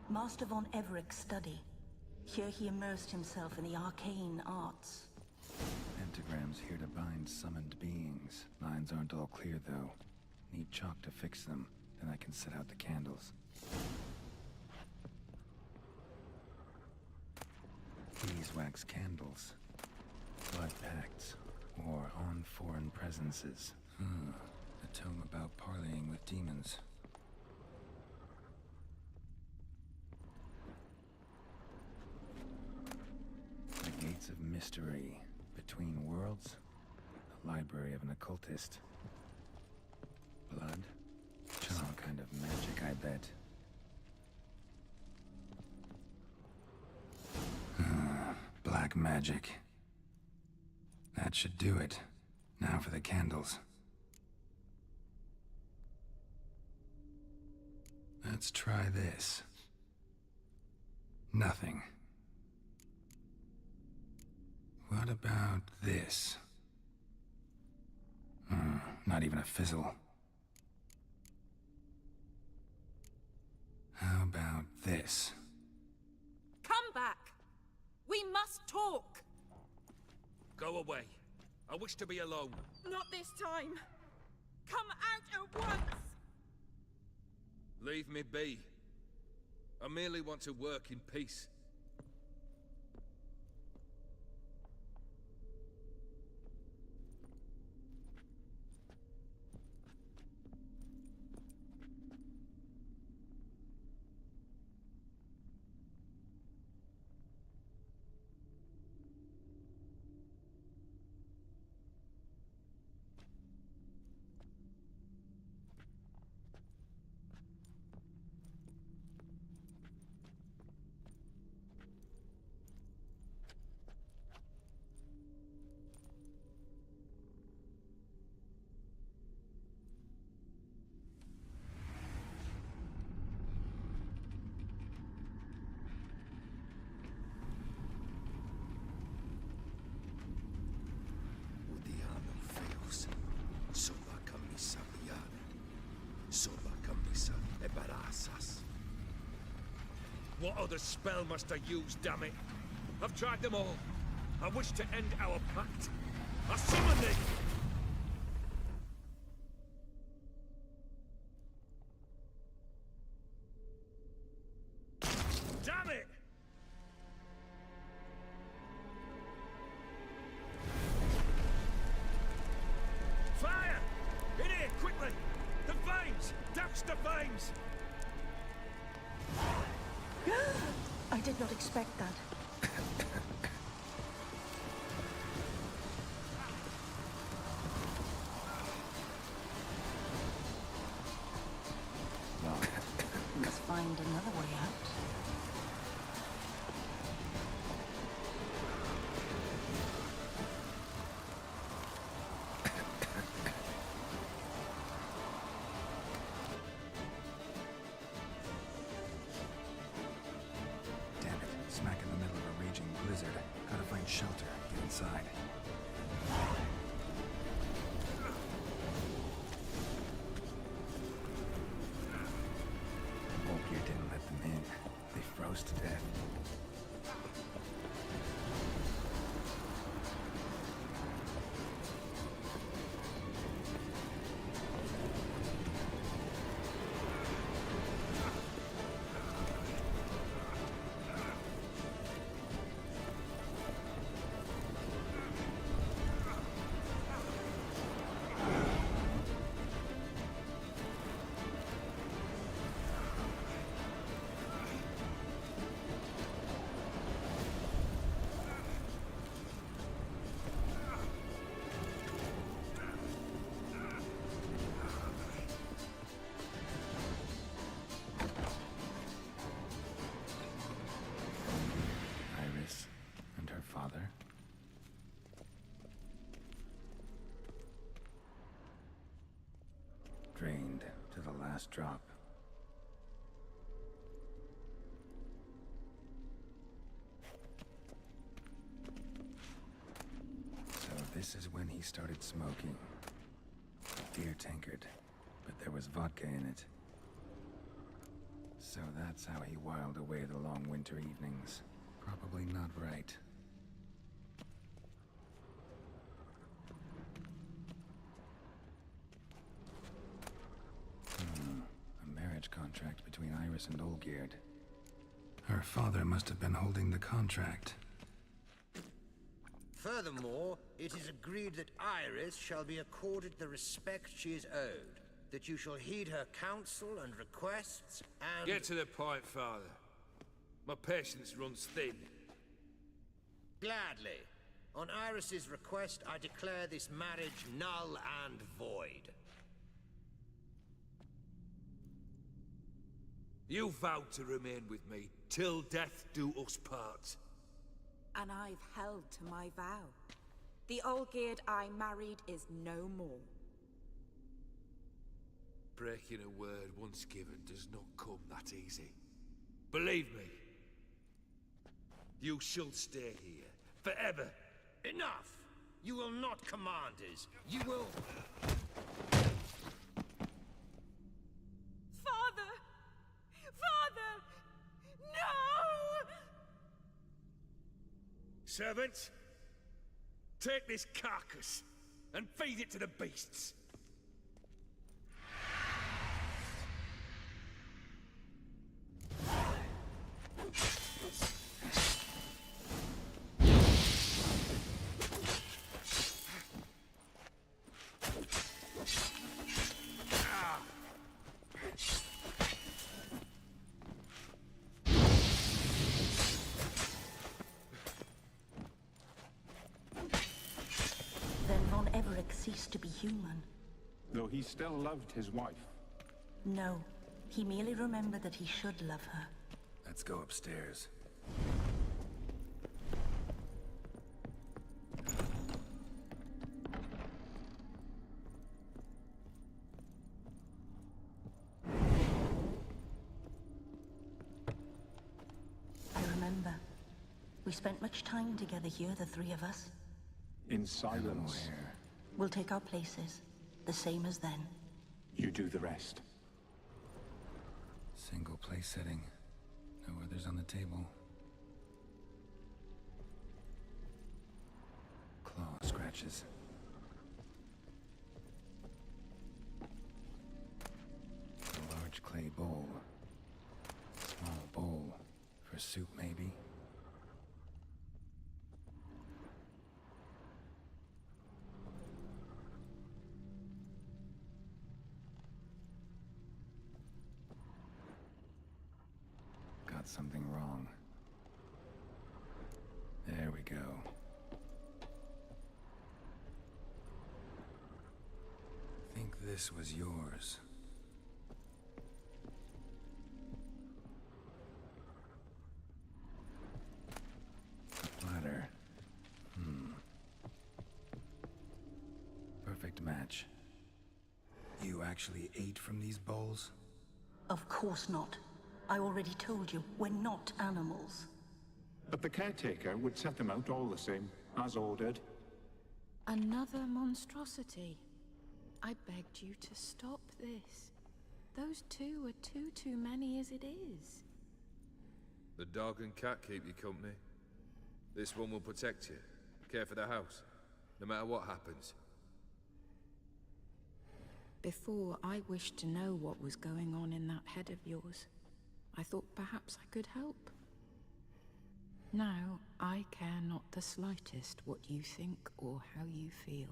Master von Everek's study. Here he immersed himself in the arcane arts. Pentagrams here to bind summoned beings. Lines aren't all clear, though. Need chalk to fix them, then I can set out the candles. Beeswax candles. Blood pacts. Or on foreign presences. A tome about parleying with demons. The Gates of Mystery. Between Worlds. The library of an occultist. Blood? Some kind of magic, I bet. Black magic. That should do it. Now for the candles. Let's try this. Nothing. What about this? Not even a fizzle. How about this? Come back! We must talk! Go away. I wish to be alone. Not this time! Come out at once! Leave me be. I merely want to work in peace. Sola camisa e barasas. What other spell must I use, damn it? I've tried them all. I wish to end our pact. I summon thee! Damn it! Fire! In here, quickly! The flames! Douse the flames! I did not expect that. Let's find another way out. Damn it, smack in the middle of a raging blizzard. Gotta find shelter, get inside. Olgierd didn't let them in. They froze to death. Iris and her father. Drained to the last drop. So this is when he started smoking. Beer tankard, but there was vodka in it. So that's how he whiled away the long winter evenings. Probably not right. A marriage contract between Iris and Olgierd. Her father must have been holding the contract. Furthermore, it is agreed that Iris shall be accorded the respect she is owed, that you shall heed her counsel and requests, and... Get to the point, Father. My patience runs thin. Gladly. On Iris's request, I declare this marriage null and void. You vowed to remain with me till death do us part. And I've held to my vow. The Olgierd I married is no more. Breaking a word once given does not come that easy. Believe me. You shall stay here, forever. Enough! You will not command us. You will... Father! Father! No! Servants, take this carcass and feed it to the beasts. Then Von Everec ceased to be human. Though he still loved his wife. No, he merely remembered that he should love her. Let's go upstairs. I remember. We spent much time together here, the three of us. In silence. We'll take our places, the same as then. You do the rest. Single place setting. No others on the table. Claw scratches. A large clay bowl. Small bowl. For soup, maybe? Got something wrong. There we go. Think this was yours. Platter. Perfect match. You actually ate from these bowls? Of course not. I already told you, we're not animals. But the caretaker would set them out all the same, as ordered. Another monstrosity. I begged you to stop this. Those two are too many as it is. The dog and cat keep you company. This one will protect you, care for the house, no matter what happens. Before, I wished to know what was going on in that head of yours. I thought perhaps I could help. Now, I care not the slightest what you think or how you feel.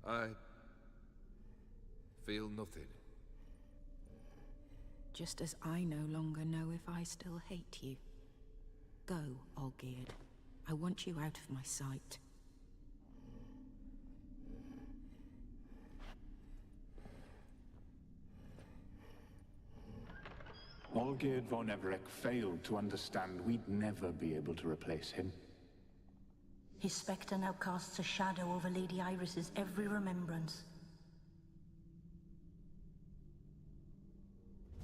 I feel nothing. Just as I no longer know if I still hate you. Go, Olgierd. I want you out of my sight. Olgierd von Everec failed to understand we'd never be able to replace him. His spectre now casts a shadow over Lady Iris's every remembrance.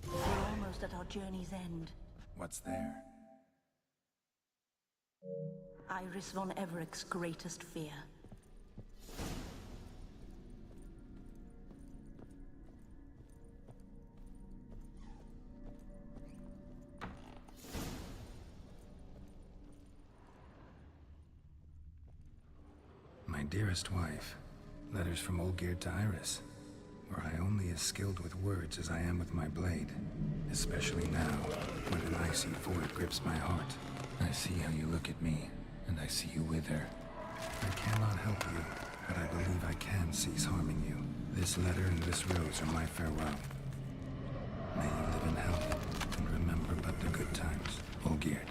We're almost at our journey's end. What's there? Iris von Everec's greatest fear. My dearest wife. Letters from Olgierd to Iris. Were I only as skilled with words as I am with my blade. Especially now, when an icy void grips my heart. I see how you look at me, and I see you wither. I cannot help you, but I believe I can cease harming you. This letter and this rose are my farewell. May you live in health, and remember but the good times, Olgierd.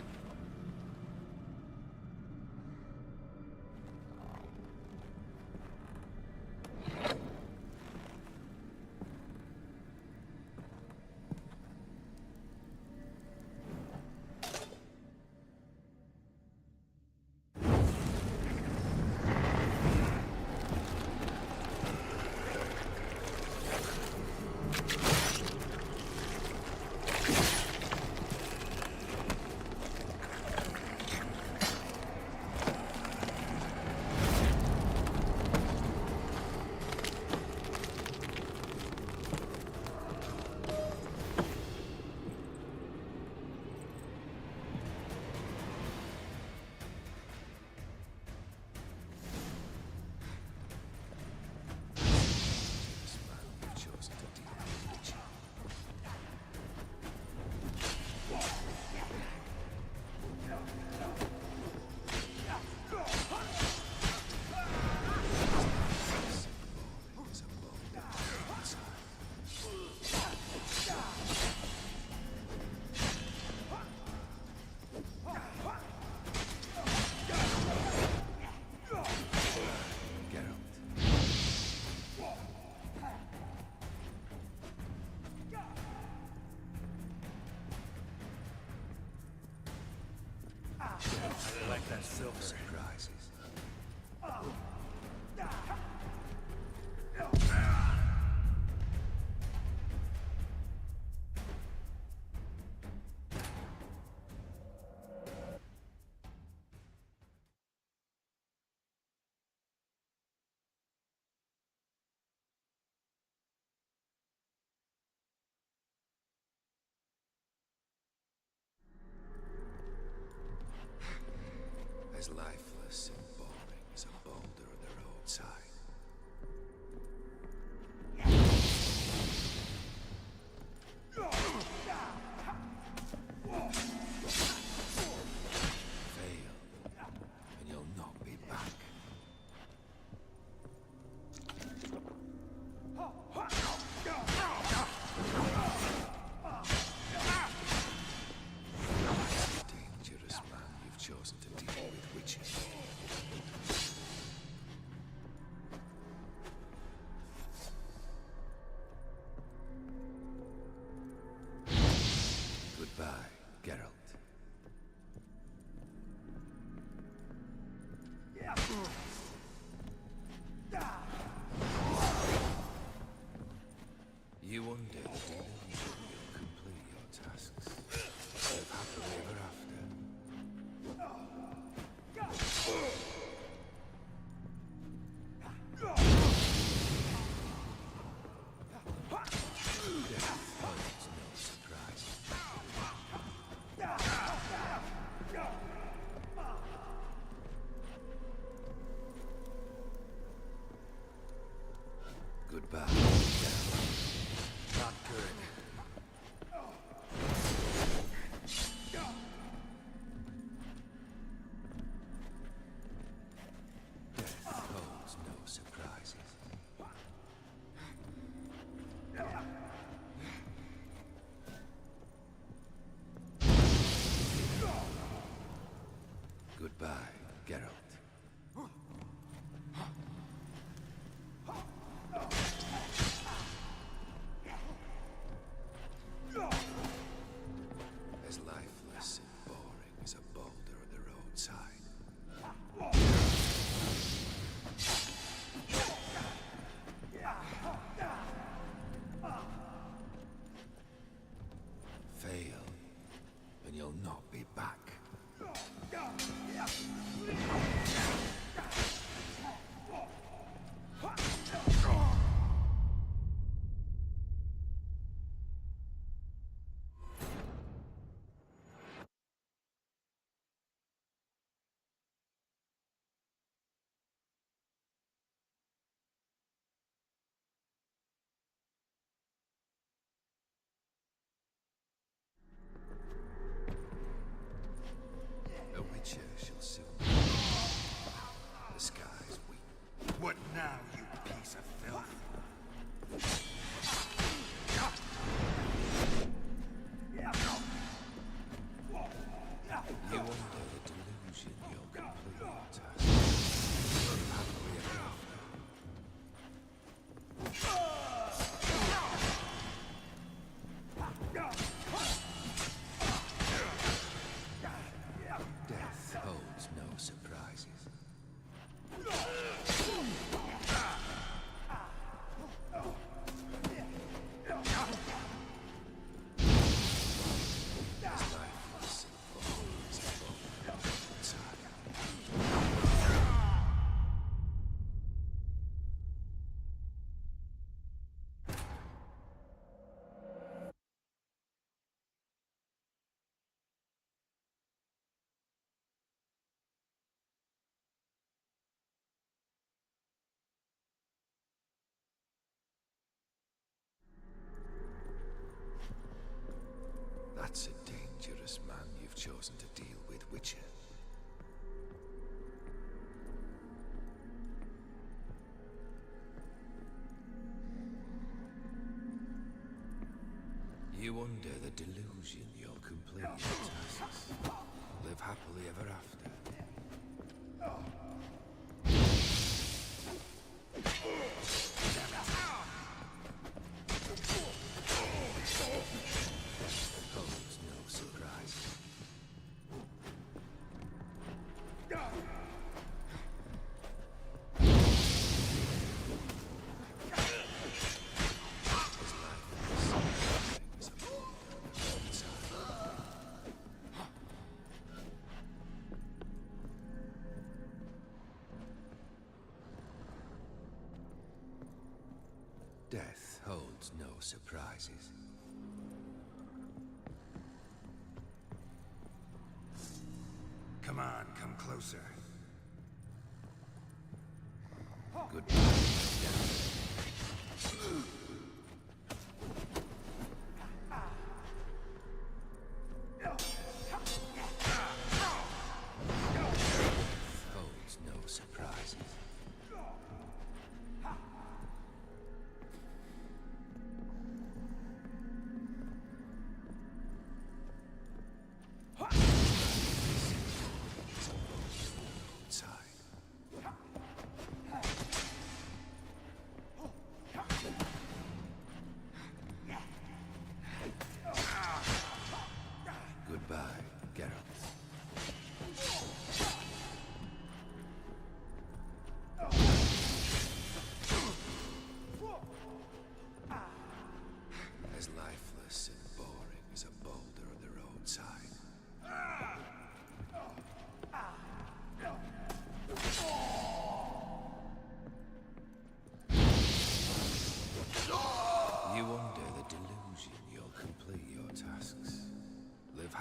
I like that silver surprises. Geralt. You undead will complete your tasks. Live happily ever after. Death holds no surprise. Goodbye. Not good. Death holds no surprises. Goodbye, Geralt. As lifeless and boring as a boulder on the roadside. Fail, and you'll not be back. A witcher shall soon be. The skies weep. What now, you piece of filth? You under the delusion you'll complete your task. Live happily ever after. Death holds no surprises. As lifeless and boring as a boulder on the roadside. That's a dangerous man you've chosen to deal with, Witcher. You under the delusion you'll complete your tasks. Live happily ever after. Holds no surprises. Death holds no surprises. Come on, come closer. Goodbye. Holds no surprises. Outside.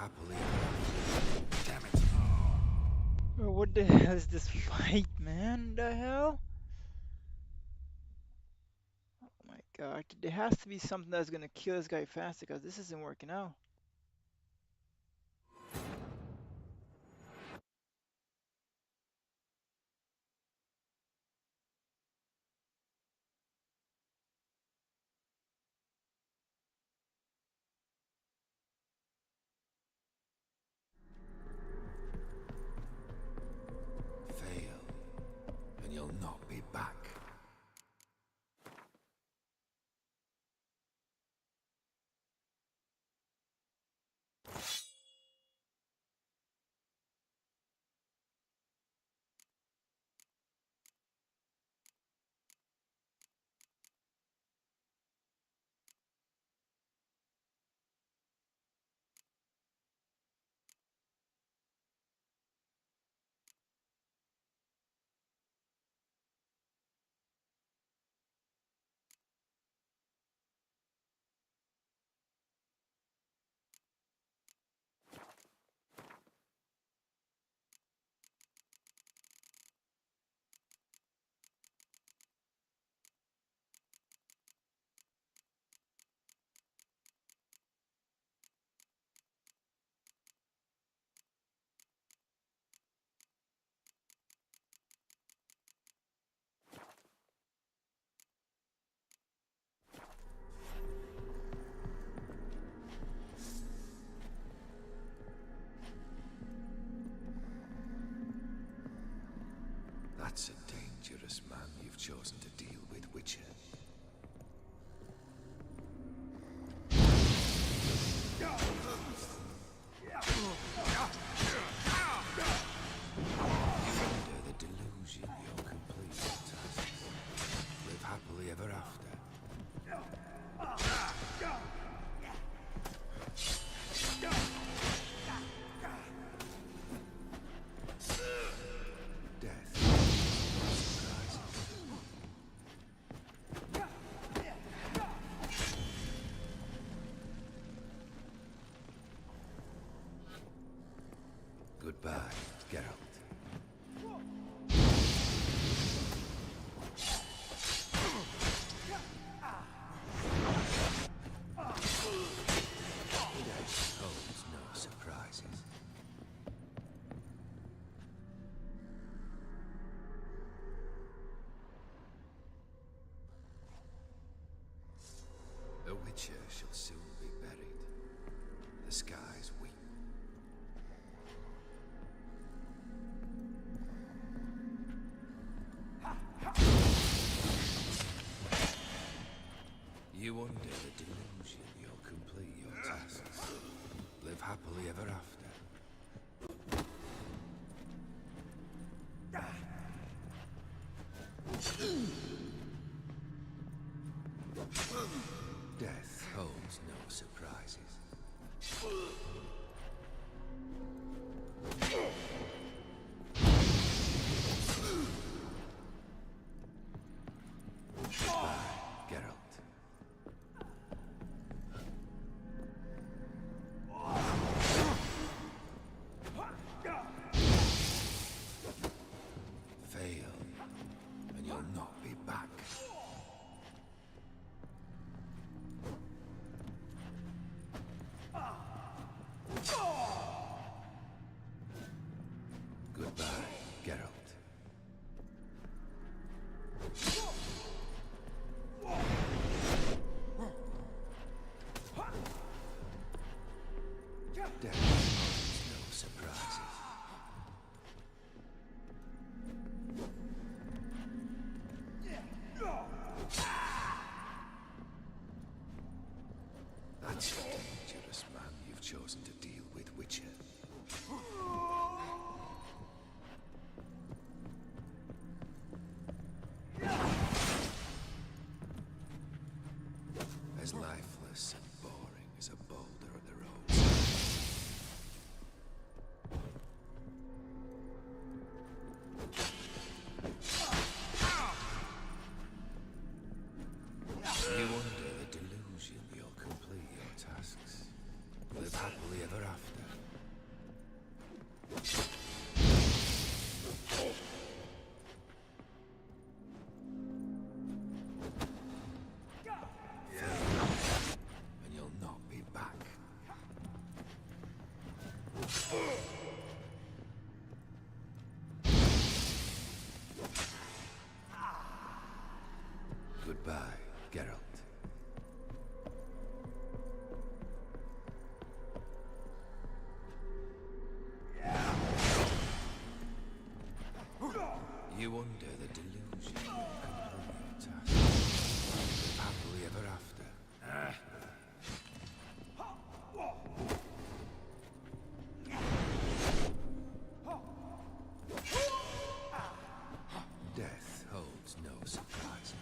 happily ever after. Damn it. Bro, what the hell is this fight, man? The hell? Oh my god, there has to be something that's gonna kill this guy faster because this isn't working out. Fail, and you'll not be back. That's a dangerous man you've chosen to deal with, Witcher. You're under the delusion you're complete your tasks. Live happily ever after. Goodbye, Geralt. Death holds no surprises. A Witcher shall soon be buried. The skies weep. You under the delusion you'll complete your tasks. Live happily ever after. Death holds no surprises. Goodbye, Geralt. Fail, and you'll not be back. Goodbye, Geralt. Death holds no surprises. That's a dangerous man you've chosen to deal with, Witcher. As lifeless and boring as a boulder at the roadside. You under the delusion you'll complete your tasks. Live happily ever after. Goodbye, Geralt. You under the delusion you complete your task. Live happily ever after. Death holds no surprises.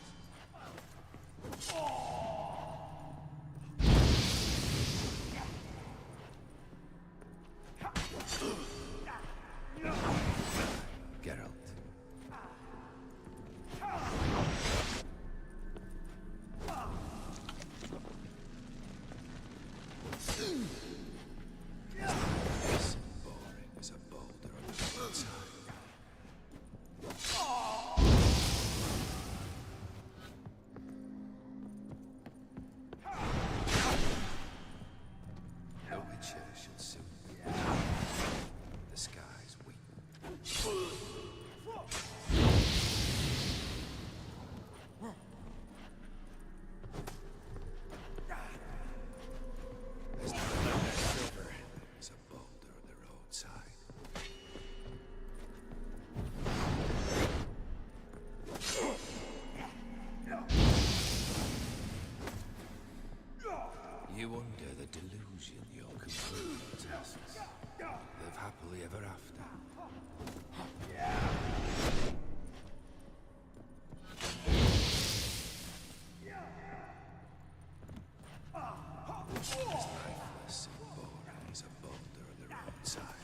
Geralt. As boring as a boulder on the roadside. The Witcher should soon be back. The skies weep. There's not enough river as a boulder on the roadside. You under the delusion you're completing your tasks. Live happily ever after. As lifeless and boring as a boulder on the roadside.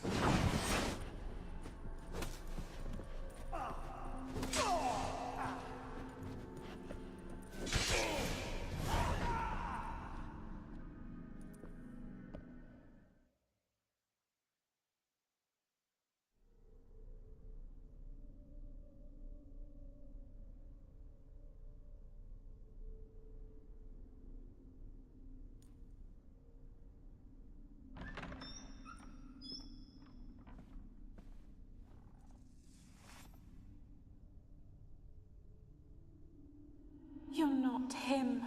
You're not him.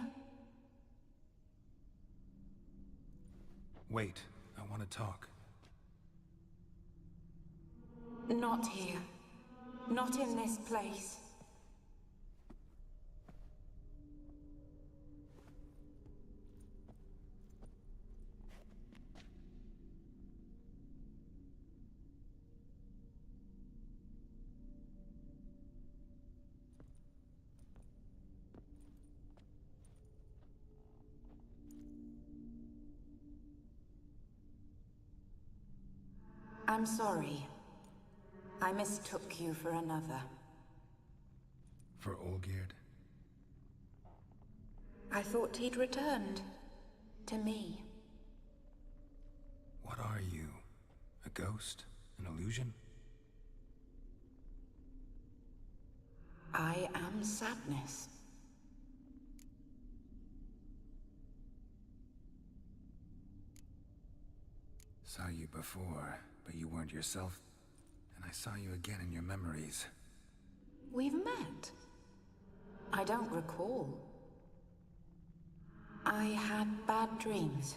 Wait, I want to talk. Not here. Not in this place. I'm sorry. I mistook you for another. For Olgierd? I thought he'd returned. To me. What are you? A ghost? An illusion? I am sadness. Saw you before, but you weren't yourself. And I saw you again in your memories. We've met. I don't recall. I had bad dreams.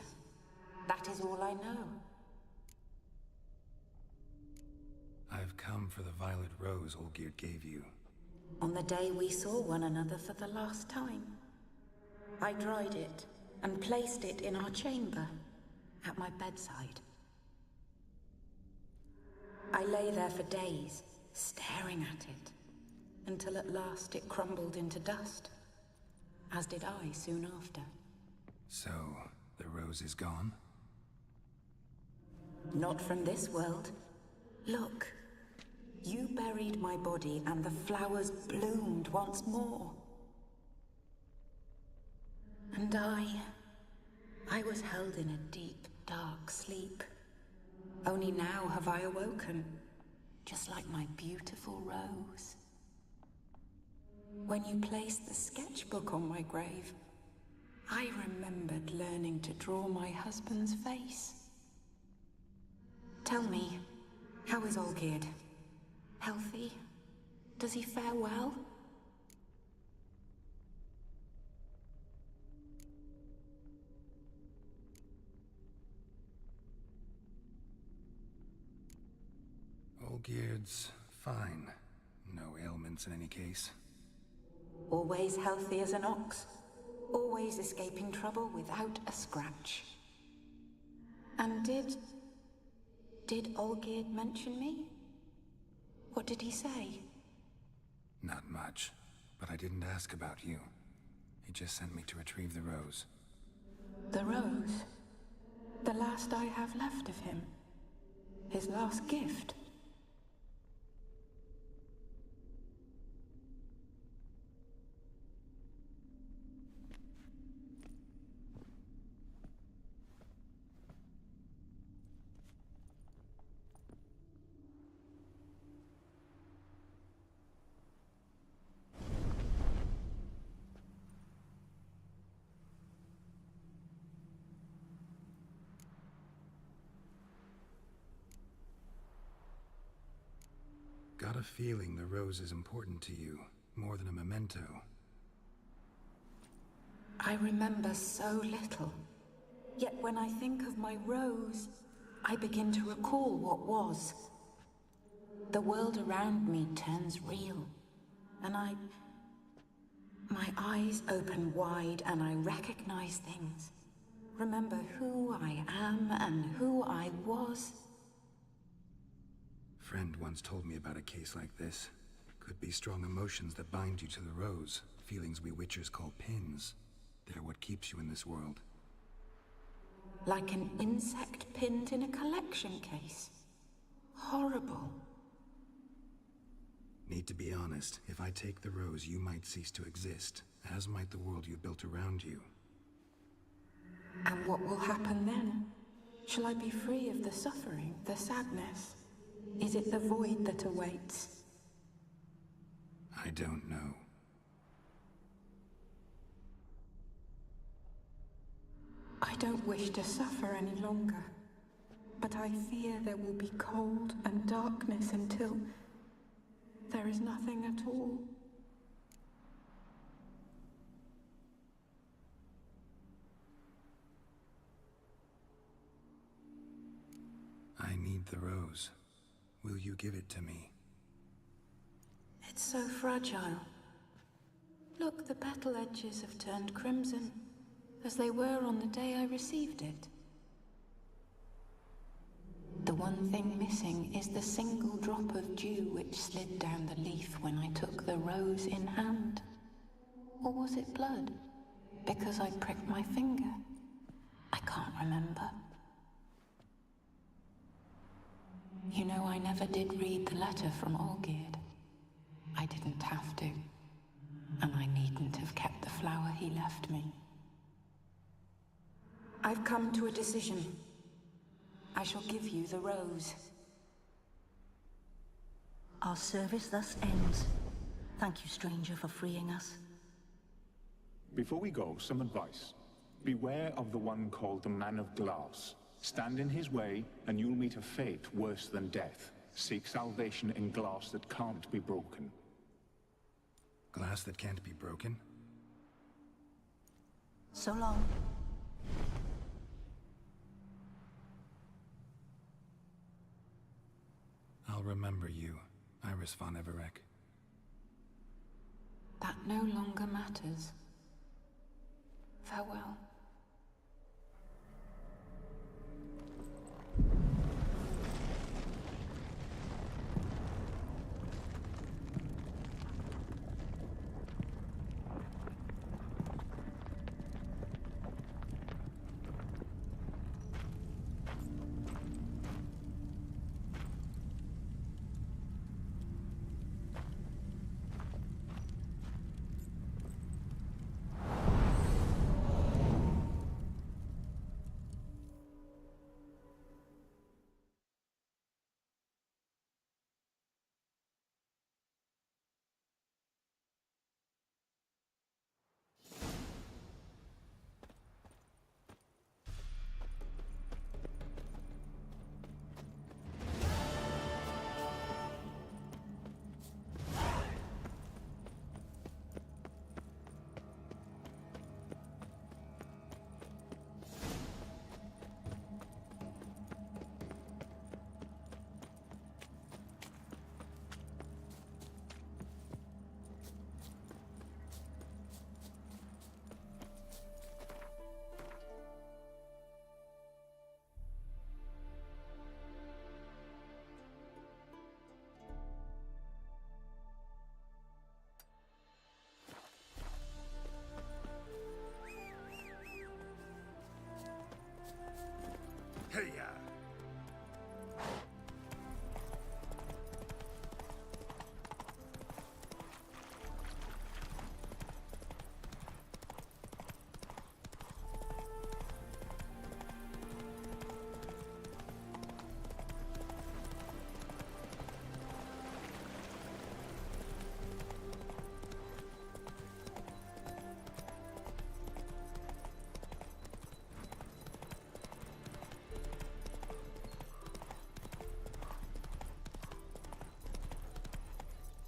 That is all I know. I've come for the violet rose Olgierd gave you. On the day we saw one another for the last time, I dried it and placed it in our chamber, at my bedside. I lay there for days, staring at it, until at last it crumbled into dust, as did I soon after. So, the rose is gone? Not from this world. Look, you buried my body and the flowers bloomed once more. And I was held in a deep, dark sleep. Only now have I awoken, just like my beautiful rose. When you placed the sketchbook on my grave, I remembered learning to draw my husband's face. Tell me, how is Olgierd? Healthy? Does he fare well? Olgierd's fine. No ailments in any case. Always healthy as an ox. Always escaping trouble without a scratch. And did Olgierd mention me? What did he say? Not much, but I didn't ask about you. He just sent me to retrieve the rose. The rose? The last I have left of him? His last gift? Got a feeling the rose is important to you, more than a memento. I remember so little. Yet when I think of my rose, I begin to recall what was. The world around me turns real, and my eyes open wide and I recognize things. Remember who I am and who I was. Friend once told me about a case like this. Could be strong emotions that bind you to the rose. Feelings we witchers call pins. They're what keeps you in this world. Like an insect pinned in a collection case. Horrible. Need to be honest. If I take the rose, you might cease to exist, as might the world you built around you. And what will happen then? Shall I be free of the suffering, the sadness? Is it the void that awaits? I don't know. I don't wish to suffer any longer, but I fear there will be cold and darkness until there is nothing at all. I need the rose. Will you give it to me? It's so fragile. Look, the petal edges have turned crimson, as they were on the day I received it. The one thing missing is the single drop of dew which slid down the leaf when I took the rose in hand. Or was it blood? Because I pricked my finger? I can't remember. You know, I never did read the letter from Olgierd. I didn't have to. And I needn't have kept the flower he left me. I've come to a decision. I shall give you the rose. Our service thus ends. Thank you, stranger, for freeing us. Before we go, some advice. Beware of the one called the Man of Glass. Stand in his way, and you'll meet a fate worse than death. Seek salvation in glass that can't be broken. Glass that can't be broken? So long. I'll remember you, Iris von Everec. That no longer matters. Farewell. Hey-ya!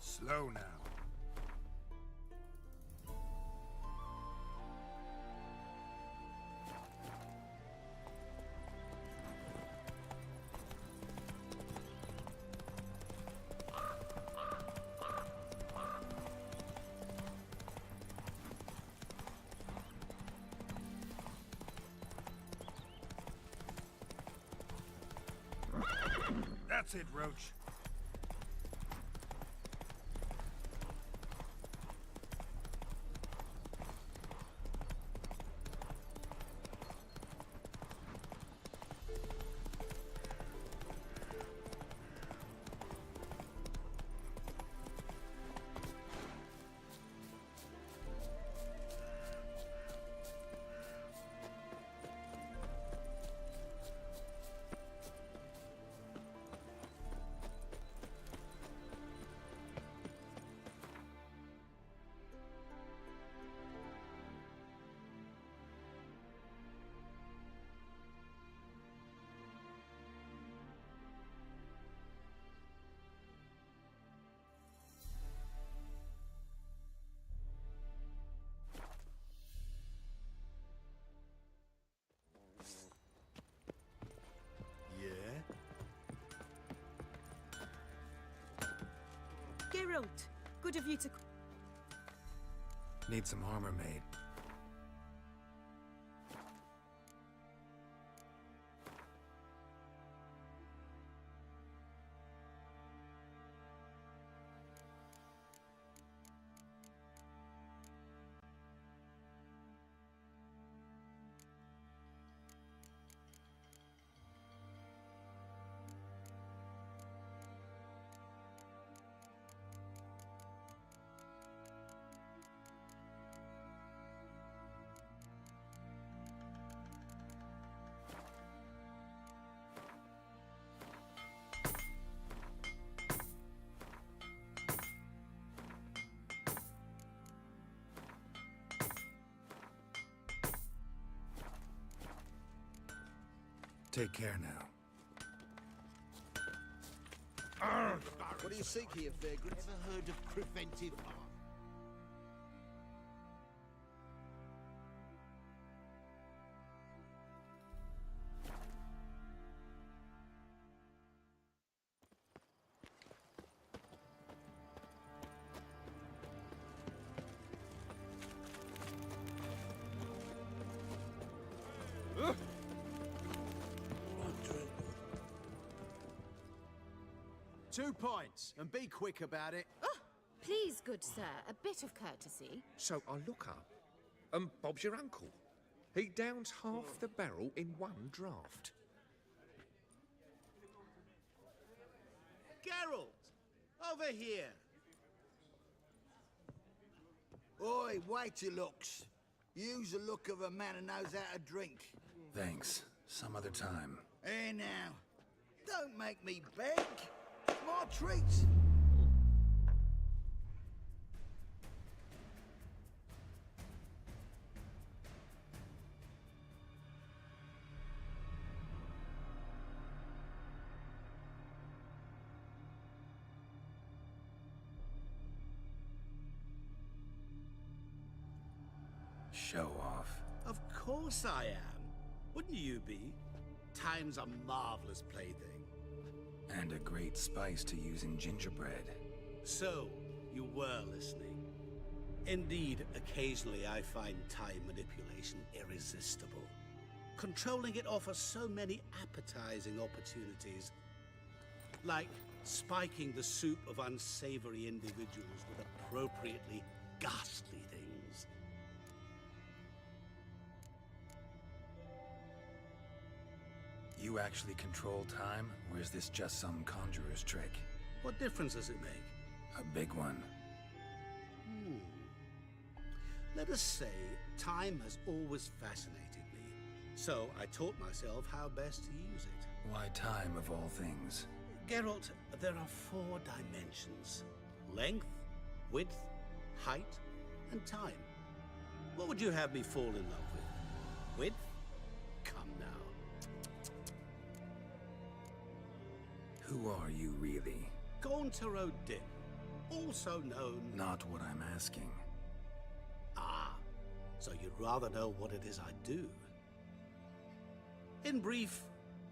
Slow now. That's it, Roach. Geralt, good of you to... Need some armor made. Take care now. What do you seek here, Vagrant? Ever heard of preventive arm? Two points, and be quick about it. Oh, please, good sir, a bit of courtesy. So I look up, and Bob's your uncle. He downs half the barrel in one draft. Geralt! Over here! Oi, wait your looks. Use the look of a man who knows how to drink. Thanks. Some other time. Hey now, don't make me beg. More treats. Show off. Of course I am. Wouldn't you be? Time's a marvelous plaything. And a great spice to use in gingerbread. So, you were listening. Indeed, occasionally I find time manipulation irresistible. Controlling it offers so many appetizing opportunities. Like spiking the soup of unsavory individuals with appropriately ghastly things. You actually control time, or is this just some conjurer's trick? What difference does it make? A big one. Let us say time has always fascinated me, so I taught myself how best to use it. Why time, of all things? Geralt, there are 4 dimensions. Length, width, height, and time. What would you have me fall in love with? Width? Come now. Who are you, really? Gaunter O'Dim, also known... Not what I'm asking. Ah, so you'd rather know what it is I do. In brief,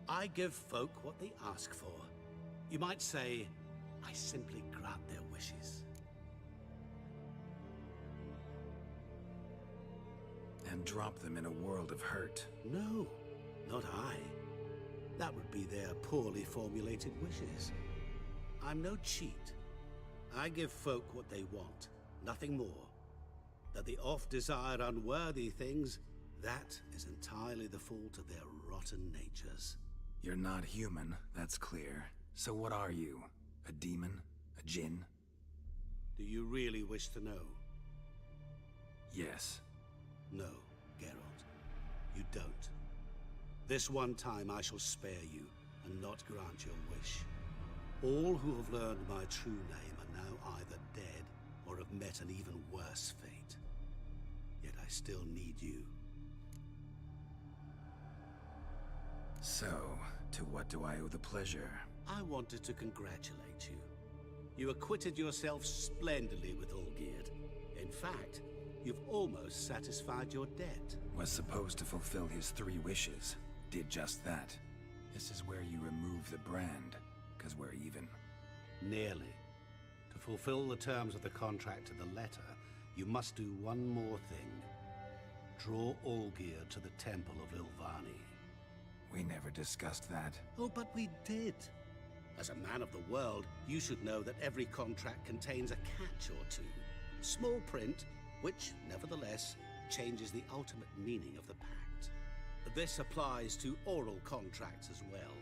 I give folk what they ask for. You might say, I simply grant their wishes. And drop them in a world of hurt. No, not I. That would be their poorly formulated wishes. I'm no cheat. I give folk what they want, nothing more. That they oft desire unworthy things, that is entirely the fault of their rotten natures. You're not human, that's clear. So what are you? A demon? A djinn? Do you really wish to know? Yes. No, Geralt. You don't. This one time I shall spare you, and not grant your wish. All who have learned my true name are now either dead, or have met an even worse fate. Yet I still need you. So, to what do I owe the pleasure? I wanted to congratulate you. You acquitted yourself splendidly with Olgierd. In fact, you've almost satisfied your debt. Was supposed to fulfill his 3 wishes. Did just that. This is where you remove the brand, because we're even. Nearly. To fulfill the terms of the contract to the letter, you must do one more thing. Draw Olgierd to the Temple of Ilvani. We never discussed that. Oh, but we did. As a man of the world, you should know that every contract contains a catch or two. Small print, which, nevertheless, changes the ultimate meaning of the pact. This applies to oral contracts as well.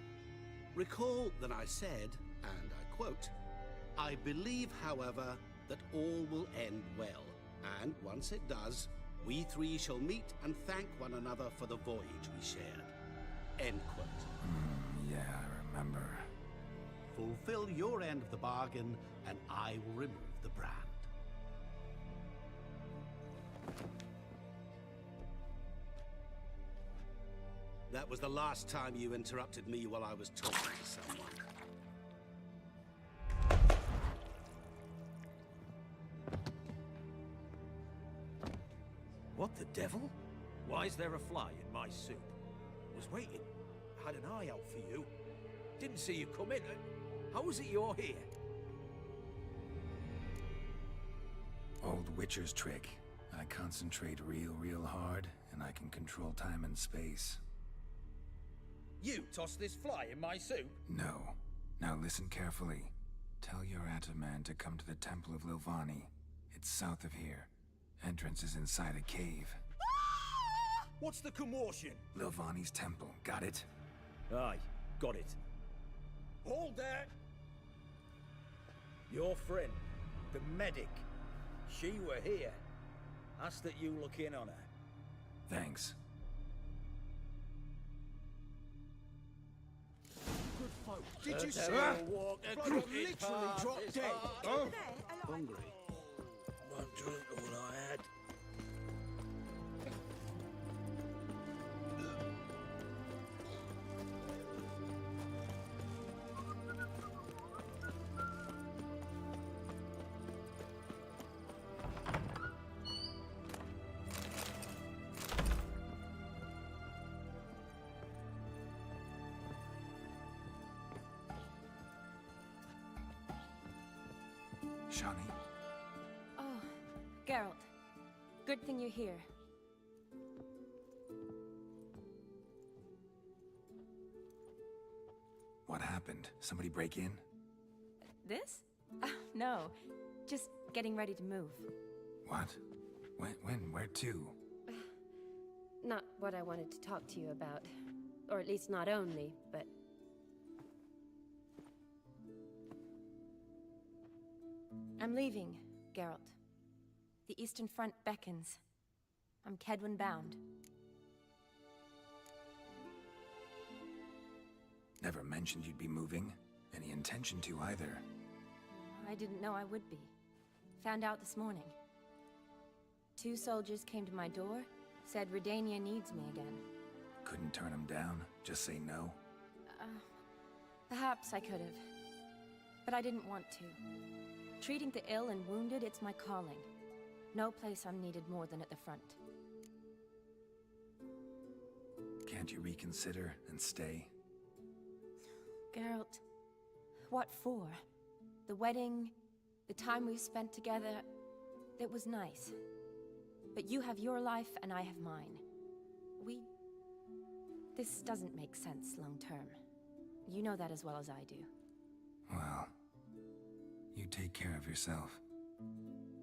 Recall that I said, and I quote, I believe, however, that all will end well, and once it does, we 3 shall meet and thank one another for the voyage we shared. End quote. Yeah, I remember. Fulfill your end of the bargain, and I will remove the brand. That was the last time you interrupted me while I was talking to someone. What the devil? Why is there a fly in my soup? Was waiting. Had an eye out for you. Didn't see you come in. How is it you're here? Old Witcher's trick. I concentrate real hard, and I can control time and space. You tossed this fly in my soup? No. Now listen carefully. Tell your Ataman to come to the Temple of Lilvani. It's south of here. Entrance is inside a cave. What's the commotion? Lilvani's temple, got it? Aye, got it. Hold there! Your friend, the medic, she were here. Ask that you look in on her. Thanks. Good folk. Did you see her? Literally dropped dead. Oh, hungry. One drink all I had. Shani? Oh, Geralt. Good thing you're here. What happened? Somebody break in? This? No. Just getting ready to move. What? When? Where to? Not what I wanted to talk to you about. Or at least not only, but... I'm leaving, Geralt. The Eastern Front beckons. I'm Kedwin bound. Never mentioned you'd be moving. Any intention to either. I didn't know I would be. Found out this morning. 2 soldiers came to my door, said Redania needs me again. Couldn't turn him down? Just say no? Perhaps I could have. But I didn't want to. Treating the ill and wounded, it's my calling. No place I'm needed more than at the front. Can't you reconsider and stay? Geralt, what for? The wedding, the time we've spent together, it was nice. But you have your life and I have mine. This doesn't make sense long term. You know that as well as I do. Well, you take care of yourself.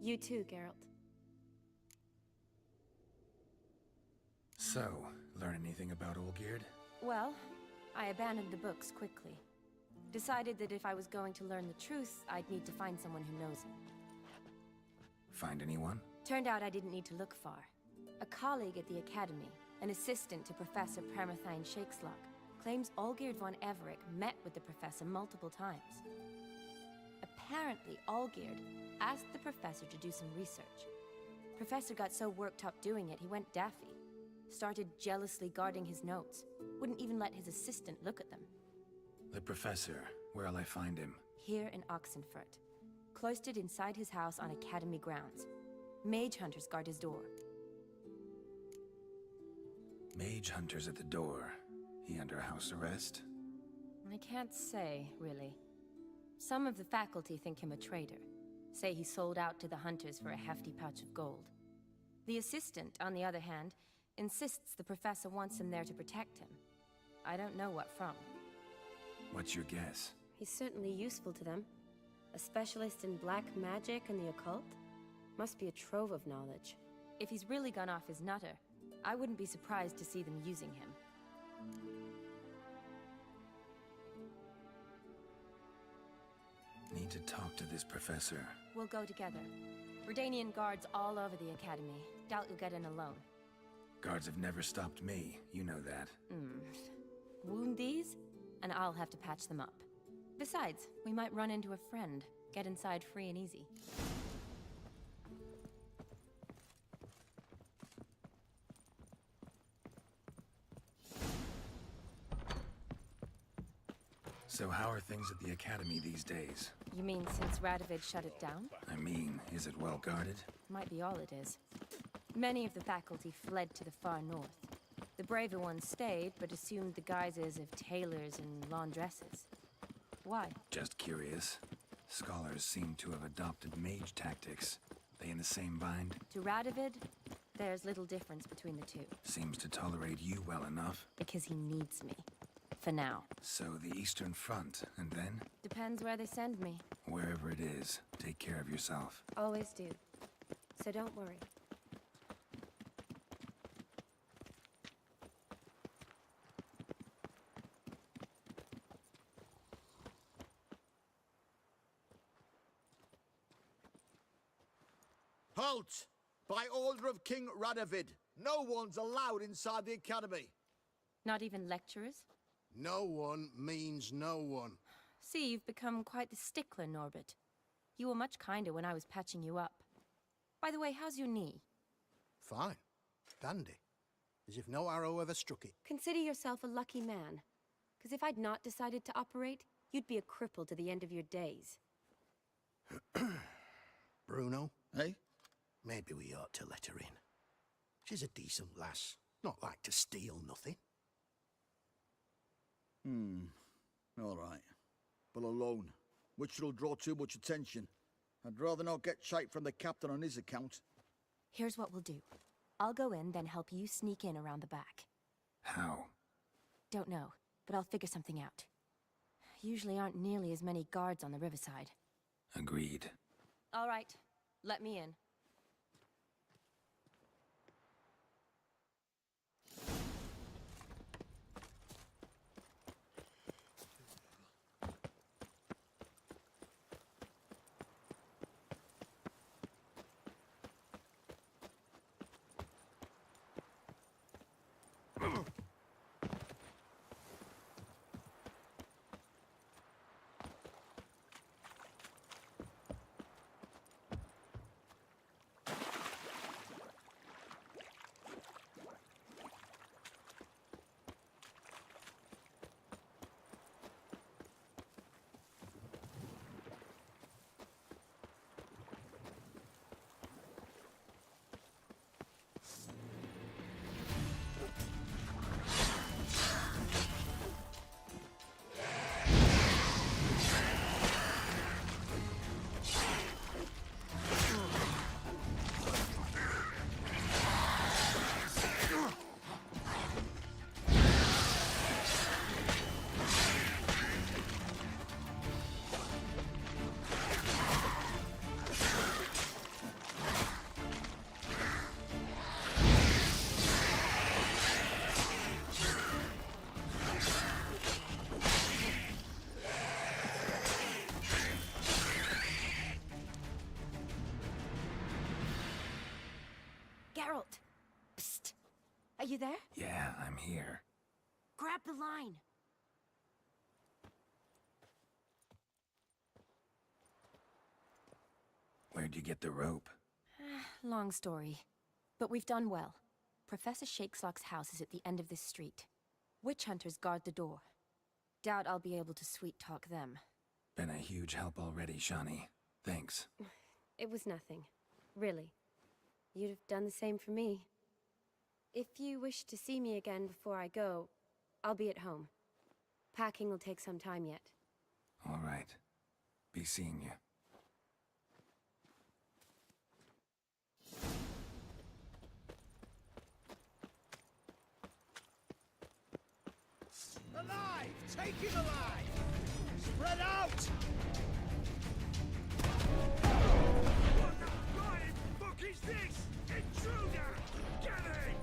You too, Geralt. So, learn anything about Olgierd? Well, I abandoned the books quickly. Decided that if I was going to learn the truth, I'd need to find someone who knows it. Find anyone? Turned out I didn't need to look far. A colleague at the Academy, an assistant to Professor Permathine Shakeslock, claims Olgierd von Everec met with the professor multiple times. Apparently, Olgierd asked the professor to do some research. Professor got so worked up doing it, he went daffy. Started jealously guarding his notes. Wouldn't even let his assistant look at them. The professor. Where'll I find him? Here in Oxenfurt. Cloistered inside his house on Academy grounds. Mage hunters guard his door. Mage hunters at the door. He under house arrest? I can't say, really. Some of the faculty think him a traitor. Say he sold out to the hunters for a hefty pouch of gold. The assistant, on the other hand, insists the professor wants him there to protect him. I don't know what from. What's your guess? He's certainly useful to them. A specialist in black magic and the occult? Must be a trove of knowledge. If he's really gone off his nutter, I wouldn't be surprised to see them using him. Need to talk to this professor. We'll go together. Redanian guards all over the Academy. Doubt you'll get in alone. Guards have never stopped me. You know that. Wound these, and I'll have to patch them up. Besides, we might run into a friend. Get inside free and easy. So how are things at the Academy these days? You mean since Radovid shut it down? I mean, is it well guarded? Might be all it is. Many of the faculty fled to the far north. The braver ones stayed, but assumed the guises of tailors and laundresses. Why? Just curious. Scholars seem to have adopted mage tactics. They in the same bind? To Radovid, there's little difference between the two. Seems to tolerate you well enough. Because he needs me. For now. So the Eastern Front, and then? Depends where they send me. Wherever it is, take care of yourself. Always do. So don't worry. Halt! By order of King Radovid, no one's allowed inside the Academy. Not even lecturers? No one means no one. See, you've become quite the stickler, Norbert. You were much kinder when I was patching you up. By the way, how's your knee? Fine. Dandy. As if no arrow ever struck it. Consider yourself a lucky man. Because if I'd not decided to operate, you'd be a cripple to the end of your days. Bruno, eh? Maybe we ought to let her in. She's a decent lass. Not like to steal nothing. All right. But alone, which will draw too much attention. I'd rather not get shite from the captain on his account. Here's what we'll do. I'll go in, then help you sneak in around the back. How? Don't know, but I'll figure something out. Usually aren't nearly as many guards on the riverside. Agreed. All right, let me in. you there? Yeah, I'm here. Grab the line. Where'd you get the rope? Long story. But we've done well. Professor Shakesock's house is at the end of this street. Witch hunters guard the door. Doubt I'll be able to sweet-talk them. Been a huge help already, Shani. Thanks. It was nothing. Really. You'd have done the same for me. If you wish to see me again before I go, I'll be at home. Packing will take some time yet. All right. Be seeing you. Alive! Take him alive! Spread out! What the flying fuck is this? Intruder! Get him!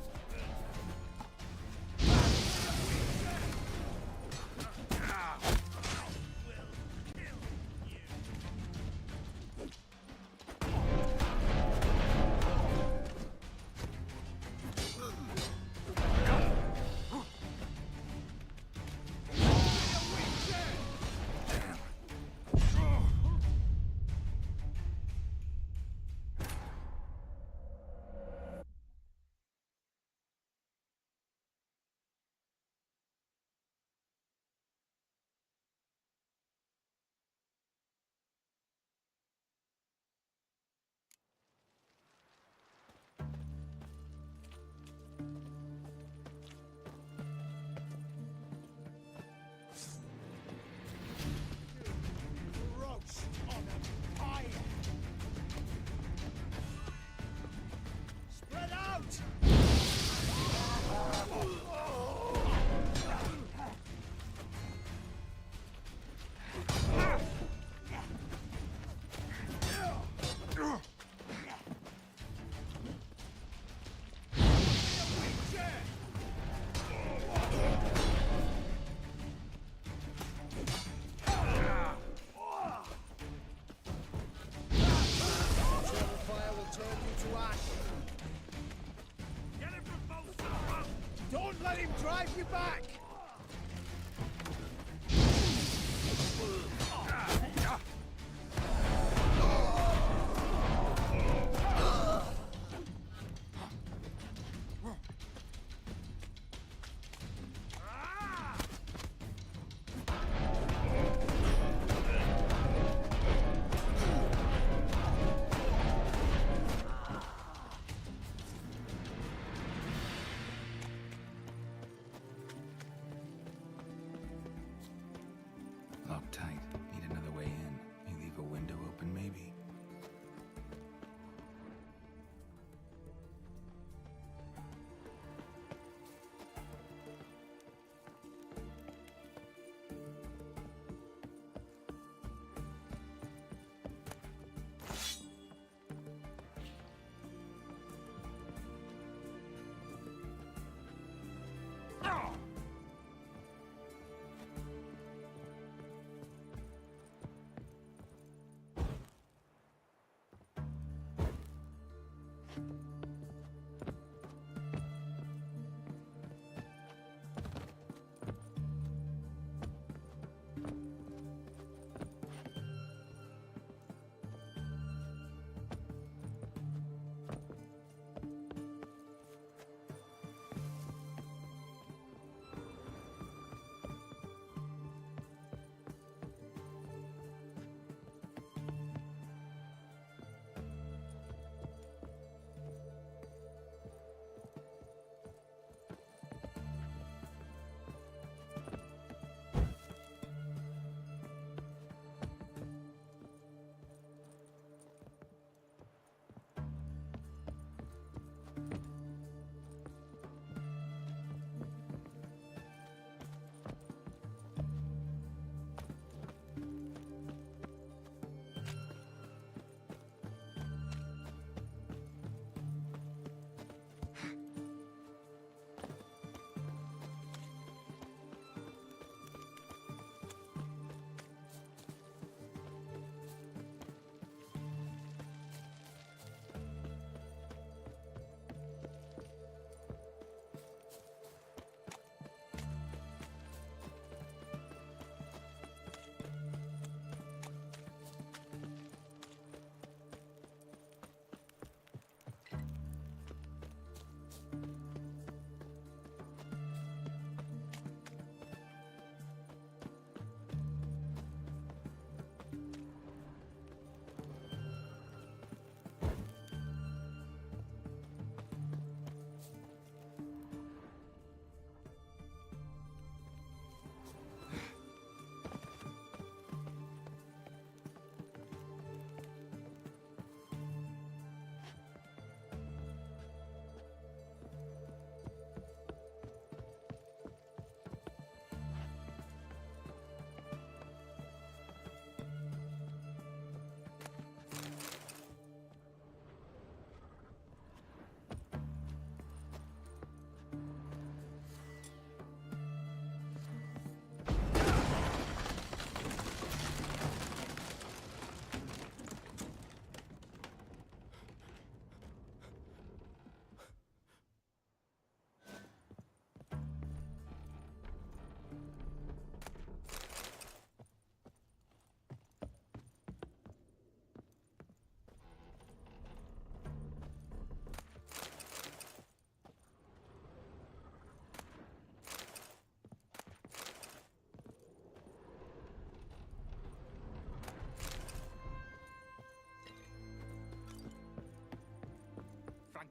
Don't let him drive you back!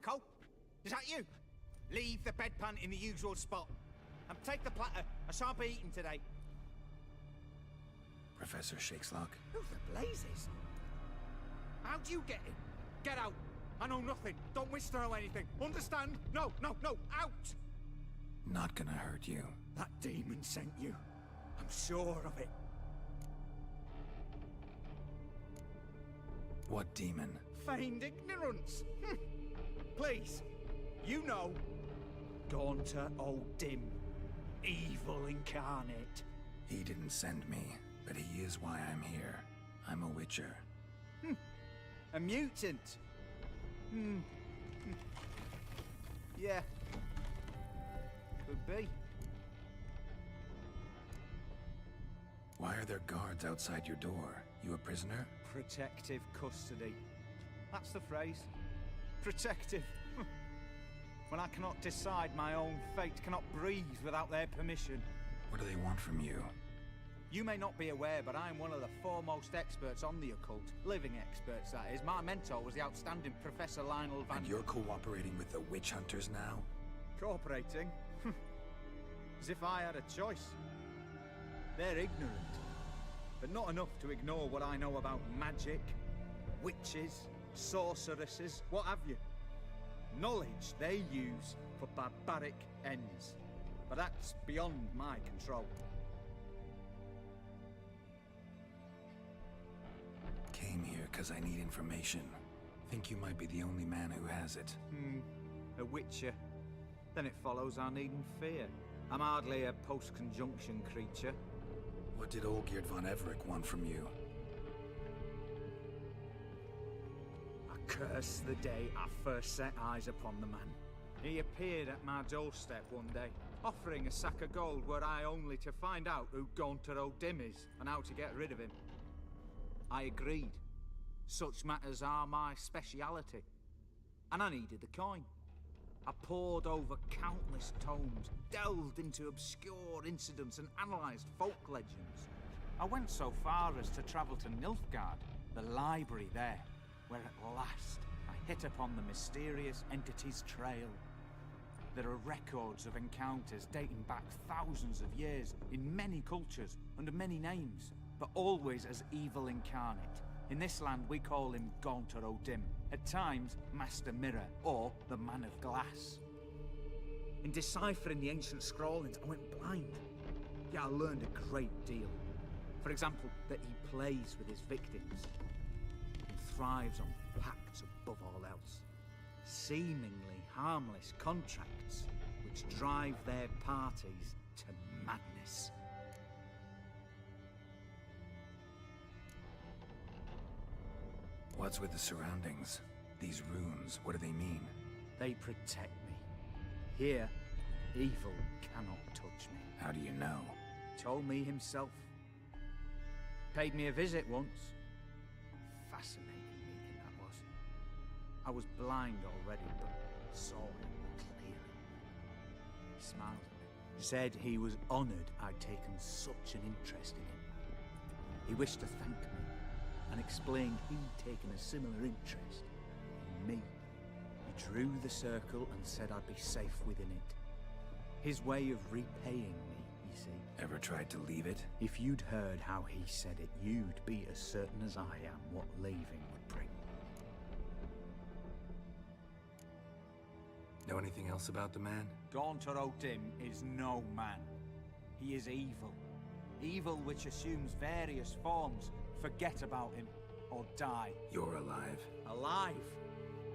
Echo? Is that you? Leave the bedpan in the usual spot. And take the platter. I shan't be eating today. Professor Shakeslock? Who the blazes? How'd you get in? Get out. I know nothing. Don't wish to know anything. Understand? No, no, no. Out! Not gonna hurt you. That demon sent you. I'm sure of it. What demon? Feigned ignorance. Please. You know. Gaunter O'Dim. Evil incarnate. He didn't send me, but he is why I'm here. I'm a witcher. A mutant. Yeah. Could be. Why are there guards outside your door? You a prisoner? Protective custody. That's the phrase. Protective. When I cannot decide my own fate, cannot breathe without their permission. What do they want from you? You may not be aware, but I'm one of the foremost experts on the occult. Living experts, that is. My mentor was the outstanding Professor Lionel Van... And you're cooperating with the witch hunters now? Cooperating? As if I had a choice. They're ignorant, but not enough to ignore what I know about magic, witches, sorceresses, what have you. Knowledge they use for barbaric ends. But that's beyond my control. Came here because I need information. Think you might be the only man who has it. A witcher. Then it follows I needn't fear. I'm hardly a post-conjunction creature. What did Olgierd von Everec want from you? I curse the day I first set eyes upon the man. He appeared at my doorstep one day, offering a sack of gold were I only to find out who Gaunter O'Dim is and how to get rid of him. I agreed. Such matters are my speciality. And I needed the coin. I pored over countless tomes, delved into obscure incidents and analysed folk legends. I went so far as to travel to Nilfgaard, the library there, where at last I hit upon the mysterious entity's trail. There are records of encounters dating back thousands of years in many cultures, under many names, but always as evil incarnate. In this land we call him Gaunter O'Dim, at times Master Mirror, or the Man of Glass. In deciphering the ancient scrawlings, I went blind. Yet I learned a great deal. For example, that he plays with his victims and thrives on pacts above all else. Seemingly harmless contracts which drive their parties to madness. What's with the surroundings? These runes, what do they mean? They protect me. Here, evil cannot touch me. How do you know? Told me himself. Paid me a visit once. Fascinating meeting that was. I was blind already, but saw him clearly. He smiled at me. Said he was honoured I'd taken such an interest in him. He wished to thank me and explained he'd taken a similar interest in me. He drew the circle and said I'd be safe within it. His way of repaying me, you see. Ever tried to leave it? If you'd heard how he said it, you'd be as certain as I am what leaving would bring. Know anything else about the man? Gaunter O'Dim is no man. He is evil. Evil which assumes various forms. Forget about him, or die. You're alive. Alive?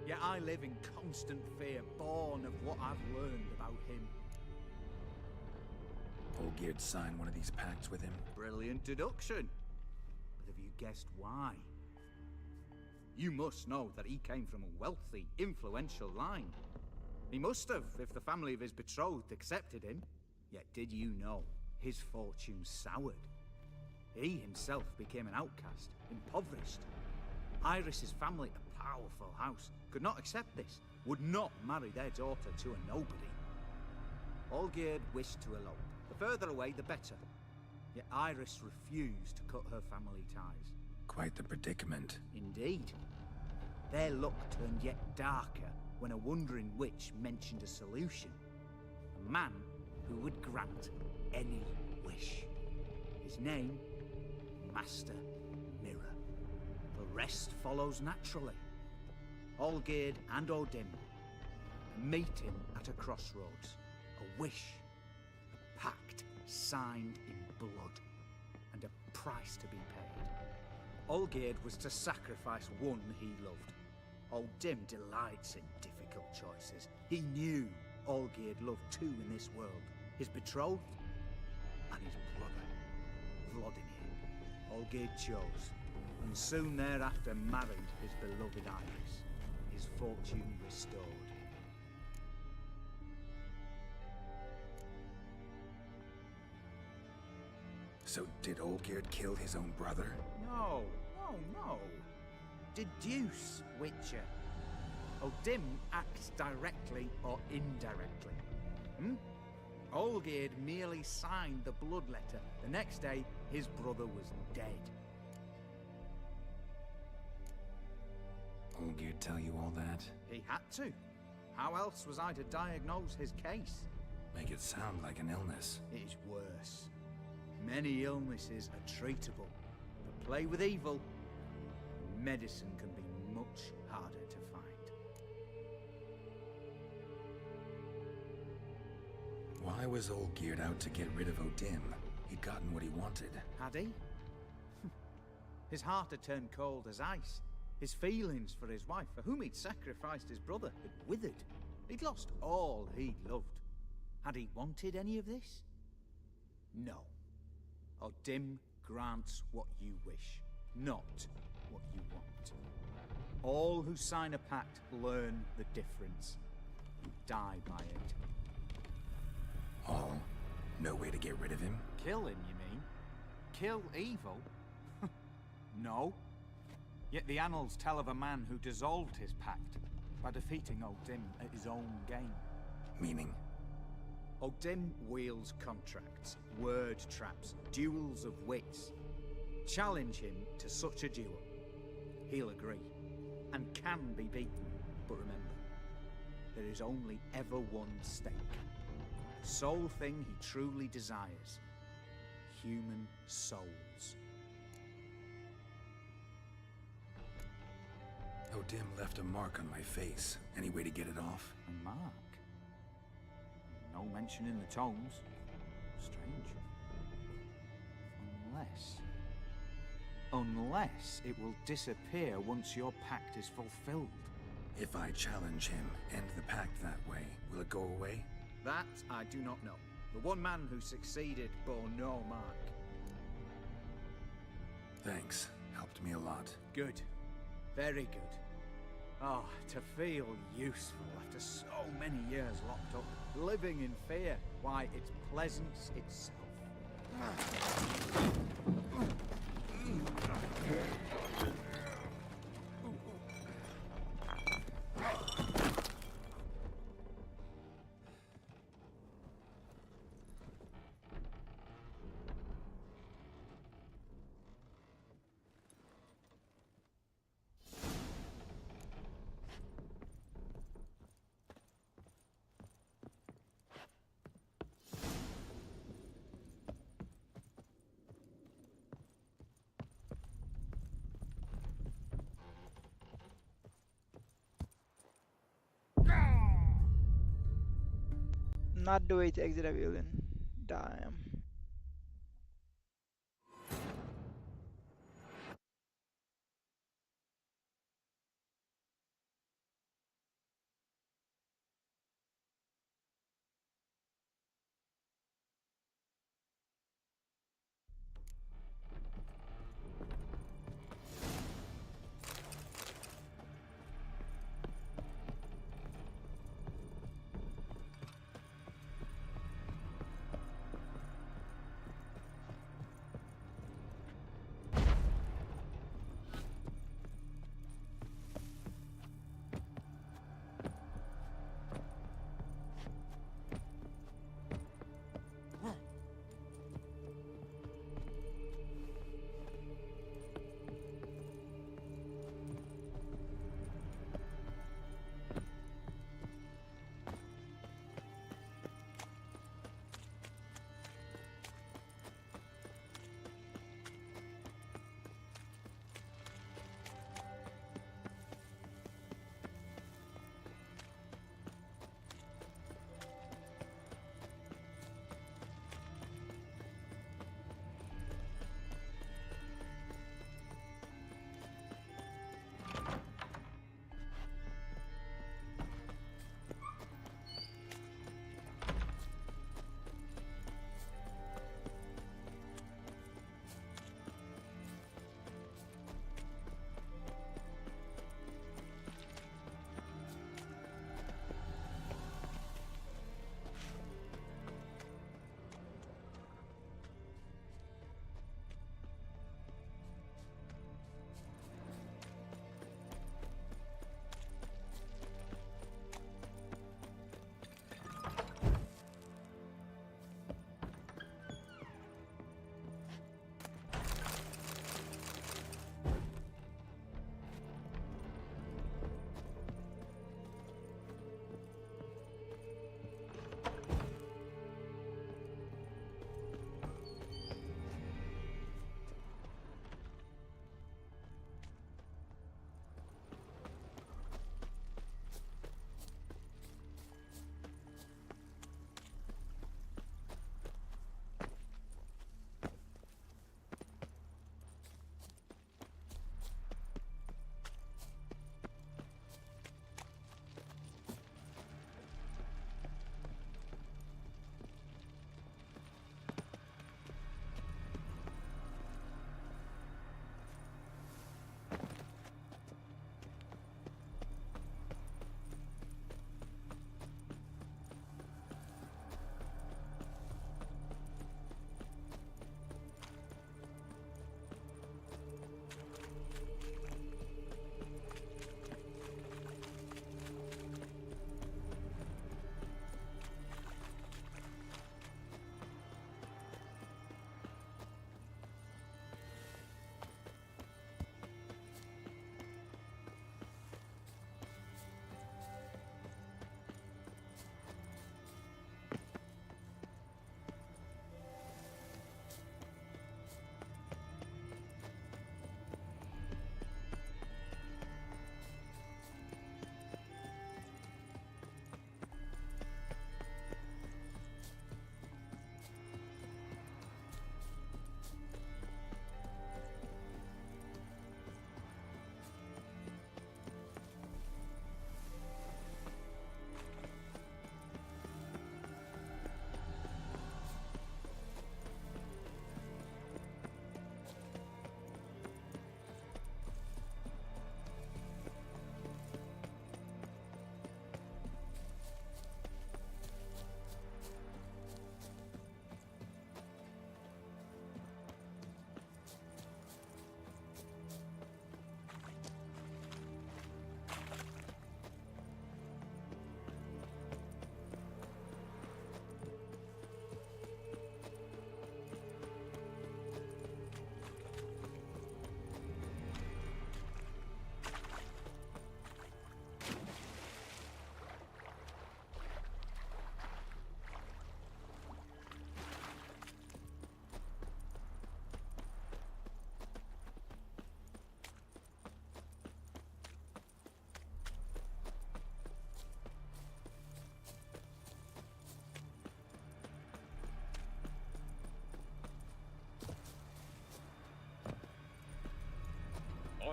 Yet I live in constant fear, born of what I've learned about him. Olgierd signed one of these pacts with him? Brilliant deduction. But have you guessed why? You must know that he came from a wealthy, influential line. He must have, if the family of his betrothed accepted him. Yet did you know his fortune soured? He himself became an outcast, impoverished. Iris's family, a powerful house, could not accept this, would not marry their daughter to a nobody. Olgierd wished to elope. The further away, the better. Yet Iris refused to cut her family ties. Quite the predicament. Indeed. Their luck turned yet darker when a wandering witch mentioned a solution. A man who would grant any wish. His name, Master Mirror. The rest follows naturally. Olgierd and Odin, a meeting at a crossroads, a wish, a pact signed in blood, and a price to be paid. Olgierd was to sacrifice one he loved. Odin delights in difficult choices. He knew Olgierd loved two in this world, his betrothed and his brother, Vladimir. Olgierd chose, and soon thereafter married his beloved Iris, his fortune restored. So did Olgierd kill his own brother? No. Deduce, Witcher. Odin acts directly or indirectly. Olgierd merely signed the blood letter. The next day, his brother was dead. Olgierd tell you all that? He had to. How else was I to diagnose his case? Make it sound like an illness. It is worse. Many illnesses are treatable, but play with evil, medicine can be much harder to find. Why was Olgierd out to get rid of Odin? He'd gotten what he wanted. Had he? His heart had turned cold as ice. His feelings for his wife, for whom he'd sacrificed his brother, had withered. He'd lost all he'd loved. Had he wanted any of this? No. Odin grants what you wish, not what you want. All who sign a pact learn the difference and die by it. All? No way to get rid of him? Kill him, you mean? Kill evil? No. Yet the annals tell of a man who dissolved his pact by defeating Odin at his own game. Meaning? Odin wields contracts, word traps, duels of wits. Challenge him to such a duel. He'll agree, and can be beaten. But remember, there is only ever one stake. The sole thing he truly desires. Human souls. Odin left a mark on my face. Any way to get it off? A mark? No mention in the tomes. Strange. Unless it will disappear once your pact is fulfilled. If I challenge him, end the pact that way, will it go away? That I do not know. The one man who succeeded bore no mark. Thanks. Helped me a lot. Good. Very good. Oh, to feel useful after so many years locked up, living in fear. Why, it's pleasance itself. Not the way to exit a villain. Damn.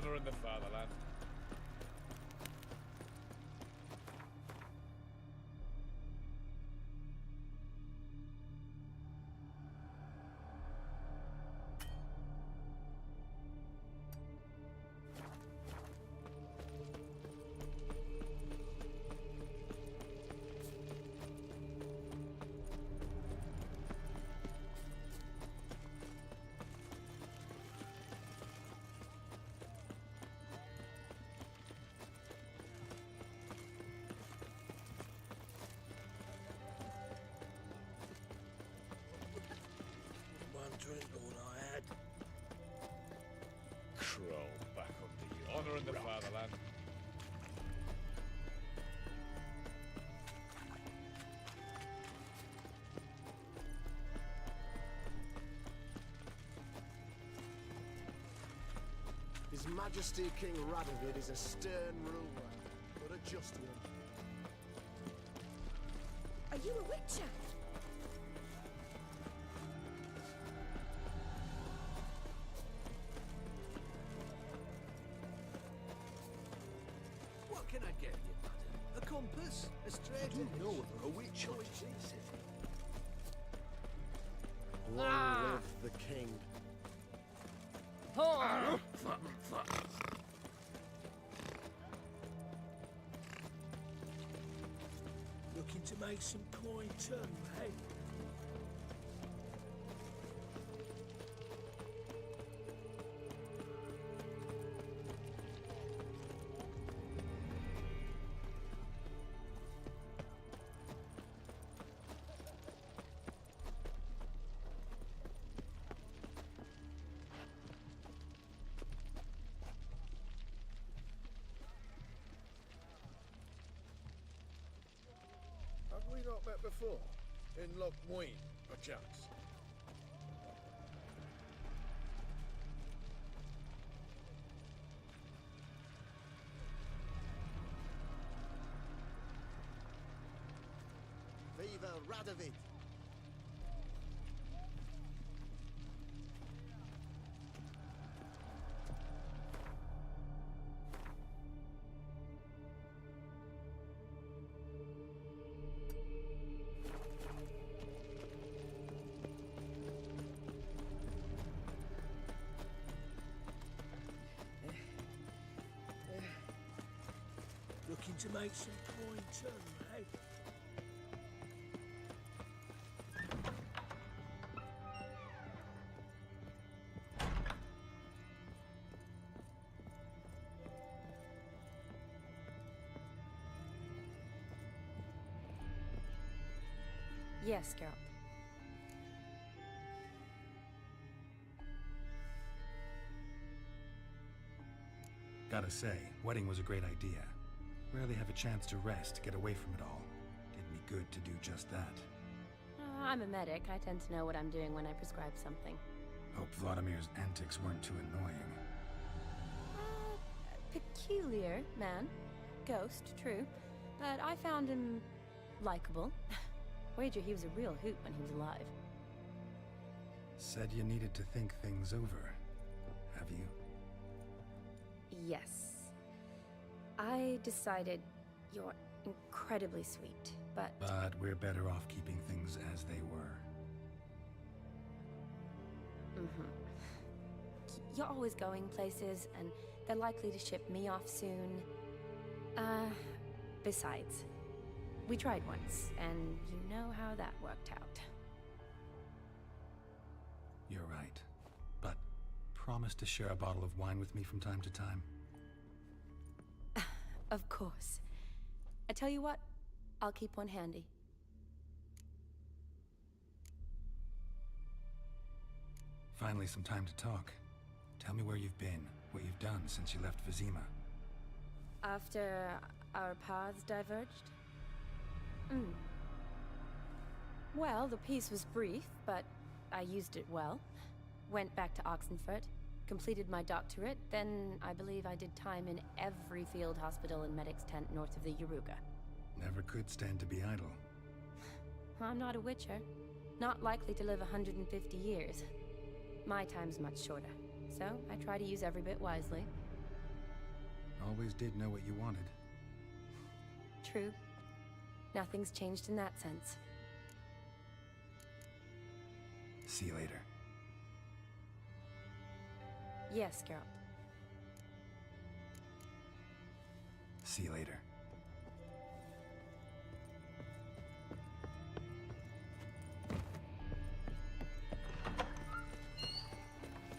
Honouring the fatherland. Drink all I had. Crawl back under you. Honouring the fatherland. His Majesty King Radovid is a stern ruler, but a just one. Are you a witcher? What can I get you, madam? A compass? A straight edge? No other a witch hunt. Long live the king. Looking to make some coin too, hey? Have we not met before? In Loch Muin, perchance? Viva Radovid! Looking to make some coin too, hey? Yes, Geralt. Gotta say, wedding was a great idea. Rarely have a chance to rest, get away from it all. Did me good to do just that. I'm a medic. I tend to know what I'm doing when I prescribe something. Hope Vladimir's antics weren't too annoying. Peculiar man. Ghost, true. But I found him likable. Wager he was a real hoot when he was alive. Said you needed to think things over. Have you? Yes. I decided you're incredibly sweet, but... But we're better off keeping things as they were. You're always going places, and they're likely to ship me off soon. Besides, we tried once, and you know how that worked out. You're right. But promise to share a bottle of wine with me from time to time. Of course. I tell you what, I'll keep one handy. Finally, some time to talk. Tell me where you've been, what you've done since you left Vizima. After our paths diverged? Well, the peace was brief, but I used it well. Went back to Oxenfurt, completed my doctorate, then I believe I did time in every field hospital and medic's tent north of the Yaruga. Never could stand to be idle. I'm not a witcher. Not likely to live 150 years. My time's much shorter, so I try to use every bit wisely. Always did know what you wanted. True. Nothing's changed in that sense. See you later. Yes, Geralt. See you later.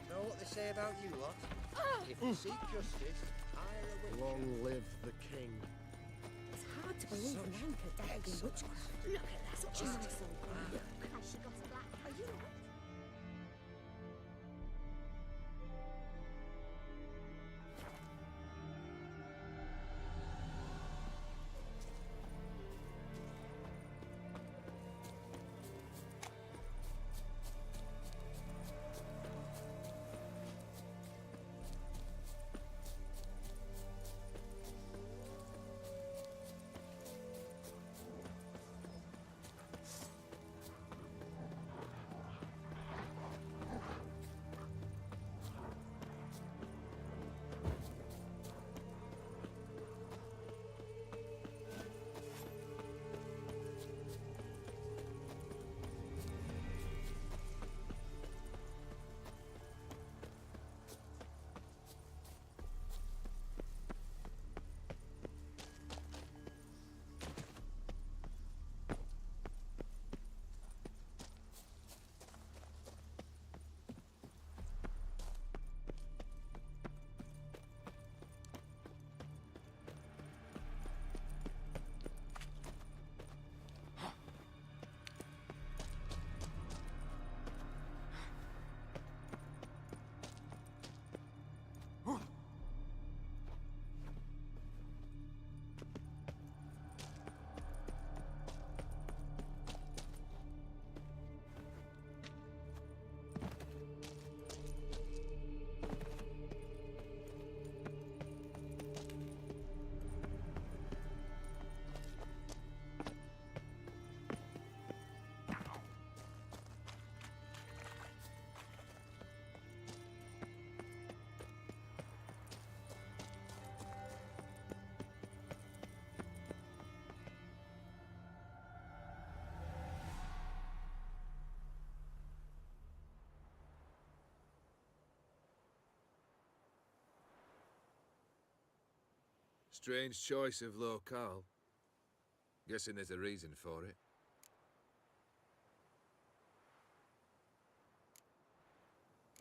Know what they say about you lot? If you seek justice, hire a witcher. Long live the king. It's hard to believe a man could dabble in witchcraft. Look at that. Such a nice old girl. Look. Has she got a black? Are you right? Strange choice of locale. Guessing there's a reason for it.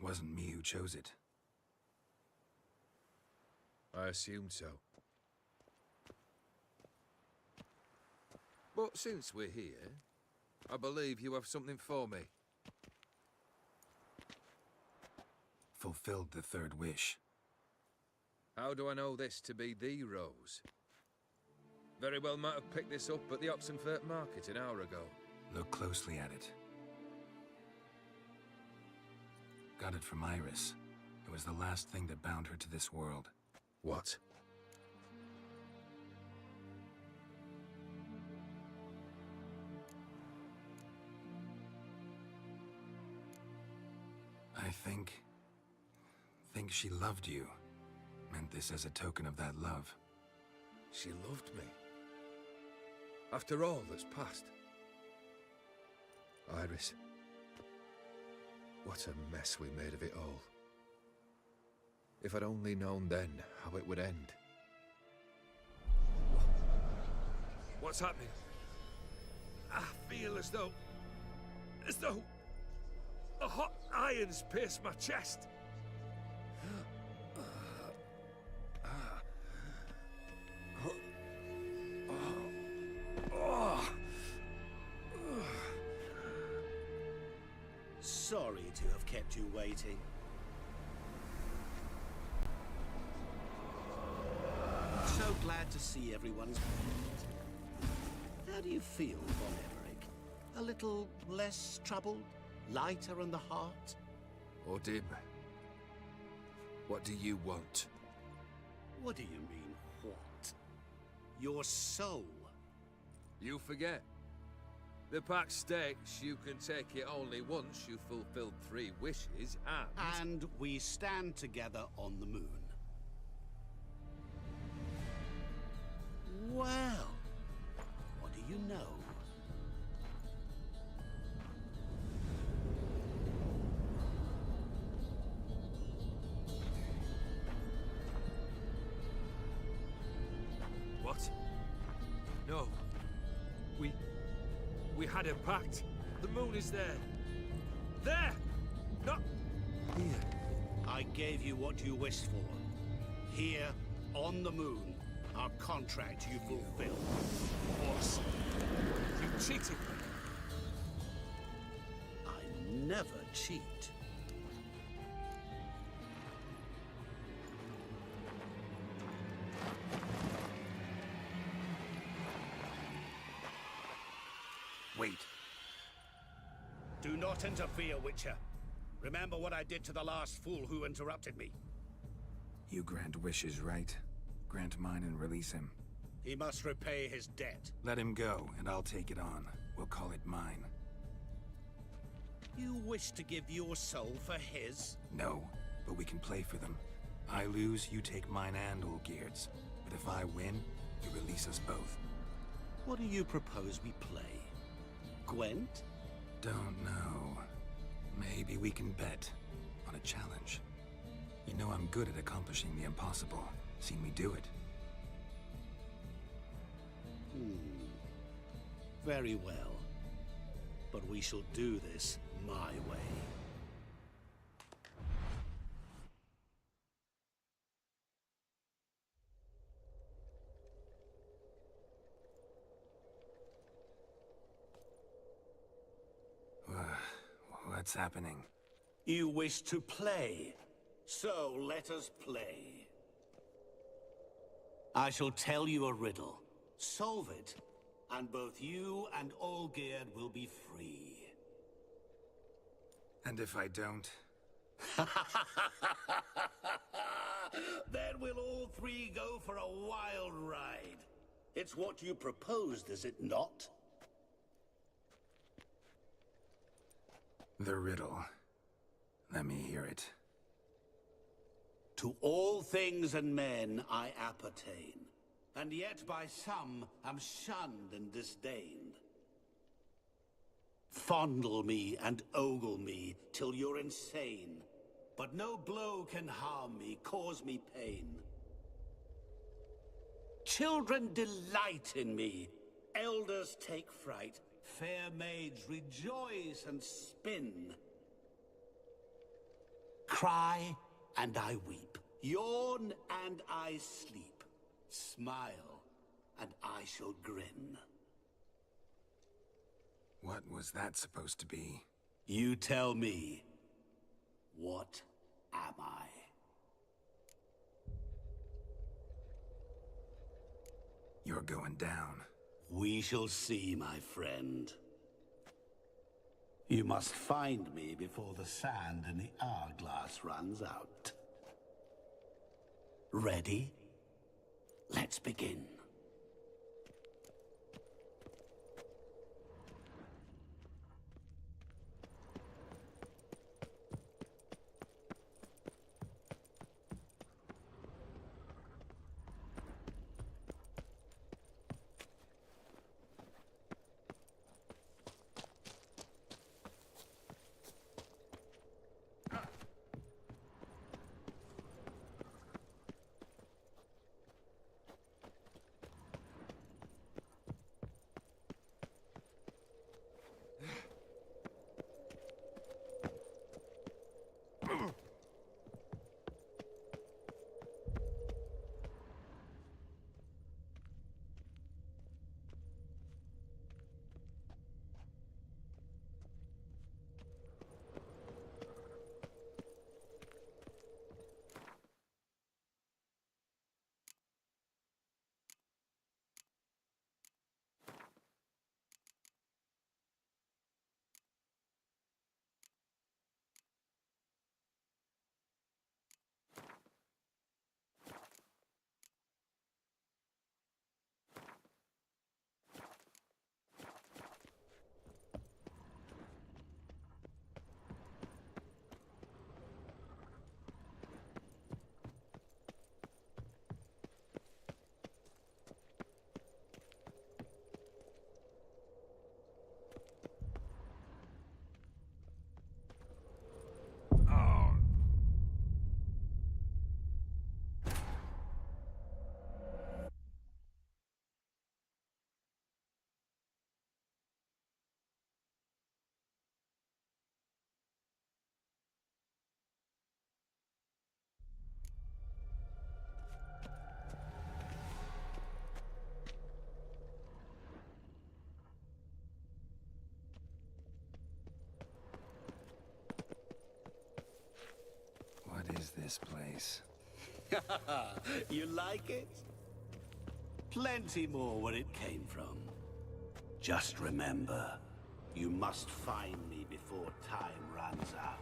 Wasn't me who chose it. I assumed so. But since we're here, I believe you have something for me. Fulfilled the third wish. How do I know this to be the rose? Very well might have picked this up at the Oxenfurt market an hour ago. Look closely at it. Got it from Iris. It was the last thing that bound her to this world. What? I think she loved you. Meant this as a token of that love. She loved me. After all that's passed. Iris. What a mess we made of it all. If I'd only known then how it would end. What's happening? I feel as though the hot irons pierce my chest. Sorry to have kept you waiting. So glad to see everyone's back. How do you feel, Von Everec? A little less troubled? Lighter on the heart? Odim, what do you want? What do you mean, what? Your soul. You forget. The pact states you can take it only once you've fulfilled 3 wishes, and... And we stand together on the moon. Well, what do you know? What? No. We had a pact. The moon is there. There! Not here. I gave you what you wished for. Here, on the moon, our contract you fulfilled. Boss, you cheated me. I never cheat. Wait. Do not interfere, Witcher. Remember what I did to the last fool who interrupted me. You grant wishes, right? Grant mine and release him. He must repay his debt. Let him go, and I'll take it on. We'll call it mine. You wish to give your soul for his? No, but we can play for them. I lose, you take mine and Olgierd's. But if I win, you release us both. What do you propose we play? Gwent? Don't know. Maybe we can bet on a challenge. You know I'm good at accomplishing the impossible. Seen me do it. Very well. But we shall do this my way. What's happening? You wish to play, so let us play. I shall tell you a riddle. Solve it, and both you and Olgierd will be free. And if I don't? Then we'll all three go for a wild ride. It's what you proposed, is it not? The riddle. Let me hear it. To all things and men I appertain, and yet by some am shunned and disdained. Fondle me and ogle me till you're insane, but no blow can harm me, cause me pain. Children delight in me, elders take fright, fair maids rejoice and spin. Cry and I weep, yawn and I sleep, smile and I shall grin. What was that supposed to be? You tell me, what am I? You're going down. We shall see, my friend. You must find me before the sand in the hourglass runs out. Ready? Let's begin. this place? You like it? Plenty more where it came from. Just remember, you must find me before time runs out.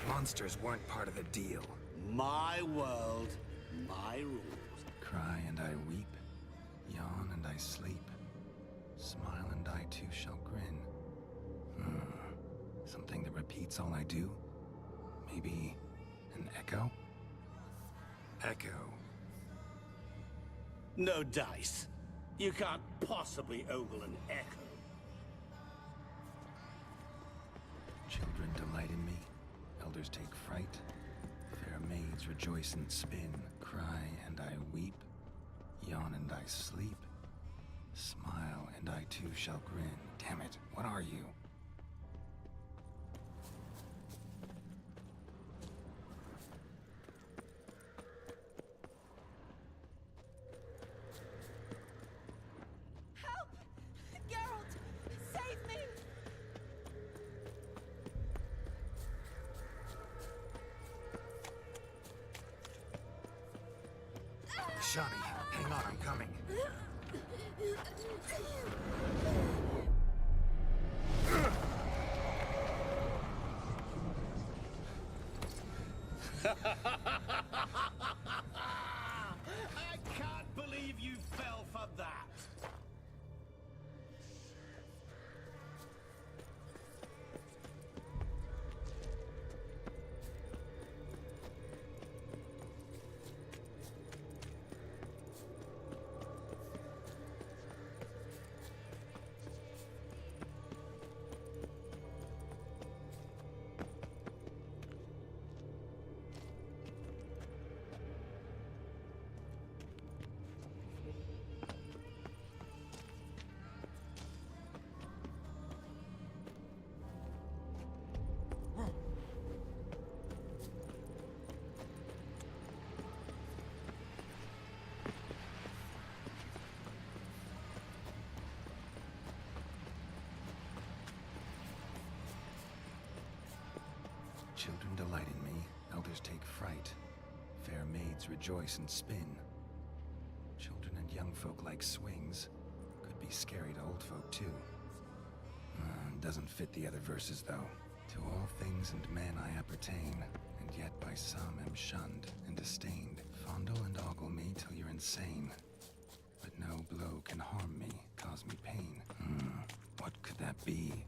Monsters weren't part of the deal. My world, my rules. Cry and I weep, yawn and I sleep, smile and I too shall grin. Something that repeats all I do? Maybe an echo? Echo. No dice. You can't possibly ogle an echo. Children delight in me, elders take fright, fair maids rejoice and spin, cry and I weep, yawn and I sleep, smile and I too shall grin. Damn it, what are you? Help! Geralt! Save me! Shani, hang on, I'm coming. I can't believe you fell for that. Children delight in me, elders take fright. Fair maids rejoice and spin. Children and young folk like swings. Could be scary to old folk too. Doesn't fit the other verses though. To all things and men I appertain, and yet by some am shunned and disdained. Fondle and ogle me till you're insane. But no blow can harm me, cause me pain. What could that be?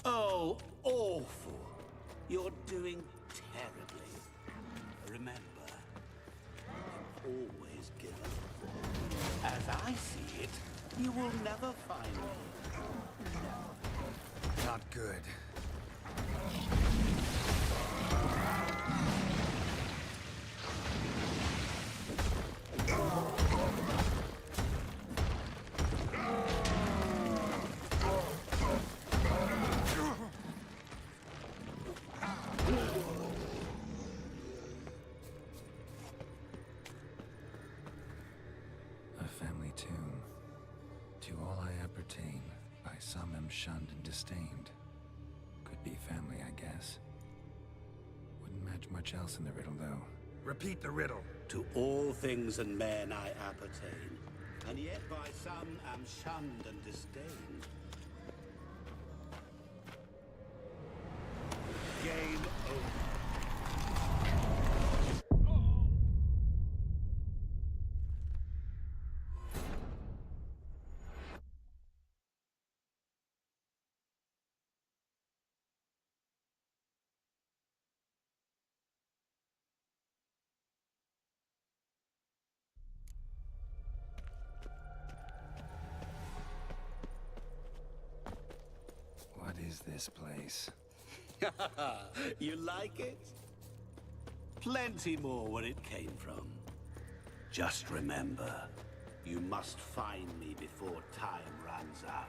Oh, awful. You're doing terribly. Remember, you always give up. As I see it, you will never find me. Not good. A family tomb. To all I appertain, by some am shunned and disdained. Could be family, I guess. Wouldn't match much else in the riddle, though. Repeat the riddle. To all things and men I appertain, and yet by some am shunned and disdained. Game over. What is this place? You like it? Plenty more where it came from. Just remember, you must find me before time runs out.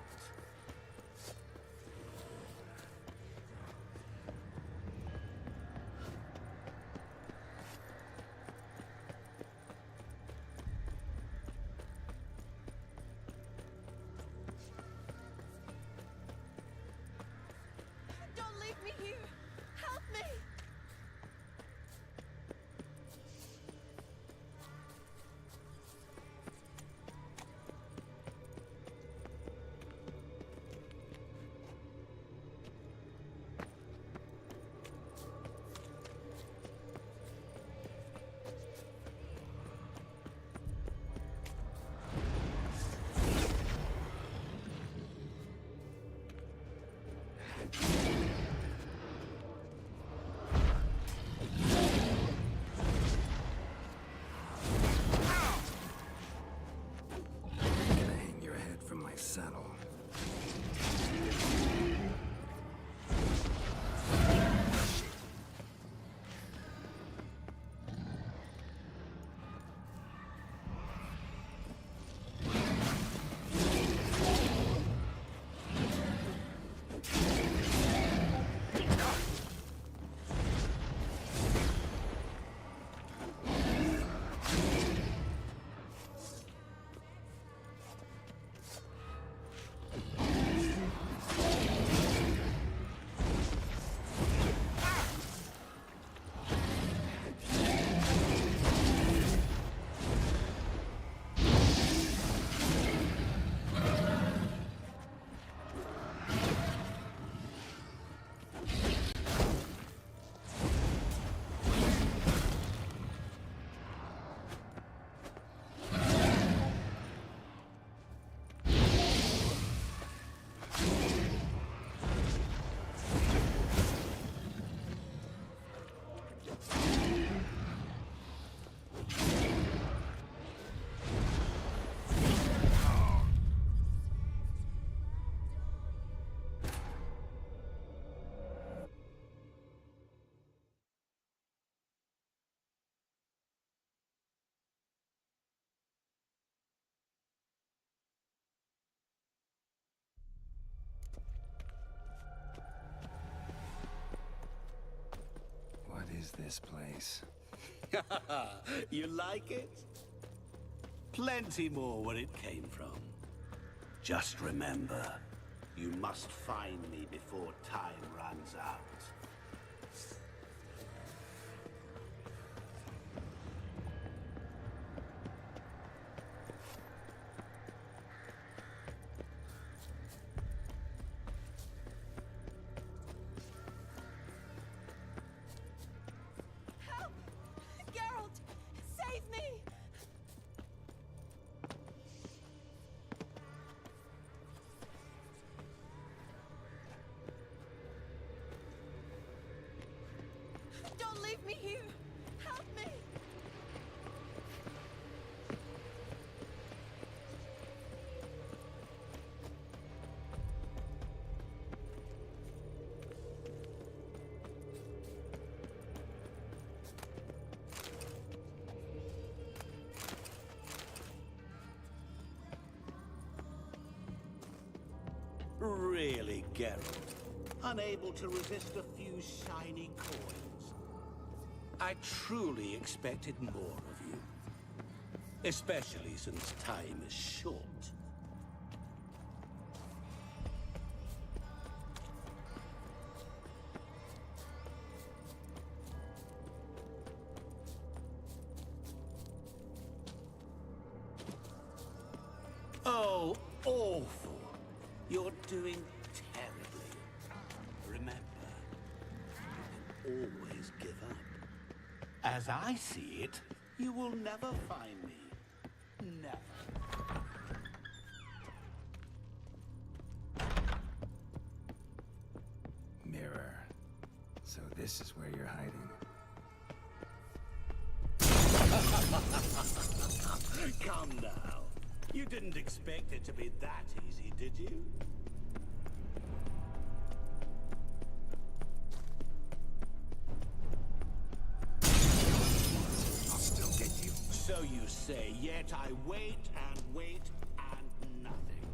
Don't leave me here! Help me! I'm gonna hang your head from my saddle. What is this place? You like it? Plenty more where it came from. Just remember, You must find me before time runs out. Help! Geralt! Save me! Don't leave me here! Help me! Really, Geralt? Unable to resist a few shiny coins? I truly expected more of you. Especially since time is short. Oh, awful. You're doing terribly. Remember, you can always give up. As I see it, you will never find me. Never. Mirror. So this is where you're hiding. Come now. You didn't expect it to be that easy, did you? I'll still get you. So you say, yet I wait and wait and nothing.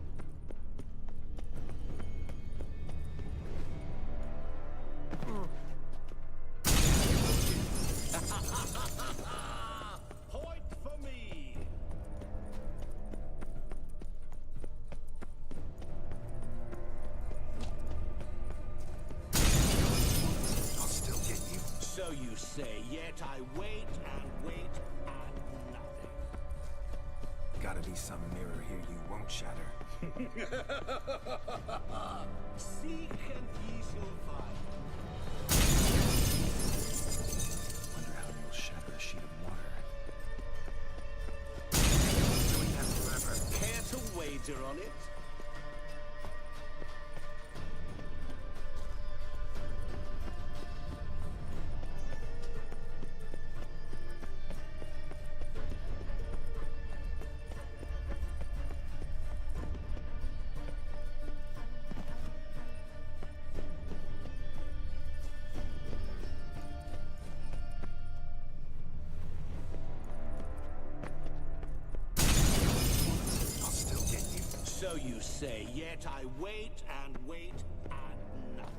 Point for me! I'll still get you. So you say, yet I wait and wait and nothing. Gotta be some mirror here you won't shatter. Seek and ye shall find. Wonder how you'll shatter a sheet of water. Doing that forever. Care to wager on it? I'll still get you. So you say, yet I wait and wait and nothing.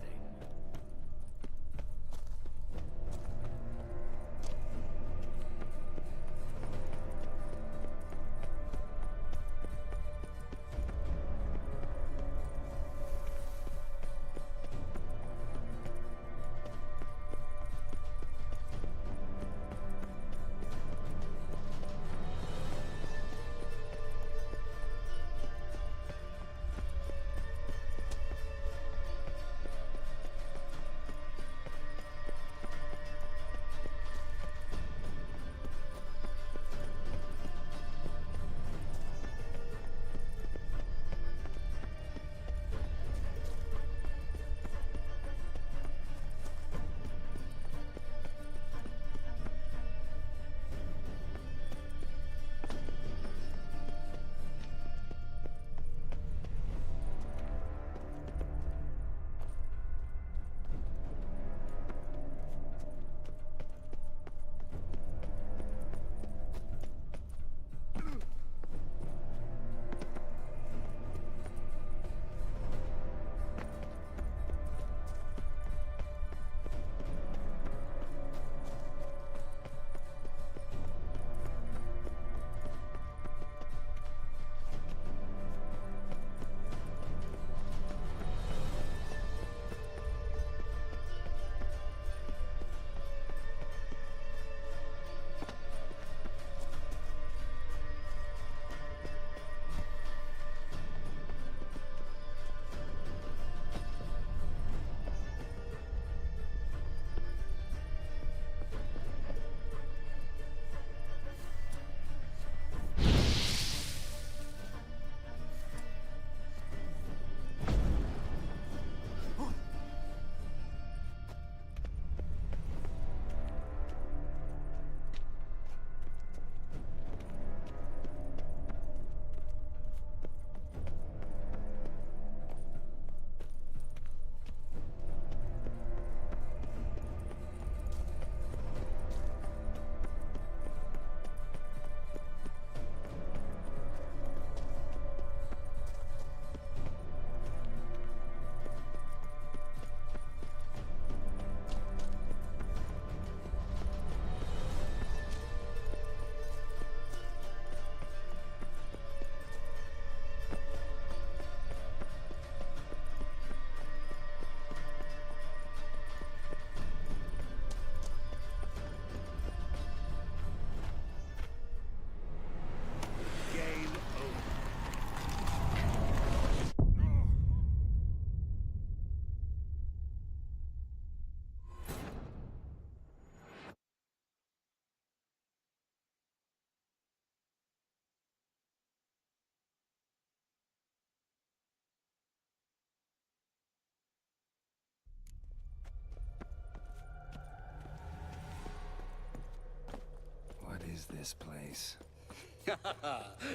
this place.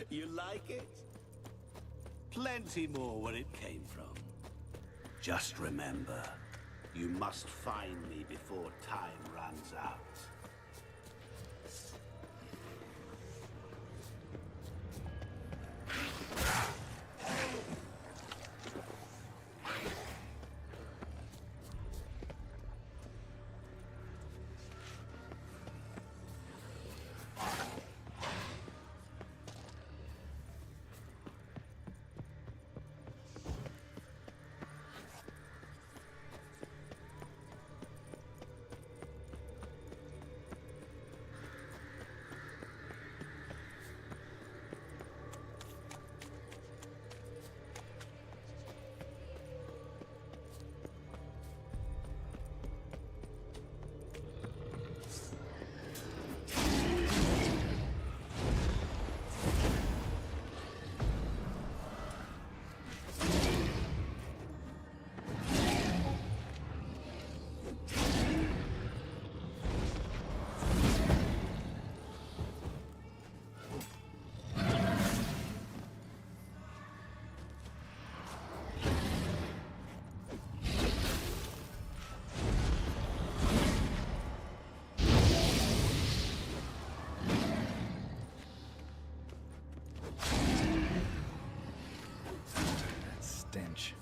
You like it? Plenty more where it came from. Just remember, you must find me before time runs out. Stench.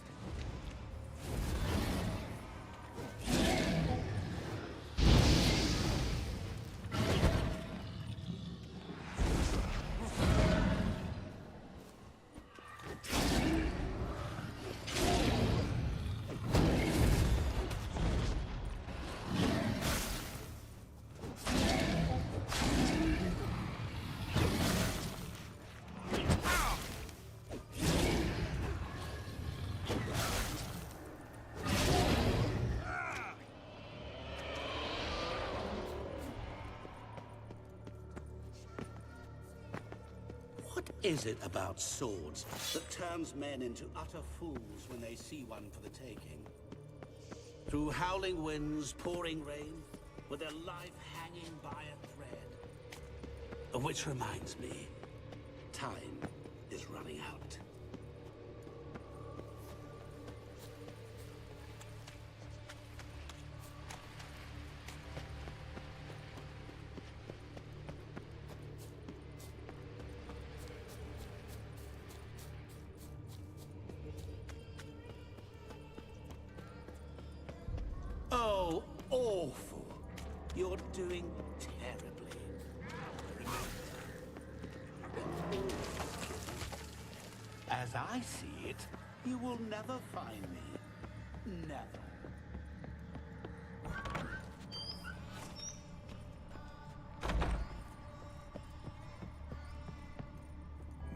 What is it about swords that turns men into utter fools when they see one for the taking? Through howling winds, pouring rain, with their life hanging by a thread. Which reminds me, time is running out. Oh, awful. You're doing terribly. As I see it, you will never find me. Never.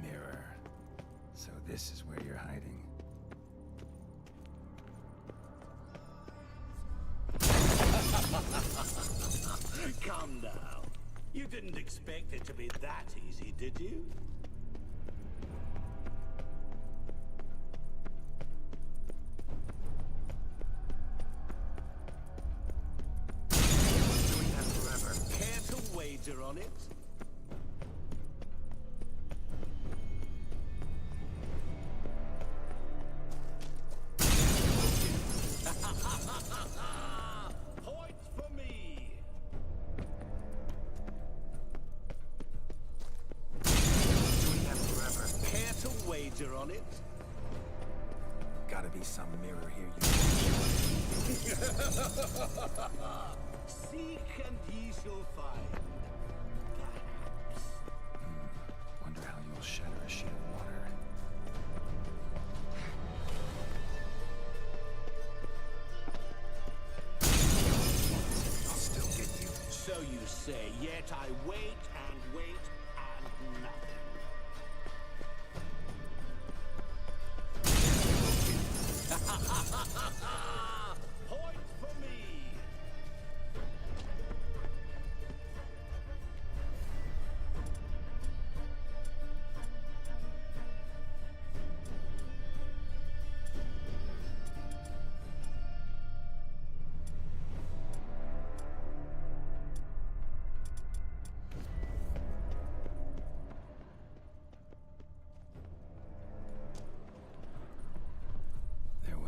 Mirror. So this is where you're hiding. Come now. You didn't expect it to be that easy, did you? Doing that forever. Care to wager on it? Point for me. Doing that forever. Care to wager on it? Gotta be some mirror here you Seek and ye shall find. Wonder how you'll shatter a sheet of water. I'll still get you. So you say, yet I wait and wait and nothing. Point for me.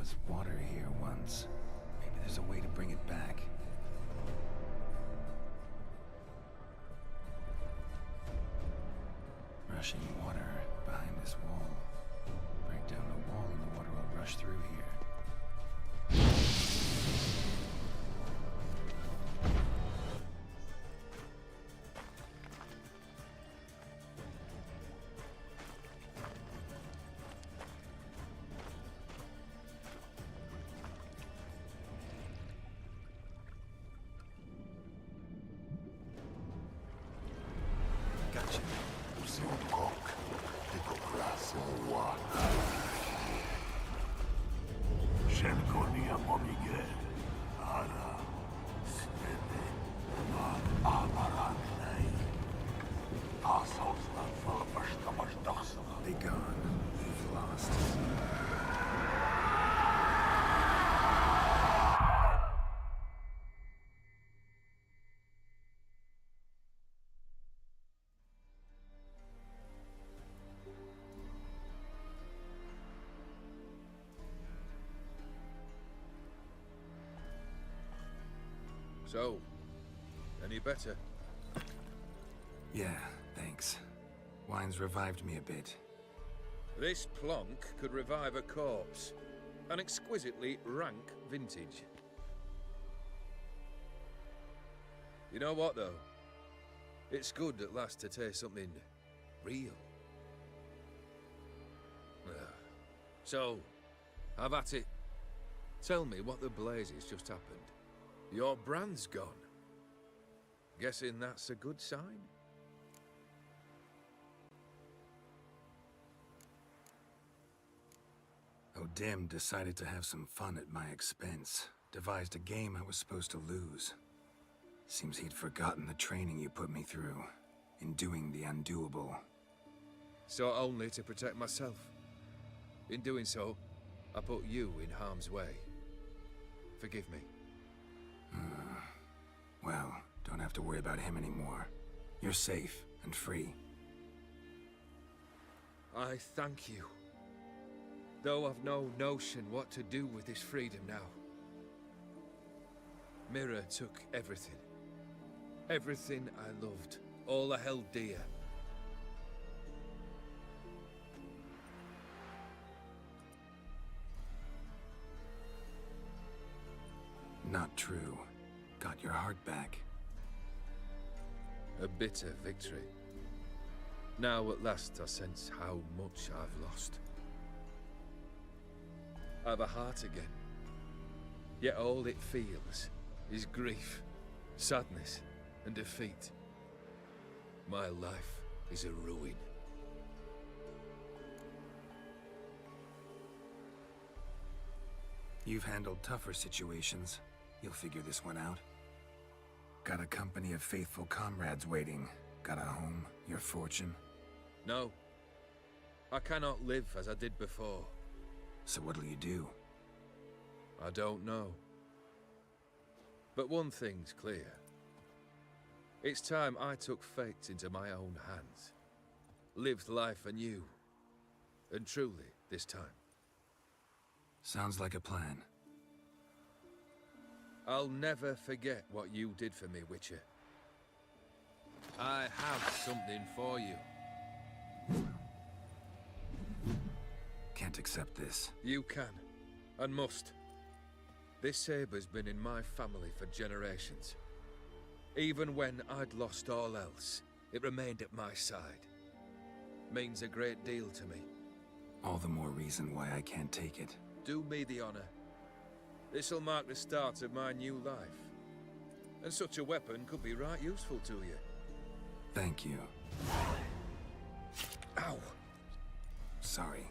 was water here once. Maybe there's a way to bring it back. Rushing water behind this wall. Break down the wall and the water will rush through here. Gotcha. Shelkonia Momige, Ara, Svete, Mar Amaran Lei. Assholsland for Be gone. You've lost. So, any better? Yeah, thanks. Wine's revived me a bit. This plonk could revive a corpse. An exquisitely rank vintage. You know what, though? It's good at last to taste something real. So, have at it. Tell me what the blazes just happened. Your brand's gone. Guessing that's a good sign? O'Dim decided to have some fun at my expense. Devised a game I was supposed to lose. Seems he'd forgotten the training you put me through. In doing the undoable. So only to protect myself. In doing so, I put you in harm's way. Forgive me. Well, don't have to worry about him anymore. You're safe and free. I thank you. Though I've no notion what to do with this freedom now. Mira took everything. Everything I loved. All I held dear. Not true. Got your heart back. A bitter victory. Now at last I sense how much I've lost. I've a heart again. Yet all it feels is grief, sadness, and defeat. My life is a ruin. You've handled tougher situations. You'll figure this one out. Got a company of faithful comrades waiting. Got a home, your fortune. No. I cannot live as I did before. So what'll you do? I don't know. But one thing's clear. It's time I took fate into my own hands. Lived life anew. And truly, this time. Sounds like a plan. I'll never forget what you did for me, Witcher. I have something for you. Can't accept this. You can, and must. This sabre's been in my family for generations. Even when I'd lost all else, it remained at my side. Means a great deal to me. All the more reason why I can't take it. Do me the honor. This'll mark the start of my new life. And such a weapon could be right useful to you. Thank you. Ow! Sorry.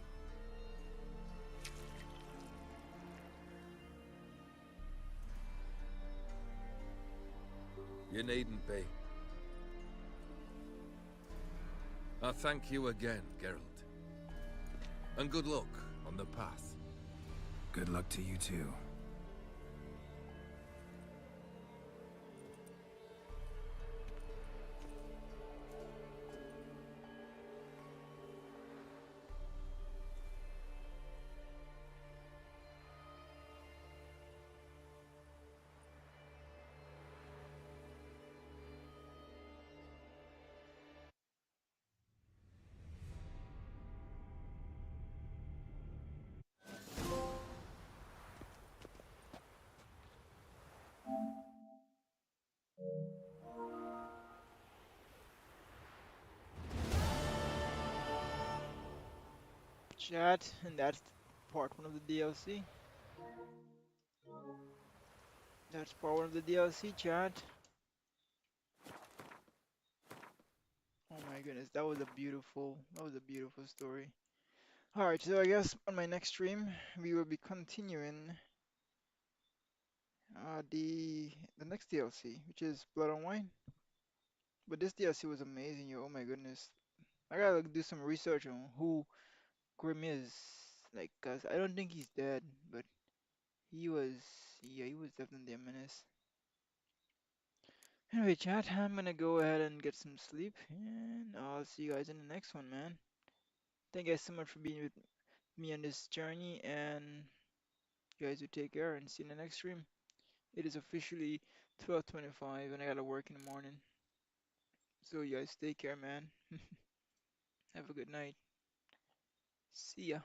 You needn't be. I thank you again, Geralt. And good luck on the path. Good luck to you too. Chat, and that's part 1 of the DLC. That's part 1 of the DLC, chat. Oh my goodness, that was a beautiful story. Alright, so I guess on my next stream we will be continuing the next DLC, which is Blood and Wine. But this DLC was amazing, yo. Oh my goodness. I gotta do some research on who Grim is. Like, cause I don't think he's dead, but he was, yeah, he was definitely a menace. Anyway, chat, I'm gonna go ahead and get some sleep, and I'll see you guys in the next one, man. Thank you guys so much for being with me on this journey, and you guys will take care and see you in the next stream. It is officially 12:25, and I gotta work in the morning. So you guys take care, man. Have a good night. See ya.